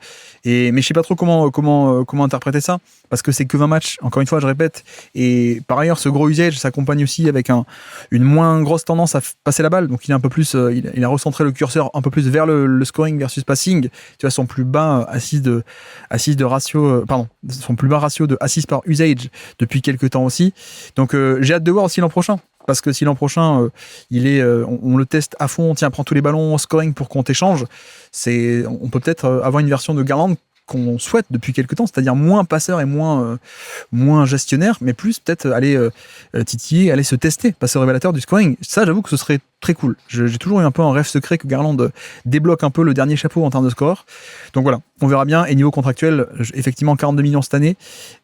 Mais je sais pas trop comment interpréter ça, parce que c'est que 20 matchs, encore une fois, je répète. Et par ailleurs, ce gros usage s'accompagne aussi avec une moins grosse tendance à passer la balle. Donc il est un peu plus, il a recentré le curseur un peu plus vers le scoring versus passing. Tu vois, son plus bas son plus bas ratio de assists par usage depuis quelques temps aussi. Donc j'ai hâte de voir aussi l'an prochain. Parce que si l'an prochain, on le teste à fond, prend tous les ballons, scoring pour qu'on t'échange, on peut peut-être avoir une version de Garland qu'on souhaite depuis quelques temps, c'est-à-dire moins passeur et moins gestionnaire, mais plus peut-être aller titiller, aller se tester, passer au révélateur du scoring. Ça, j'avoue que ce serait très cool. J'ai toujours eu un peu un rêve secret que Garland débloque un peu le dernier chapeau en termes de score. Donc voilà, on verra bien. Et niveau contractuel, effectivement 42 millions cette année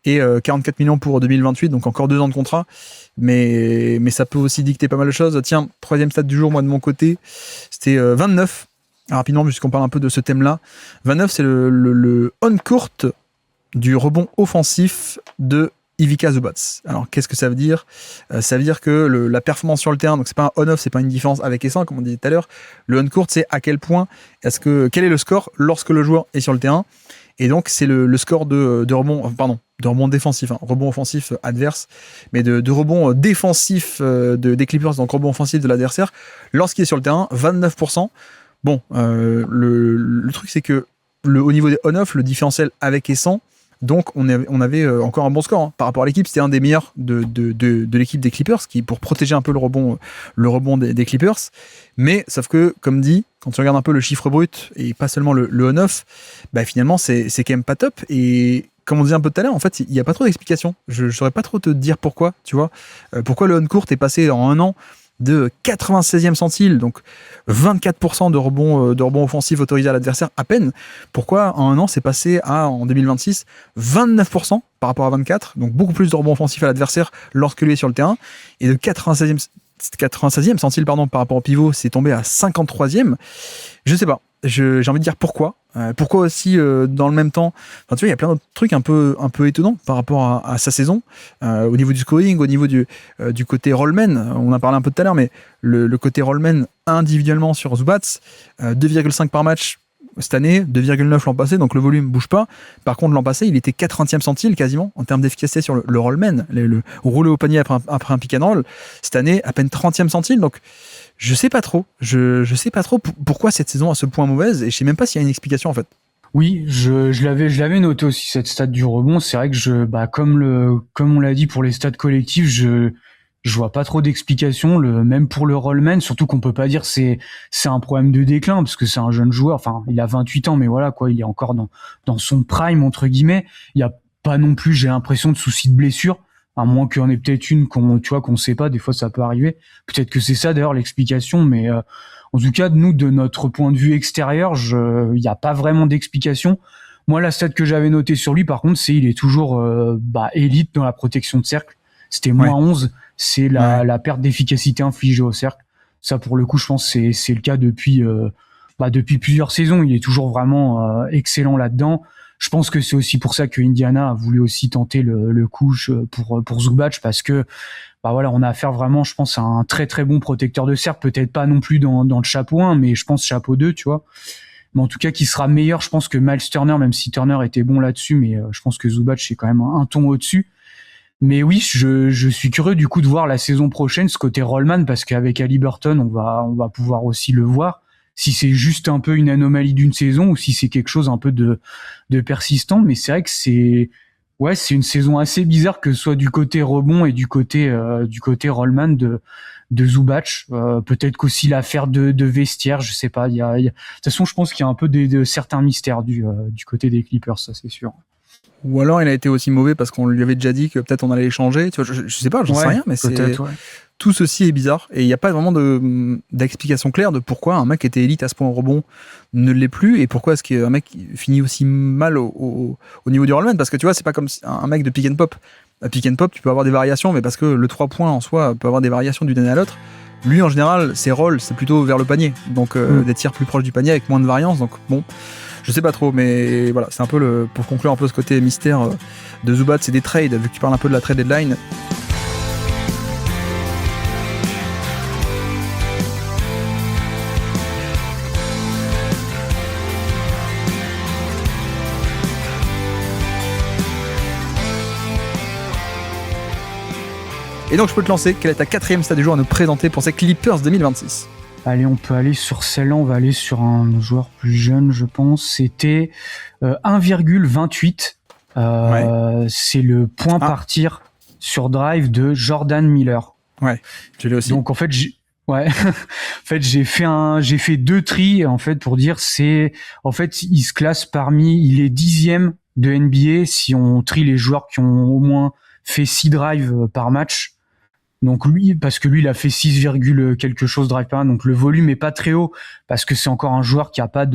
et 44 millions pour 2028, donc encore 2 ans de contrat. Mais ça peut aussi dicter pas mal de choses. Tiens, troisième stat du jour, moi de mon côté, c'était 29. Rapidement, puisqu'on parle un peu de ce thème-là. 29, c'est le on-court du rebond offensif de Ivica Zubats. Alors, qu'est-ce que ça veut dire ? Ça veut dire que la performance sur le terrain, donc c'est pas un on-off, c'est pas une différence avec et sans, comme on disait tout à l'heure. Le on-court, c'est à quel point, quel est le score lorsque le joueur est sur le terrain. Et donc, c'est le score de rebond défensif, rebond offensif adverse, mais de rebond défensif des Clippers, donc rebond offensif de l'adversaire, lorsqu'il est sur le terrain, 29%. Bon, le truc, c'est que au niveau des on-off, le différentiel avec et sans, donc on avait encore un bon score par rapport à l'équipe. C'était un des meilleurs de l'équipe des Clippers, pour protéger un peu le rebond des Clippers. Mais sauf que, comme dit, quand tu regardes un peu le chiffre brut et pas seulement le on-off, finalement c'est quand même pas top. Et comme on disait un peu tout à l'heure, en fait, il n'y a pas trop d'explications. Je ne saurais pas trop te dire pourquoi, tu vois. Pourquoi le on-court est passé en un an de 96e centile, donc 24% de rebond offensif autorisé à l'adversaire à peine. Pourquoi en un an c'est passé en 2026 29% par rapport à 24, donc beaucoup plus de rebond offensif à l'adversaire lorsque lui est sur le terrain, et de 96e centile par rapport au pivot, c'est tombé à 53e. Je sais pas. J'ai envie de dire pourquoi. Pourquoi aussi dans le même temps. Enfin, tu vois, il y a plein d'autres trucs un peu étonnants par rapport à sa saison, au niveau du scoring, au niveau du côté rollman. On en a parlé un peu tout à l'heure, mais le côté rollman individuellement sur Zubats, 2,5 par match cette année, 2,9 l'an passé, donc le volume bouge pas. Par contre, l'an passé, il était 80e centile quasiment en termes d'efficacité sur le rollman, le rouler au panier après un pick and roll. Cette année, à peine 30e centile, donc je sais pas trop. Je sais pas trop pourquoi cette saison a ce point mauvaise, et je sais même pas s'il y a une explication en fait. Oui, je l'avais noté aussi, cette stat du rebond. C'est vrai que comme on l'a dit pour les stats collectifs, je vois pas trop d'explications, même pour le rollman, surtout qu'on peut pas dire c'est un problème de déclin, parce que c'est un jeune joueur, enfin, il a 28 ans, mais voilà, quoi, il est encore dans son prime, entre guillemets. Il y a pas non plus, j'ai l'impression, de soucis de blessure, à moins qu'il y en ait peut-être une qu'on sait pas, des fois ça peut arriver. Peut-être que c'est ça d'ailleurs l'explication, mais en tout cas, nous, de notre point de vue extérieur, il y a pas vraiment d'explication. Moi, la stat que j'avais notée sur lui, par contre, il est toujours élite dans la protection de cercle. C'était moins 11, c'est la perte d'efficacité infligée au cercle. Ça, pour le coup, je pense que c'est le cas depuis plusieurs saisons. Il est toujours vraiment excellent là-dedans. Je pense que c'est aussi pour ça que Indiana a voulu aussi tenter le coup pour Zubac, parce que on a affaire vraiment, je pense, à un très très bon protecteur de cercle. Peut-être pas non plus dans le chapeau 1, mais je pense chapeau 2, tu vois. Mais en tout cas, qui sera meilleur, je pense, que Miles Turner, même si Turner était bon là-dessus, mais je pense que Zubac c'est quand même un ton au-dessus. Mais oui, je suis curieux du coup de voir la saison prochaine ce côté rollman, parce qu'avec Haliburton, on va pouvoir aussi le voir, si c'est juste un peu une anomalie d'une saison ou si c'est quelque chose un peu de persistant. Mais c'est vrai que c'est une saison assez bizarre, que ce soit du côté rebond et du côté rollman de Zubac. Peut-être qu'aussi l'affaire de vestiaire, je sais pas. De toute façon, je pense qu'il y a un peu de certains mystères du côté des Clippers, ça c'est sûr. Ou alors il a été aussi mauvais parce qu'on lui avait déjà dit que peut-être on allait l'échanger. Tu vois, je sais pas, j'en sais rien, mais tout ceci est bizarre et il n'y a pas vraiment d'explication claire de pourquoi un mec était élite à ce point au rebond ne l'est plus et pourquoi est-ce qu'un mec finit aussi mal au niveau du rollman, parce que tu vois, c'est pas comme un mec de pick and pop. À pick and pop, tu peux avoir des variations, mais parce que le 3 points en soi peut avoir des variations d'une année à l'autre. Lui, en général, ses rolls, c'est plutôt vers le panier, donc des tirs plus proches du panier avec moins de variance. Donc bon, je sais pas trop, mais voilà, c'est un peu pour conclure un peu ce côté mystère de Zubac, c'est des trades, vu que tu parles un peu de la trade deadline. Et donc je peux te lancer, quelle est ta 4e stat du jour à nous présenter pour ces Clippers 2026? Allez, on peut aller sur celle-là, on va aller sur un joueur plus jeune, je pense. C'était 1,28. C'est le point par tir sur drive de Jordan Miller. Ouais, je l'ai aussi. Donc en fait, j'ai fait 2 tris en fait pour dire il se classe il est 10e de NBA si on trie les joueurs qui ont au moins fait 6 drives par match. Donc parce que lui il a fait 6, quelque chose drive par match, donc le volume est pas très haut parce que c'est encore un joueur qui a pas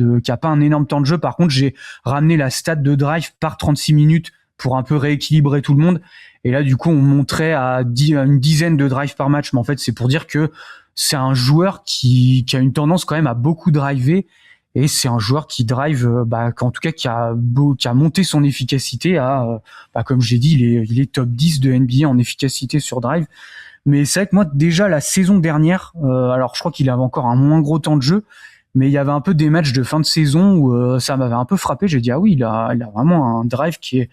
un énorme temps de jeu. Par contre, j'ai ramené la stat de drive par 36 minutes pour un peu rééquilibrer tout le monde. Et là, du coup, on montrait à une dizaine de drives par match. Mais en fait, c'est pour dire que c'est un joueur qui a une tendance quand même à beaucoup driver. Et c'est un joueur qui drive, en tout cas, qui a monté son efficacité à, comme j'ai dit, il est top 10 de NBA en efficacité sur drive. Mais c'est vrai que moi, déjà, la saison dernière, alors je crois qu'il avait encore un moins gros temps de jeu, mais il y avait un peu des matchs de fin de saison où ça m'avait un peu frappé. J'ai dit, ah oui, il a vraiment un drive qui est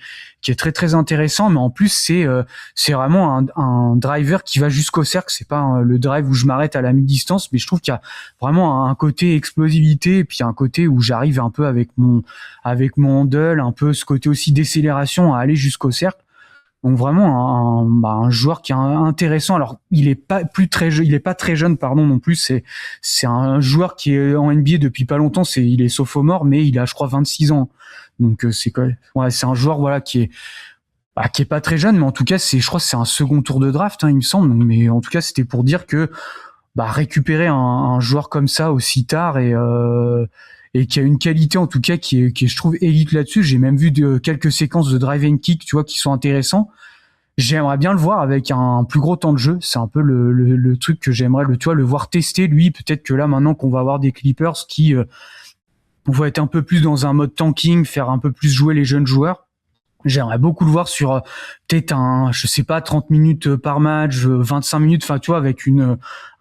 très, très intéressant. Mais en plus, c'est vraiment un driver qui va jusqu'au cercle. C'est pas le drive où je m'arrête à la mi-distance, mais je trouve qu'il y a vraiment un côté explosivité et puis un côté où j'arrive un peu avec mon handle, un peu ce côté aussi décélération à aller jusqu'au cercle. Donc vraiment un joueur qui est intéressant. Alors il est pas très jeune pardon non plus. C'est un joueur qui est en NBA depuis pas longtemps. Il est sophomore, mais il a je crois 26 ans. Donc c'est un joueur qui est pas très jeune, mais en tout cas je crois que c'est un second tour de draft il me semble. Mais en tout cas c'était pour dire que récupérer un joueur comme ça aussi tard et qui a une qualité en tout cas qui est je trouve élite là-dessus. J'ai même vu quelques séquences de drive and kick, tu vois, qui sont intéressants. J'aimerais bien le voir avec un plus gros temps de jeu. C'est un peu le truc que j'aimerais le voir tester lui. Peut-être que là maintenant qu'on va avoir des Clippers qui vont être un peu plus dans un mode tanking, faire un peu plus jouer les jeunes joueurs. J'aimerais beaucoup le voir sur peut-être 30 minutes par match, 25 minutes, enfin tu vois, avec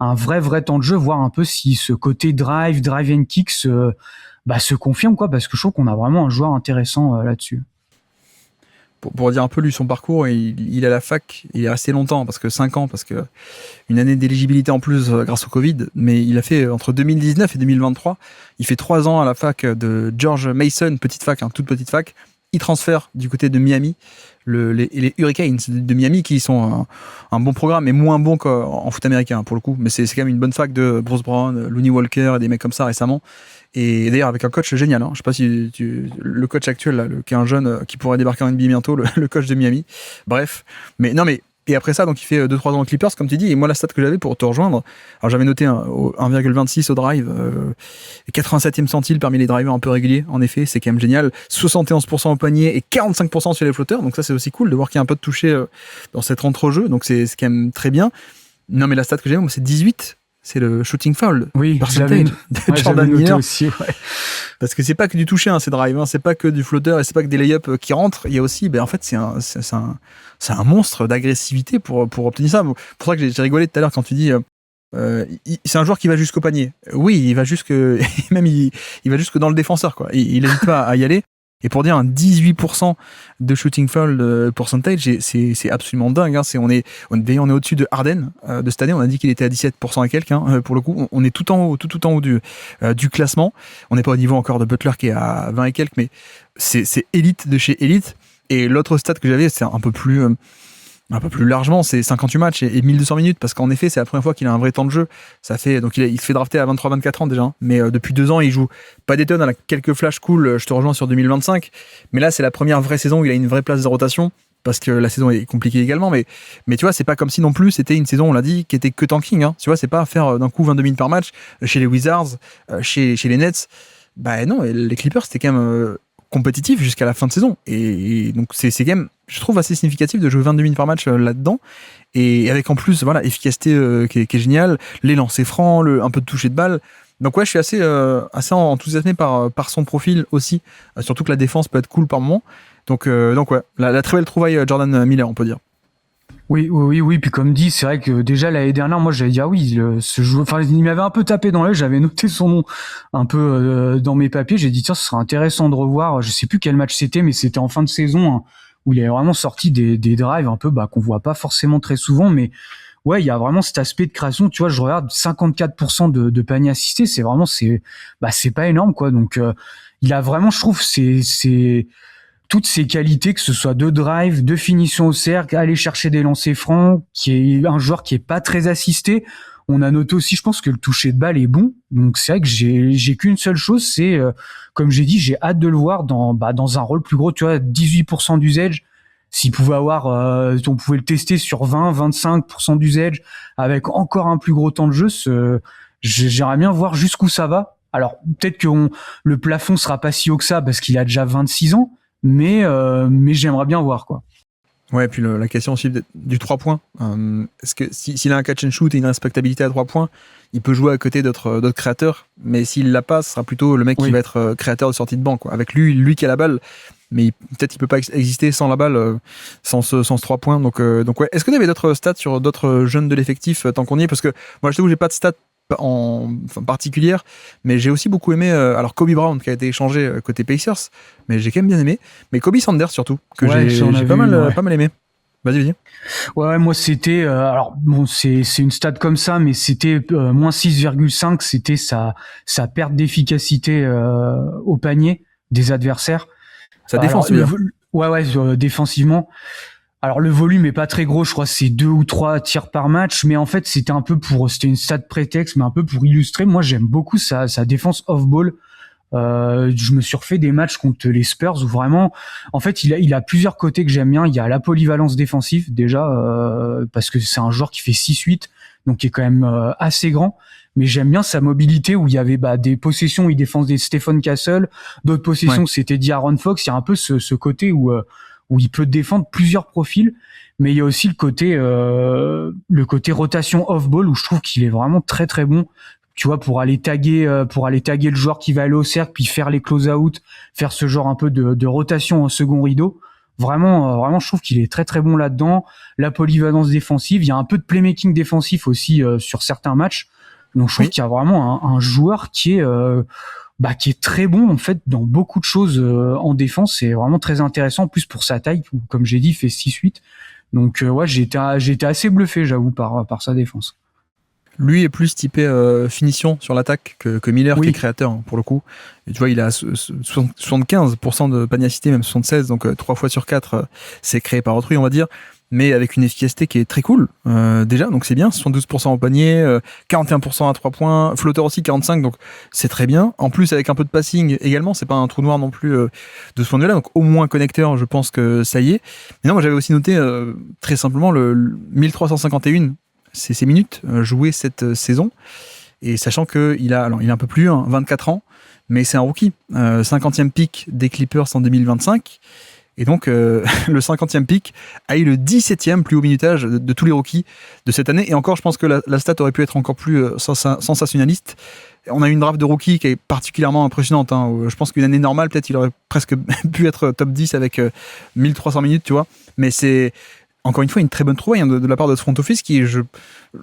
un vrai temps de jeu, voir un peu si ce côté drive and kick se confirme, quoi, parce que je trouve qu'on a vraiment un joueur intéressant là-dessus. Pour dire un peu lui son parcours, il est à la fac, il est resté longtemps, parce que 5 ans, parce que une année d'éligibilité en plus grâce au Covid, mais il a fait entre 2019 et 2023, il fait 3 ans à la fac de George Mason, petite fac, toute petite fac. Il transfère du côté de Miami, les Hurricanes de Miami, qui sont un bon programme, mais moins bon qu'en foot américain pour le coup. Mais c'est quand même une bonne fac de Bruce Brown, Looney Walker et des mecs comme ça récemment. Et d'ailleurs avec un coach génial. Je sais pas si le coach actuel là, qui est un jeune qui pourrait débarquer en NBA bientôt, le coach de Miami. Bref, et après ça, donc il fait 2-3 ans aux Clippers, comme tu dis. Et moi, la stat que j'avais pour te rejoindre, alors j'avais noté 1,26 au drive, 87e centile parmi les drivers un peu réguliers. En effet, c'est quand même génial. 71% au panier et 45% sur les flotteurs. Donc ça, c'est aussi cool de voir qu'il y a un peu de toucher dans cet entre-jeu. Donc c'est quand même très bien. Non, mais la stat que j'avais, moi, c'est 18. C'est le shooting foul. Oui, percentage de Jordan Miller. Aussi, ouais. Parce que c'est pas que du toucher, ces drives, c'est pas que du flotteur et c'est pas que des lay-ups qui rentrent. Il y a aussi, en fait, c'est un monstre d'agressivité pour obtenir ça. Pour ça que j'ai rigolé tout à l'heure quand tu dis, c'est un joueur qui va jusqu'au panier. Oui, il va même il va jusque dans le défenseur, quoi. Il n'hésite pas à y aller. Et pour dire un 18% de shooting foul percentage, c'est absolument dingue. On est au-dessus de Harden de cette année. On a dit qu'il était à 17% et quelques. Pour le coup, on est tout en haut du classement. On n'est pas au niveau encore de Butler qui est à 20 et quelques, mais c'est élite de chez élite. Et l'autre stat que j'avais, c'est un peu plus Un peu plus largement, c'est 58 matchs et 1200 minutes, parce qu'en effet, c'est la première fois qu'il a un vrai temps de jeu. Ça fait, donc il se fait drafter à 23-24 ans déjà, hein, mais depuis 2 ans, il joue pas des tonnes, il a quelques flash cool, je te rejoins sur 2025, mais là, c'est la première vraie saison où il a une vraie place de rotation, parce que la saison est compliquée également, mais tu vois, c'est pas comme si non plus c'était une saison, on l'a dit, qui était que tanking, hein. Tu vois, c'est pas faire d'un coup 22 minutes par match chez les Wizards, chez les Nets. Bah non, les Clippers, c'était quand même compétitif jusqu'à la fin de saison. Et donc, c'est quand même, je trouve, assez significatif de jouer 22 minutes par match là-dedans. Et avec en plus, voilà, efficacité qui est géniale, les lancers francs, un peu de toucher de balle. Donc ouais, je suis assez enthousiasmé par son profil aussi. Surtout que la défense peut être cool par moment. Donc ouais, la très belle trouvaille Jordan Miller, on peut dire. Oui. Puis comme dit, c'est vrai que déjà l'année dernière, moi j'avais dit ce joueur, enfin il m'avait un peu tapé dans l'œil. J'avais noté son nom un peu dans mes papiers. J'ai dit tiens, ce serait intéressant de revoir. Je sais plus quel match c'était, mais c'était en fin de saison, hein, où il est vraiment sorti des drives un peu qu'on voit pas forcément très souvent, mais ouais, il y a vraiment cet aspect de création. Tu vois, je regarde 54% de paniers assistés. C'est vraiment c'est pas énorme quoi. Donc il a vraiment, je trouve, c'est toutes ces qualités, que ce soit de drive, de finition au cercle, aller chercher des lancers francs, qui est un joueur qui est pas très assisté. On a noté aussi, je pense, que le toucher de balle est bon. Donc c'est vrai que j'ai qu'une seule chose, c'est comme j'ai dit, j'ai hâte de le voir dans un rôle plus gros. Tu vois, 18% d'usage. S'il pouvait avoir, on pouvait le tester sur 20-25% d'usage avec encore un plus gros temps de jeu. J'aimerais bien voir jusqu'où ça va. Alors peut-être que le plafond sera pas si haut que ça parce qu'il a déjà 26 ans. Mais j'aimerais bien voir quoi. Ouais, et puis la question aussi du 3 points. Est-ce que s'il a un catch and shoot et une respectabilité à 3 points, il peut jouer à côté d'autres créateurs, mais s'il l'a pas, ce sera plutôt le mec qui va être créateur de sortie de banc, quoi. Avec lui qui a la balle, mais peut-être qu'il peut pas exister sans la balle, sans ce 3 points. Donc ouais. Est-ce que tu avais d'autres stats sur d'autres jeunes de l'effectif tant qu'on y est? Parce que moi, je t'avoue, j'ai pas de stats particulière, mais j'ai aussi beaucoup aimé alors Kobe Brown qui a été échangé côté Pacers, mais j'ai quand même bien aimé, mais Kobe Sanders surtout que j'ai pas mal aimé. Vas-y. Ouais, moi c'était alors bon, c'est une stat comme ça, mais c'était moins 6,5, c'était sa perte d'efficacité au panier des adversaires. Sa défense, défensivement. Alors le volume est pas très gros, je crois que c'est 2 ou 3 tirs par match, mais en fait c'était une stat prétexte, mais un peu pour illustrer. Moi j'aime beaucoup sa défense off-ball. Je me suis refait des matchs contre les Spurs où vraiment, en fait il a plusieurs côtés que j'aime bien. Il y a la polyvalence défensive déjà, parce que c'est un joueur qui fait 6-8, donc qui est quand même assez grand. Mais j'aime bien sa mobilité où il y avait des possessions où il défense des Stephen Castle, d'autres possessions c'était D'Aaron Fox. Il y a un peu ce côté où il peut défendre plusieurs profils, mais il y a aussi le côté rotation off-ball où je trouve qu'il est vraiment très très bon. Tu vois, pour aller taguer le joueur qui va aller au cercle, puis faire les close-out, faire ce genre un peu de rotation en second rideau. Vraiment, je trouve qu'il est très très bon là-dedans. La polyvalence défensive, il y a un peu de playmaking défensif aussi sur certains matchs. Donc je trouve qu'il y a vraiment un joueur qui est très bon en fait dans beaucoup de choses en défense. C'est vraiment très intéressant, en plus pour sa taille, comme j'ai dit, il fait 6-8. Donc ouais, j'ai été assez bluffé, j'avoue, par sa défense. Lui est plus typé finition sur l'attaque que Miller, qui est créateur, hein, pour le coup. Et tu vois, il a 75% de panier assisté, même 76, donc 3 fois sur 4, c'est créé par autrui, on va dire, mais avec une efficacité qui est très cool, déjà, donc c'est bien, 72% au panier, 41% à 3 points, flotteur aussi 45%, donc c'est très bien. En plus, avec un peu de passing également, c'est pas un trou noir non plus de ce point de vue-là, donc au moins connecteur, je pense que ça y est. Mais non, moi j'avais aussi noté très simplement le 1351 ces minutes jouées cette saison, et sachant qu'il a un peu plus, 24 ans, mais c'est un rookie, 50e pick des Clippers en 2025, et donc le 50e pick a eu le 17e plus haut minutage de tous les rookies de cette année, et encore je pense que la stat aurait pu être encore plus sensationnaliste. On a eu une draft de rookies qui est particulièrement impressionnante, hein. Je pense qu'une année normale, peut-être il aurait presque pu être top 10 avec 1300 minutes, tu vois, mais c'est encore une fois une très bonne trouvaille, hein, de la part de ce front office qui,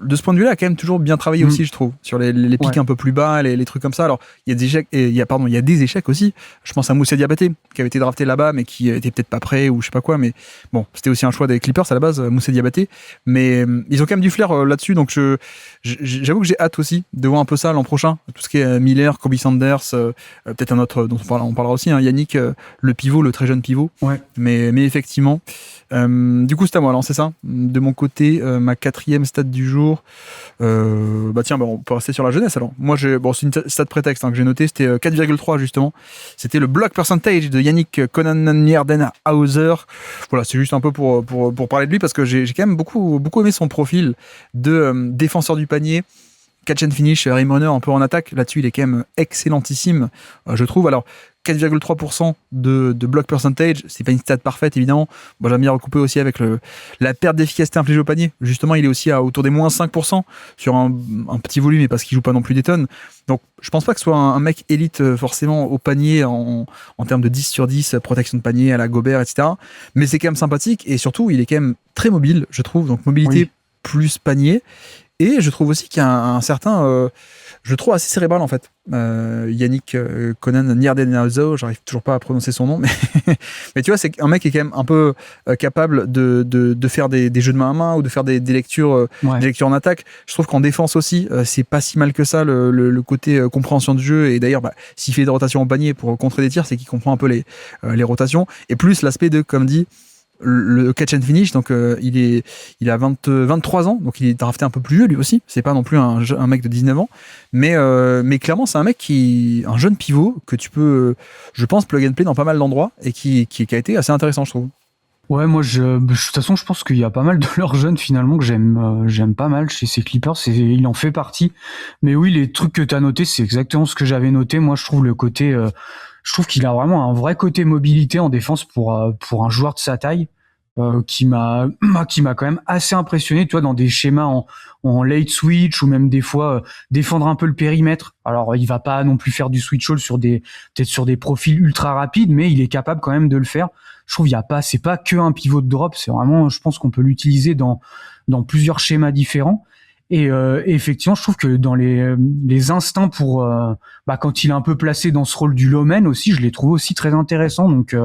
de ce point de vue-là, a quand même toujours bien travaillé aussi, je trouve, sur les pics un peu plus bas, les trucs comme ça. Alors, il y a des échecs, il y a des échecs aussi. Je pense à Moussa Diabaté, qui avait été drafté là-bas, mais qui était peut-être pas prêt ou je sais pas quoi. Mais bon, c'était aussi un choix des Clippers à la base, Moussa Diabaté. Mais ils ont quand même du flair là-dessus, donc j'avoue que j'ai hâte aussi de voir un peu ça l'an prochain. Tout ce qui est Miller, Kobe Sanders, peut-être un autre dont on parlera aussi, Yannick, le pivot, le très jeune pivot. Ouais. Mais effectivement. Du coup, c'est à moi, alors c'est ça. De mon côté, ma 4e stat du jour. Tiens, on peut rester sur la jeunesse alors. Moi, c'est une stat prétexte que j'ai noté, c'était 4,3 justement. C'était le block percentage de Yannick Konan-Nierdenhauser. Voilà, c'est juste un peu pour parler de lui parce que j'ai quand même beaucoup aimé son profil de défenseur du panier. Catch and finish, rim runner un peu en attaque. Là-dessus, il est quand même excellentissime, je trouve. Alors, 4,3% de block percentage, c'est pas une stat parfaite, évidemment. Bon, j'aime bien recouper aussi avec la perte d'efficacité infligée au panier. Justement, il est aussi à autour des moins 5% sur un petit volume, et parce qu'il joue pas non plus des tonnes. Donc, je pense pas que ce soit un mec élite forcément au panier en termes de 10 sur 10, protection de panier à la Gobert, etc. Mais c'est quand même sympathique, et surtout, il est quand même très mobile, je trouve. Donc, mobilité plus panier. Et je trouve aussi qu'il y a un certain... je le trouve assez cérébral en fait. Yannick Konan-Nierdenhauser, j'arrive toujours pas à prononcer son nom, mais tu vois, c'est un mec qui est quand même un peu capable de faire des jeux de main à main ou de faire des lectures en attaque. Je trouve qu'en défense aussi, c'est pas si mal que ça le côté compréhension de jeu. Et d'ailleurs, s'il fait des rotations en panier pour contrer des tirs, c'est qu'il comprend un peu les rotations. Et plus l'aspect de, comme dit, le catch and finish, donc il a 23 ans, donc il est drafté un peu plus vieux lui aussi, c'est pas non plus un mec de 19 ans, mais clairement c'est un mec un jeune pivot que tu peux, je pense, plug and play dans pas mal d'endroits et qui a été assez intéressant, je trouve. Ouais, moi de toute façon je pense qu'il y a pas mal de leurs jeunes finalement que j'aime pas mal chez ces Clippers, il en fait partie. Mais oui, les trucs que tu as notés, c'est exactement ce que j'avais noté. Moi je trouve le côté je trouve qu'il a vraiment un vrai côté mobilité en défense pour un joueur de sa taille, qui m'a quand même assez impressionné, tu vois, dans des schémas en late switch ou même des fois défendre un peu le périmètre. Alors il va pas non plus faire du switch all peut-être sur des profils ultra rapides, mais il est capable quand même de le faire. Je trouve c'est pas que un pivot de drop, c'est vraiment, je pense qu'on peut l'utiliser dans plusieurs schémas différents. Et effectivement, je trouve que dans les instincts pour quand il est un peu placé dans ce rôle du Lomen aussi, je les trouve aussi très intéressants. Donc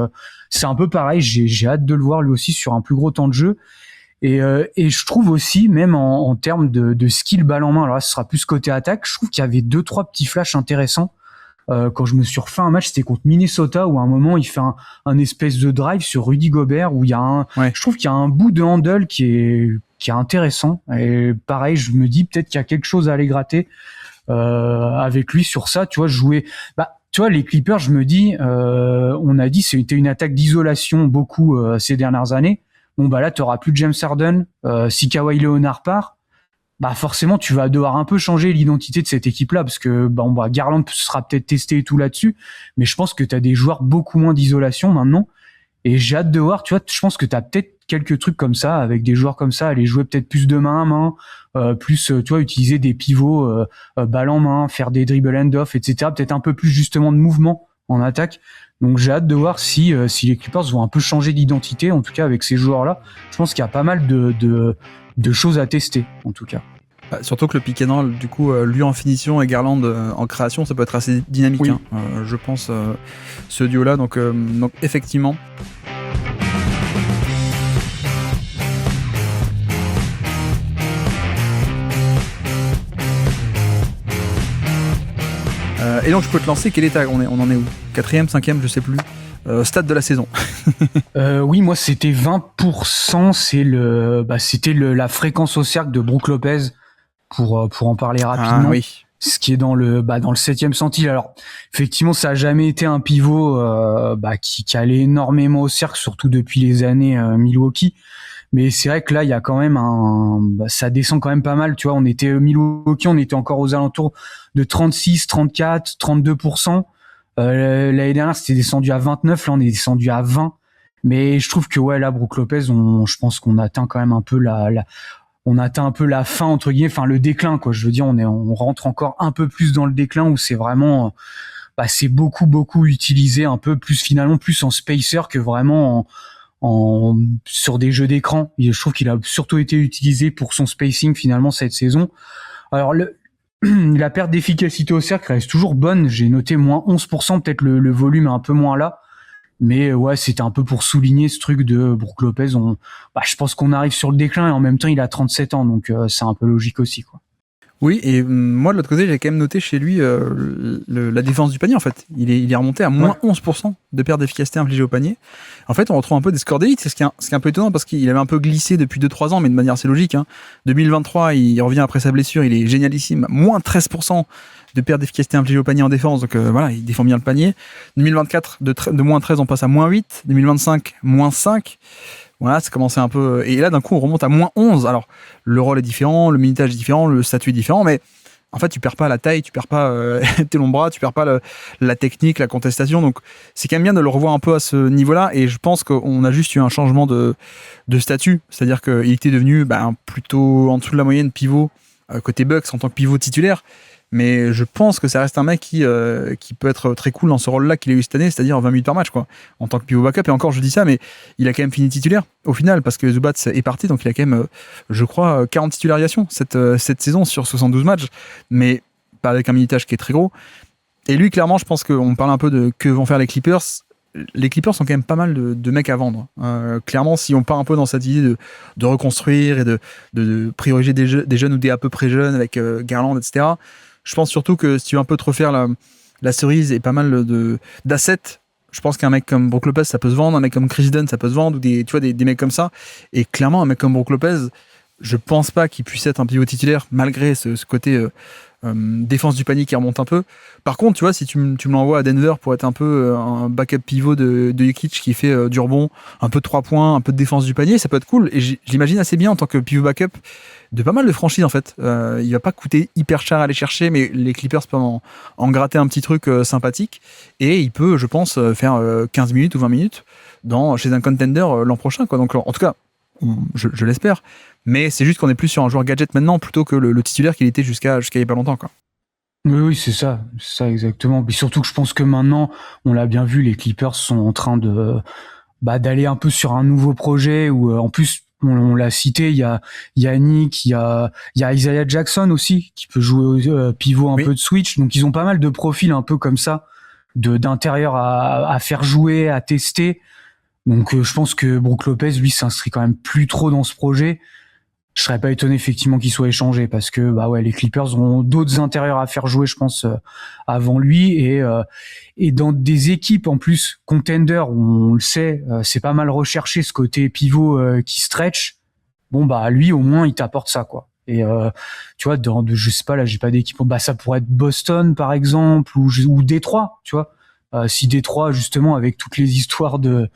c'est un peu pareil, j'ai hâte de le voir lui aussi sur un plus gros temps de jeu. Et je trouve aussi, même en termes de skill balle en main, alors là ce sera plus côté attaque, je trouve qu'il y avait 2-3 petits flashs intéressants. Quand je me suis refait un match, c'était contre Minnesota, où à un moment il fait un espèce de drive sur Rudy Gobert, où il y a je trouve qu'il y a un bout de handle qui est intéressant. Et pareil, je me dis peut-être qu'il y a quelque chose à aller gratter avec lui sur ça. Tu vois, tu vois, les Clippers, je me dis, on a dit c'était une attaque d'isolation beaucoup ces dernières années. Bon là, t'auras plus de James Harden. Si Kawhi Leonard part, forcément tu vas devoir un peu changer l'identité de cette équipe-là, parce que Garland sera peut-être testé et tout là-dessus, mais je pense que t'as des joueurs beaucoup moins d'isolation maintenant. Et j'ai hâte de voir, tu vois, je pense que t'as peut-être quelques trucs comme ça, avec des joueurs comme ça, aller jouer peut-être plus de main à main, plus, tu vois, utiliser des pivots balle en main, faire des dribble hand-off, etc. Peut-être un peu plus justement de mouvement en attaque. Donc j'ai hâte de voir si les Clippers vont un peu changer d'identité, en tout cas avec ces joueurs-là. Je pense qu'il y a pas mal de choses à tester, en tout cas. Surtout que le pick and roll, du coup, lui en finition et Garland en création, ça peut être assez dynamique, oui. Je pense, ce duo-là. Donc effectivement. Et donc je peux te lancer, quel est on en est où? 4e, 5e, je sais plus. Stade de la saison. Oui, moi c'était 20%, c'était la fréquence au cercle de Brook Lopez, pour en parler rapidement. Ah, oui. Ce qui est dans le 7e centile. Alors effectivement, ça a jamais été un pivot qui allait énormément au cercle, surtout depuis les années Milwaukee. Mais c'est vrai que là, il y a quand même ça descend quand même pas mal. Tu vois, Milwaukee, on était encore aux alentours de 36, 34, 32%. L'année dernière, c'était descendu à 29. Là, on est descendu à 20. Mais je trouve que là, Brook Lopez, je pense qu'on atteint quand même un peu on atteint un peu la fin, entre guillemets, enfin le déclin, quoi. Je veux dire, on rentre encore un peu plus dans le déclin, où c'est vraiment, c'est beaucoup utilisé, un peu plus finalement plus en spacer que vraiment sur des jeux d'écran. Je trouve qu'il a surtout été utilisé pour son spacing finalement cette saison. Alors la perte d'efficacité au cercle reste toujours bonne. J'ai noté moins 11%, peut-être le volume est un peu moins là. Mais ouais, c'était un peu pour souligner ce truc de Brook Lopez. Je pense qu'on arrive sur le déclin et en même temps, il a 37 ans, donc c'est un peu logique aussi, quoi. Oui, et moi de l'autre côté, j'ai quand même noté chez lui la défense du panier en fait. Il est remonté à moins 11% de perte d'efficacité infligée au panier. En fait, on retrouve un peu des scores d'élite, c'est ce qui est un peu étonnant parce qu'il avait un peu glissé depuis 2-3 ans, mais de manière assez logique. 2023, il revient après sa blessure, il est génialissime, moins 13% de perte d'efficacité infligée au panier en défense, donc voilà, il défend bien le panier. 2024, de moins 13, on passe à moins 8. 2025, moins 5. Voilà, ça commençait un peu. Et là, d'un coup, on remonte à moins 11. Alors, le rôle est différent, le minutage est différent, le statut est différent, mais en fait, tu perds pas la taille, tu perds pas tes longs bras, tu perds pas la technique, la contestation. Donc, c'est quand même bien de le revoir un peu à ce niveau-là. Et je pense qu'on a juste eu un changement de statut. C'est-à-dire qu'il était devenu plutôt en dessous de la moyenne pivot côté Bucks en tant que pivot titulaire. Mais je pense que ça reste un mec qui peut être très cool dans ce rôle-là qu'il a eu cette année, c'est-à-dire 20 minutes par match, quoi, en tant que pivot backup. Et encore, je dis ça, mais il a quand même fini titulaire au final, parce que Zubac est parti, donc il a quand même, je crois, 40 titularisations cette saison sur 72 matchs, mais pas avec un minutage qui est très gros. Et lui, clairement, je pense qu'on parle un peu de que vont faire les Clippers. Les Clippers sont quand même pas mal de mecs à vendre. Clairement, si on part un peu dans cette idée de reconstruire et de prioriser des jeunes ou des à peu près jeunes avec Garland, etc., je pense surtout que si tu veux un peu te refaire la cerise et pas mal d'assets, je pense qu'un mec comme Brook Lopez, ça peut se vendre, un mec comme Chris Dunn, ça peut se vendre, ou des mecs comme ça. Et clairement, un mec comme Brook Lopez, je pense pas qu'il puisse être un pivot titulaire, malgré ce côté défense du panier qui remonte un peu. Par contre, tu vois, si tu me l'envoies à Denver pour être un peu un backup pivot de Jokic qui fait du rebond, un peu de 3 points, un peu de défense du panier, ça peut être cool. Et j'imagine assez bien en tant que pivot backup de pas mal de franchises en fait. Il va pas coûter hyper cher à aller chercher, mais les Clippers peuvent en gratter un petit truc sympathique. Et il peut, je pense, faire 15 minutes ou 20 minutes chez un contender l'an prochain, quoi. Donc en tout cas, je l'espère. Mais c'est juste qu'on est plus sur un joueur gadget maintenant plutôt que le titulaire qu'il était jusqu'à il y a pas longtemps, quoi. Oui, c'est ça exactement. Mais surtout que je pense que maintenant, on l'a bien vu, les Clippers sont en train d'aller un peu sur un nouveau projet où en plus on l'a cité, il y a Yannick, il y a Isaiah Jackson aussi qui peut jouer pivot un peu de switch. Donc ils ont pas mal de profils un peu comme ça d'intérieur à faire jouer, à tester. Donc je pense que Brook Lopez lui s'inscrit quand même plus trop dans ce projet. Je serais pas étonné effectivement qu'il soit échangé parce que les Clippers auront d'autres intérieurs à faire jouer, je pense, avant lui et dans des équipes en plus contender où on le sait, c'est pas mal recherché ce côté pivot qui stretch. Bon lui au moins il t'apporte ça, quoi. Et tu vois, je sais pas, là j'ai pas d'équipe, ça pourrait être Boston par exemple ou Détroit, tu vois. Si Détroit, justement, avec toutes les histoires de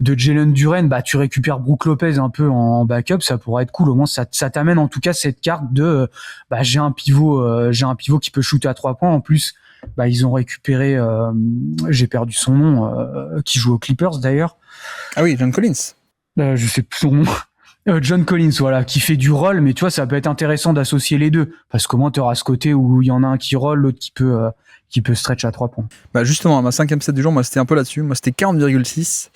Jalen Duren, tu récupères Brook Lopez un peu en backup, ça pourrait être cool. Au moins, ça t'amène en tout cas cette carte de j'ai un pivot qui peut shooter à 3 points. En plus, ils ont récupéré, j'ai perdu son nom, qui joue aux Clippers d'ailleurs. Ah oui, John Collins. Je sais plus son nom. John Collins, voilà, qui fait du roll, mais tu vois, ça peut être intéressant d'associer les deux, parce qu'au moins tu auras ce côté où il y en a un qui roll, l'autre qui peut stretch à 3 points. Justement, ma 5e set du jour, moi c'était un peu là-dessus, moi c'était 40,6.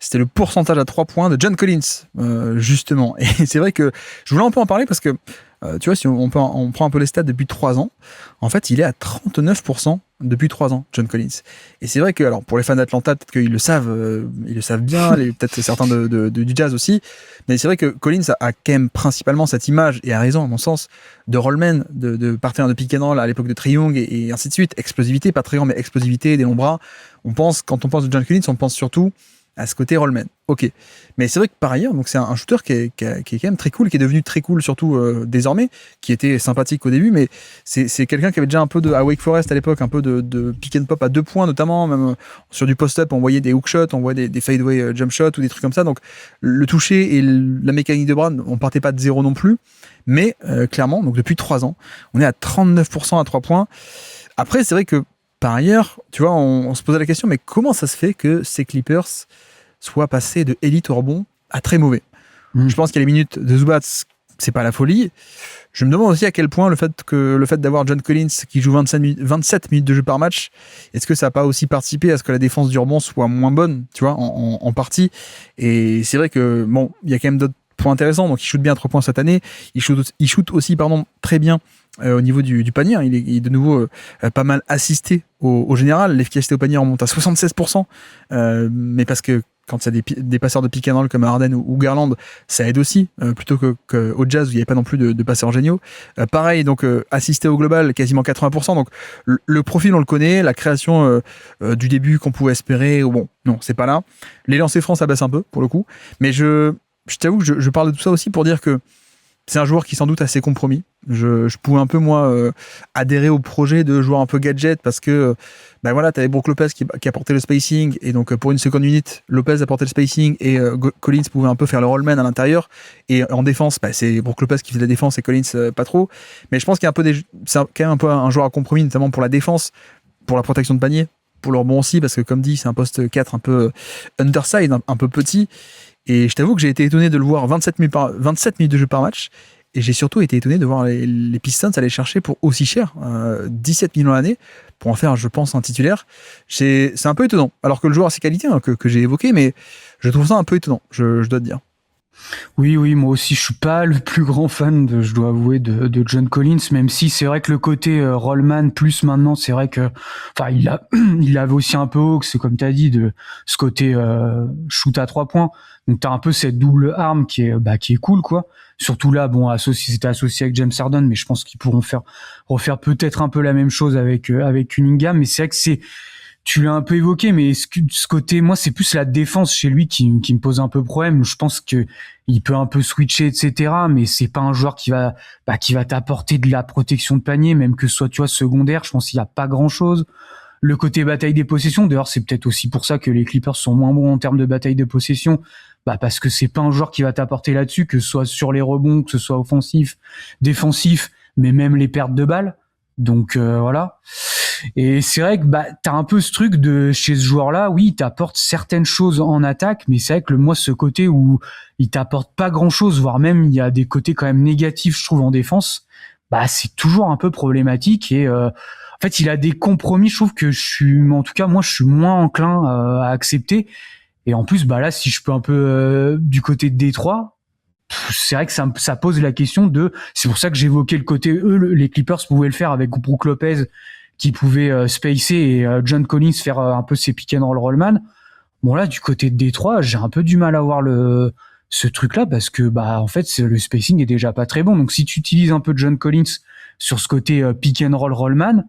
C'était le pourcentage à 3 points de John Collins, justement. Et c'est vrai que je voulais un peu en parler parce que, tu vois, si on prend un peu les stats depuis 3 ans, en fait, il est à 39% depuis 3 ans, John Collins. Et c'est vrai que, alors, pour les fans d'Atlanta, peut-être qu'ils le savent bien, peut-être certains du Jazz aussi, mais c'est vrai que Collins a quand même principalement cette image, et a raison, à mon sens, de rollman, de partenaire de pick and roll à l'époque de Trae Young et ainsi de suite. Explosivité, pas très grand, mais explosivité, des longs bras. Quand on pense de John Collins, on pense surtout à ce côté rollman. Ok. Mais c'est vrai que par ailleurs, donc c'est un shooter qui est quand même très cool, qui est devenu très cool surtout désormais, qui était sympathique au début, mais c'est quelqu'un qui avait déjà un peu à Wake Forest à l'époque, un peu de pick and pop à 2 points notamment, même sur du post-up, on voyait des hook shots, on voyait des fadeaway jump shots ou des trucs comme ça. Donc le toucher et la mécanique de bras, on partait pas de zéro non plus, mais clairement, donc depuis 3 ans, on est à 39% à 3 points. Après, c'est vrai que par ailleurs, tu vois, on se posait la question, mais comment ça se fait que ces Clippers soient passés de élite au rebond à très mauvais? Je pense qu'il y a les minutes de Zubac c'est pas la folie. Je me demande aussi à quel point le fait d'avoir John Collins qui joue 27 minutes de jeu par match, est-ce que ça n'a pas aussi participé à ce que la défense du rebond soit moins bonne, tu vois, en partie. Et c'est vrai que bon, il y a quand même d'autres points intéressants. Donc il shoot bien à 3 points cette année. Il shoot aussi très bien au niveau du panier. Il est de nouveau pas mal assisté au général. L'efficacité au panier remonte à 76%. Mais parce que quand il y a des passeurs de pick and roll comme Harden ou Garland, ça aide aussi, plutôt que au Jazz où il n'y avait pas non plus de passeurs géniaux. Pareil, donc assisté au global, quasiment 80%. Donc le profil, on le connaît, la création du début qu'on pouvait espérer, bon, non, c'est pas là. Les lancers francs, ça baisse un peu, pour le coup. Mais je t'avoue que je parle de tout ça aussi pour dire que c'est un joueur qui sans doute a ses compromis. Je pouvais un peu moi adhérer au projet de joueur un peu gadget parce que ben voilà, t'avais Brook Lopez qui apportait le spacing et donc pour une second unit, Lopez apportait le spacing et Collins pouvait un peu faire le rollman à l'intérieur et en défense, c'est Brook Lopez qui faisait la défense et Collins pas trop. Mais je pense qu'il y a c'est quand même un peu un joueur à compromis, notamment pour la défense, pour la protection de panier, pour le rebond aussi parce que comme dit, c'est un poste 4 un peu underside, un peu petit. Et je t'avoue que j'ai été étonné de le voir 27 minutes de jeu par match. Et j'ai surtout été étonné de voir les Pistons aller chercher pour aussi cher, 17 millions l'année, pour en faire, je pense, un titulaire. C'est un peu étonnant. Alors que le joueur a ses qualités que j'ai évoquées, mais je trouve ça un peu étonnant, je dois te dire. Oui, moi aussi, je suis pas le plus grand fan je dois avouer, de John Collins, même si c'est vrai que le côté rollman plus maintenant, c'est vrai que, enfin, il avait aussi un peu haut, c'est comme t'as dit, de ce côté shoot à 3 points. Donc t'as un peu cette double arme qui est cool, quoi. Surtout là, bon, c'était associé avec James Harden, mais je pense qu'ils pourront refaire peut-être un peu la même chose avec Cunningham. Mais c'est vrai que tu l'as un peu évoqué, mais ce côté, moi, c'est plus la défense chez lui qui me pose un peu problème. Je pense que il peut un peu switcher, etc., mais c'est pas un joueur qui va t'apporter de la protection de panier, même que ce soit, tu vois, secondaire. Je pense qu'il y a pas grand chose. Le côté bataille des possessions, d'ailleurs, c'est peut-être aussi pour ça que les Clippers sont moins bons en termes de bataille de possession. Parce que c'est pas un joueur qui va t'apporter là-dessus, que ce soit sur les rebonds, que ce soit offensif, défensif, mais même les pertes de balles. Donc voilà. Et c'est vrai que t'as un peu ce truc de chez ce joueur-là, oui, il t'apporte certaines choses en attaque, mais c'est vrai que moi ce côté où il t'apporte pas grand-chose, voire même il y a des côtés quand même négatifs, je trouve, en défense, c'est toujours un peu problématique. Et en fait, il a des compromis, je trouve que moi je suis moins enclin à accepter. Et en plus, là, si je peux un peu du côté de Détroit, c'est vrai que ça pose la question c'est pour ça que j'évoquais le côté, les Clippers pouvaient le faire avec Brook Lopez, qui pouvait spacer, et John Collins faire un peu ses pick and rollman. Bon, là, du côté de Détroit, j'ai un peu du mal à voir ce truc-là, parce que, en fait, le spacing est déjà pas très bon. Donc, si tu utilises un peu John Collins sur ce côté pick and rollman,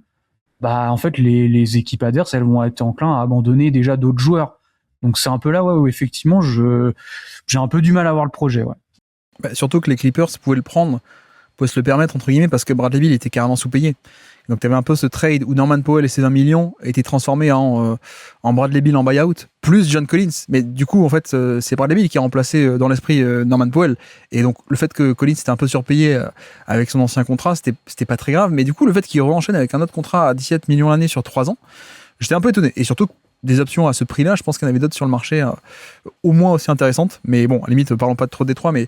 en fait, les équipes adverses, elles vont être enclins à abandonner déjà d'autres joueurs. Donc c'est un peu là où effectivement j'ai un peu du mal à voir le projet. Ouais. Surtout que les Clippers pouvaient se le permettre entre guillemets parce que Bradley Beal était carrément sous-payé. Donc tu avais un peu ce trade où Norman Powell et ses 1 million étaient transformés en Bradley Beal en buyout plus John Collins. Mais du coup en fait c'est Bradley Beal qui a remplacé dans l'esprit Norman Powell. Et donc le fait que Collins était un peu surpayé avec son ancien contrat, c'était pas très grave. Mais du coup le fait qu'il re-enchaîne avec un autre contrat à 17 millions l'année sur 3 ans, j'étais un peu étonné. Et surtout des options à ce prix-là, je pense qu'il y en avait d'autres sur le marché au moins aussi intéressantes. Mais bon, à la limite, parlons pas de trop de Détroit, mais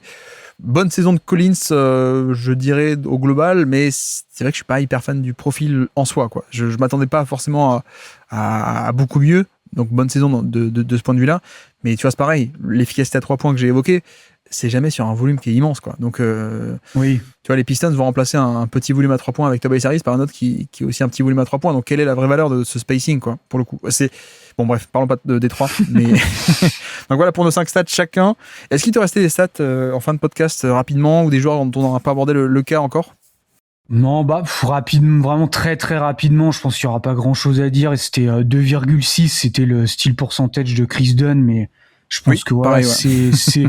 bonne saison de Collins, je dirais, au global, mais c'est vrai que je suis pas hyper fan du profil en soi, quoi. Je m'attendais pas forcément à beaucoup mieux, donc bonne saison de ce point de vue-là. Mais tu vois, c'est pareil, l'efficacité à 3 points que j'ai évoqué, c'est jamais sur un volume qui est immense, quoi. Donc, oui. Tu vois, les Pistons vont remplacer un petit volume à 3 points avec Tobias Harris par un autre qui est aussi un petit volume à 3 points. Donc, quelle est la vraie valeur de ce spacing, quoi, pour le coup? Bon, bref, parlons pas de Détroit, mais donc voilà pour nos 5 stats chacun. Est-ce qu'il te restait des stats en fin de podcast rapidement ou des joueurs dont on n'aura pas abordé le cas encore? Non, rapidement, vraiment très très rapidement, je pense qu'il y aura pas grand chose à dire. Et c'était 2,6, c'était le steal percentage de Chris Dunn, mais je pense que voilà, pareil, c'est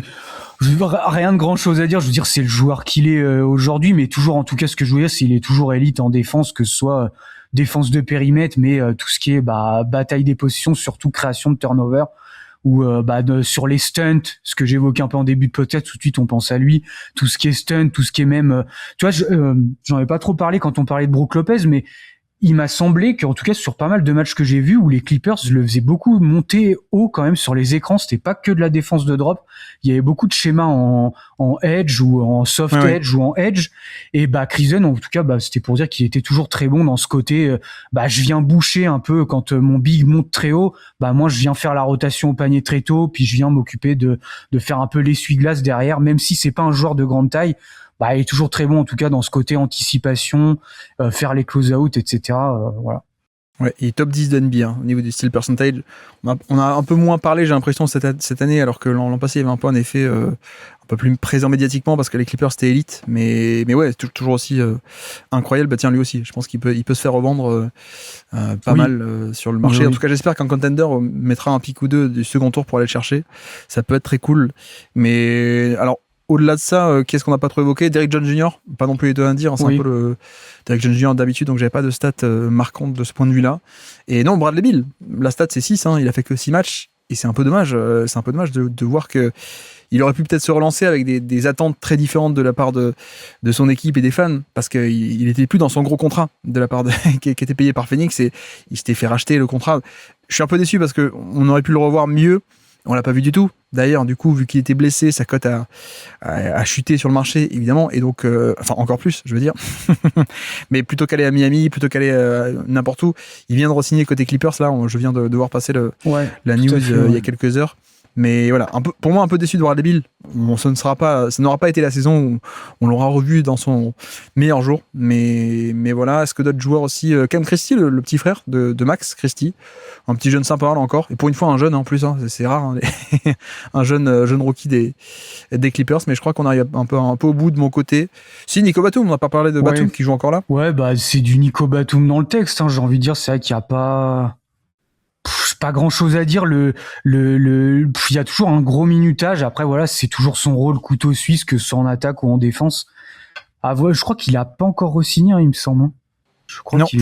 rien de grand chose à dire. Je veux dire, c'est le joueur qu'il est aujourd'hui, mais toujours, en tout cas, ce que je veux dire, c'est qu'il est toujours élite en défense, que ce soit défense de périmètre, mais tout ce qui est bataille des positions, surtout création de turnover, ou sur les stunts, ce que j'évoquais un peu en début de podcast, tout de suite on pense à lui, tout ce qui est stunt, tout ce qui est même, tu vois, j'en ai pas trop parlé quand on parlait de Brook Lopez, mais il m'a semblé qu'en tout cas sur pas mal de matchs que j'ai vus où les Clippers le faisaient beaucoup monter haut quand même sur les écrans, c'était pas que de la défense de drop, il y avait beaucoup de schémas en edge ou en soft edge ou en edge, et Chris Dunn en tout cas c'était pour dire qu'il était toujours très bon dans ce côté je viens boucher un peu quand mon big monte très haut, moi je viens faire la rotation au panier très tôt, puis je viens m'occuper de faire un peu l'essuie-glace derrière, même si c'est pas un joueur de grande taille. Il est toujours très bon en tout cas dans ce côté anticipation, faire les close-out, etc. Voilà. Ouais, il est top 10 de NBA au niveau du steal percentage. On a un peu moins parlé, j'ai l'impression, cette année, alors que l'an passé, il y avait un peu un effet un peu plus présent médiatiquement parce que les Clippers c'était élite. Mais ouais, toujours aussi incroyable. Tiens, lui aussi, je pense qu'il peut se faire revendre pas mal sur le marché. Oui. En tout cas, j'espère qu'un contender mettra un pick ou deux du second tour pour aller le chercher. Ça peut être très cool. Mais alors, au-delà de ça, qu'est-ce qu'on n'a pas trop évoqué? Derrick Jones Jr., pas non plus étonnant à dire, c'est un peu le Derrick Jones Jr. d'habitude, donc j'avais pas de stats marquantes de ce point de vue-là. Et non, Bradley Beal, la stat c'est 6, il a fait que 6 matchs, et c'est un peu dommage, de voir que il aurait pu peut-être se relancer avec des attentes très différentes de la part de son équipe et des fans, parce qu'il était plus dans son gros contrat de la part qui était payé par Phoenix, et il s'était fait racheter le contrat. Je suis un peu déçu parce qu'on aurait pu le revoir mieux. On l'a pas vu du tout. D'ailleurs, du coup, vu qu'il était blessé, sa cote a chuté sur le marché, évidemment, et donc, encore plus, je veux dire. Mais plutôt qu'aller à Miami, plutôt qu'aller n'importe où, il vient de re-signer côté Clippers. Là, je viens de voir passer la news il y a quelques heures. Mais voilà, pour moi, un peu déçu de voir Bradley Beal. Bon, ça n'aura pas été la saison où on l'aura revu dans son meilleur jour. Mais voilà, est-ce que d'autres joueurs aussi, Cam Christie, le petit frère de Max Christie, un petit jeune sympa là encore, et pour une fois un jeune en plus, c'est rare, un jeune rookie des Clippers, mais je crois qu'on arrive un peu au bout de mon côté. Si, Nico Batum, on n'a pas parlé de Batum qui joue encore là. Ouais, c'est du Nico Batum dans le texte, j'ai envie de dire, c'est vrai qu'il n'y a pas grand chose à dire. Il y a toujours un gros minutage. Après, voilà, c'est toujours son rôle couteau suisse, que ce soit en attaque ou en défense. Je crois qu'il a pas encore re-signé, il me semble. Je crois qu'il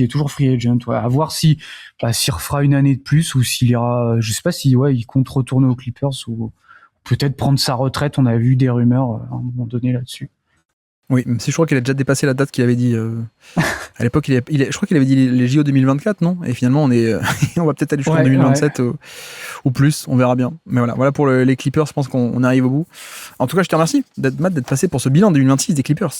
est toujours free agent. Ouais. À voir s'il refera une année de plus ou s'il ira. Je sais pas si il compte retourner aux Clippers ou peut-être prendre sa retraite. On a vu des rumeurs à un moment donné là-dessus. Oui, même si je crois qu'il a déjà dépassé la date qu'il avait dit. À l'époque, je crois qu'il avait dit les JO 2024, non? Et finalement, on va peut-être aller jusqu'en 2027 ou plus, on verra bien. Mais voilà pour les Clippers, je pense qu'on arrive au bout. En tout cas, je te remercie, Matt, d'être passé pour ce bilan 2026 des Clippers.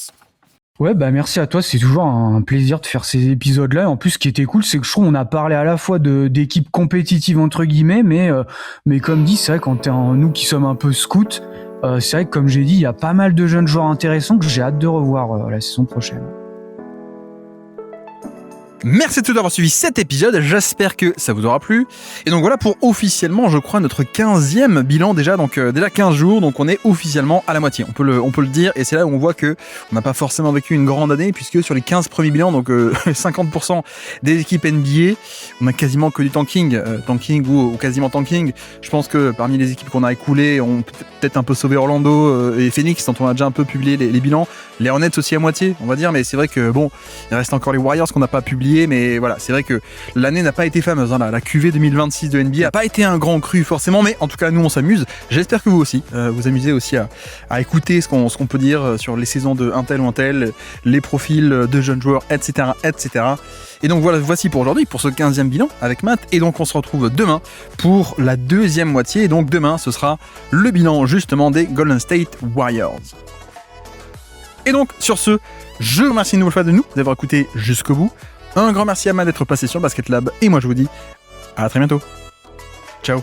Ouais, merci à toi, c'est toujours un plaisir de faire ces épisodes-là. En plus, ce qui était cool, c'est que je trouve qu'on a parlé à la fois d'équipes compétitives, entre guillemets, mais comme dit, c'est vrai, quand nous qui sommes un peu scouts, c'est vrai que comme j'ai dit, il y a pas mal de jeunes joueurs intéressants que j'ai hâte de revoir la saison prochaine. Merci à tous d'avoir suivi cet épisode, j'espère que ça vous aura plu. Et donc voilà pour officiellement, je crois, notre 15e bilan déjà, donc déjà 15 jours, donc on est officiellement à la moitié, on peut le dire, et c'est là où on voit que on n'a pas forcément vécu une grande année, puisque sur les 15 premiers bilans, donc 50% des équipes NBA, on a quasiment que du tanking ou quasiment tanking. Je pense que parmi les équipes qu'on a écoulées, on peut peut-être un peu sauvé Orlando et Phoenix, dont on a déjà un peu publié les bilans, les Hornets aussi à moitié, on va dire, mais c'est vrai que bon, il reste encore les Warriors qu'on n'a pas publié. Mais voilà, c'est vrai que l'année n'a pas été fameuse, la QV 2026 de NBA n'a pas été un grand cru forcément, mais en tout cas nous on s'amuse, j'espère que vous aussi vous amusez aussi à écouter ce qu'on peut dire sur les saisons de un tel ou un tel, les profils de jeunes joueurs, etc. Et donc voici pour aujourd'hui, pour ce 15e bilan avec Matt, et donc on se retrouve demain pour la deuxième moitié, et donc demain ce sera le bilan justement des Golden State Warriors. Et donc sur ce, je vous remercie une nouvelle fois de nous d'avoir écouté jusqu'au bout. Un grand merci à Matt d'être passé sur Basket Lab, et moi je vous dis à très bientôt. Ciao.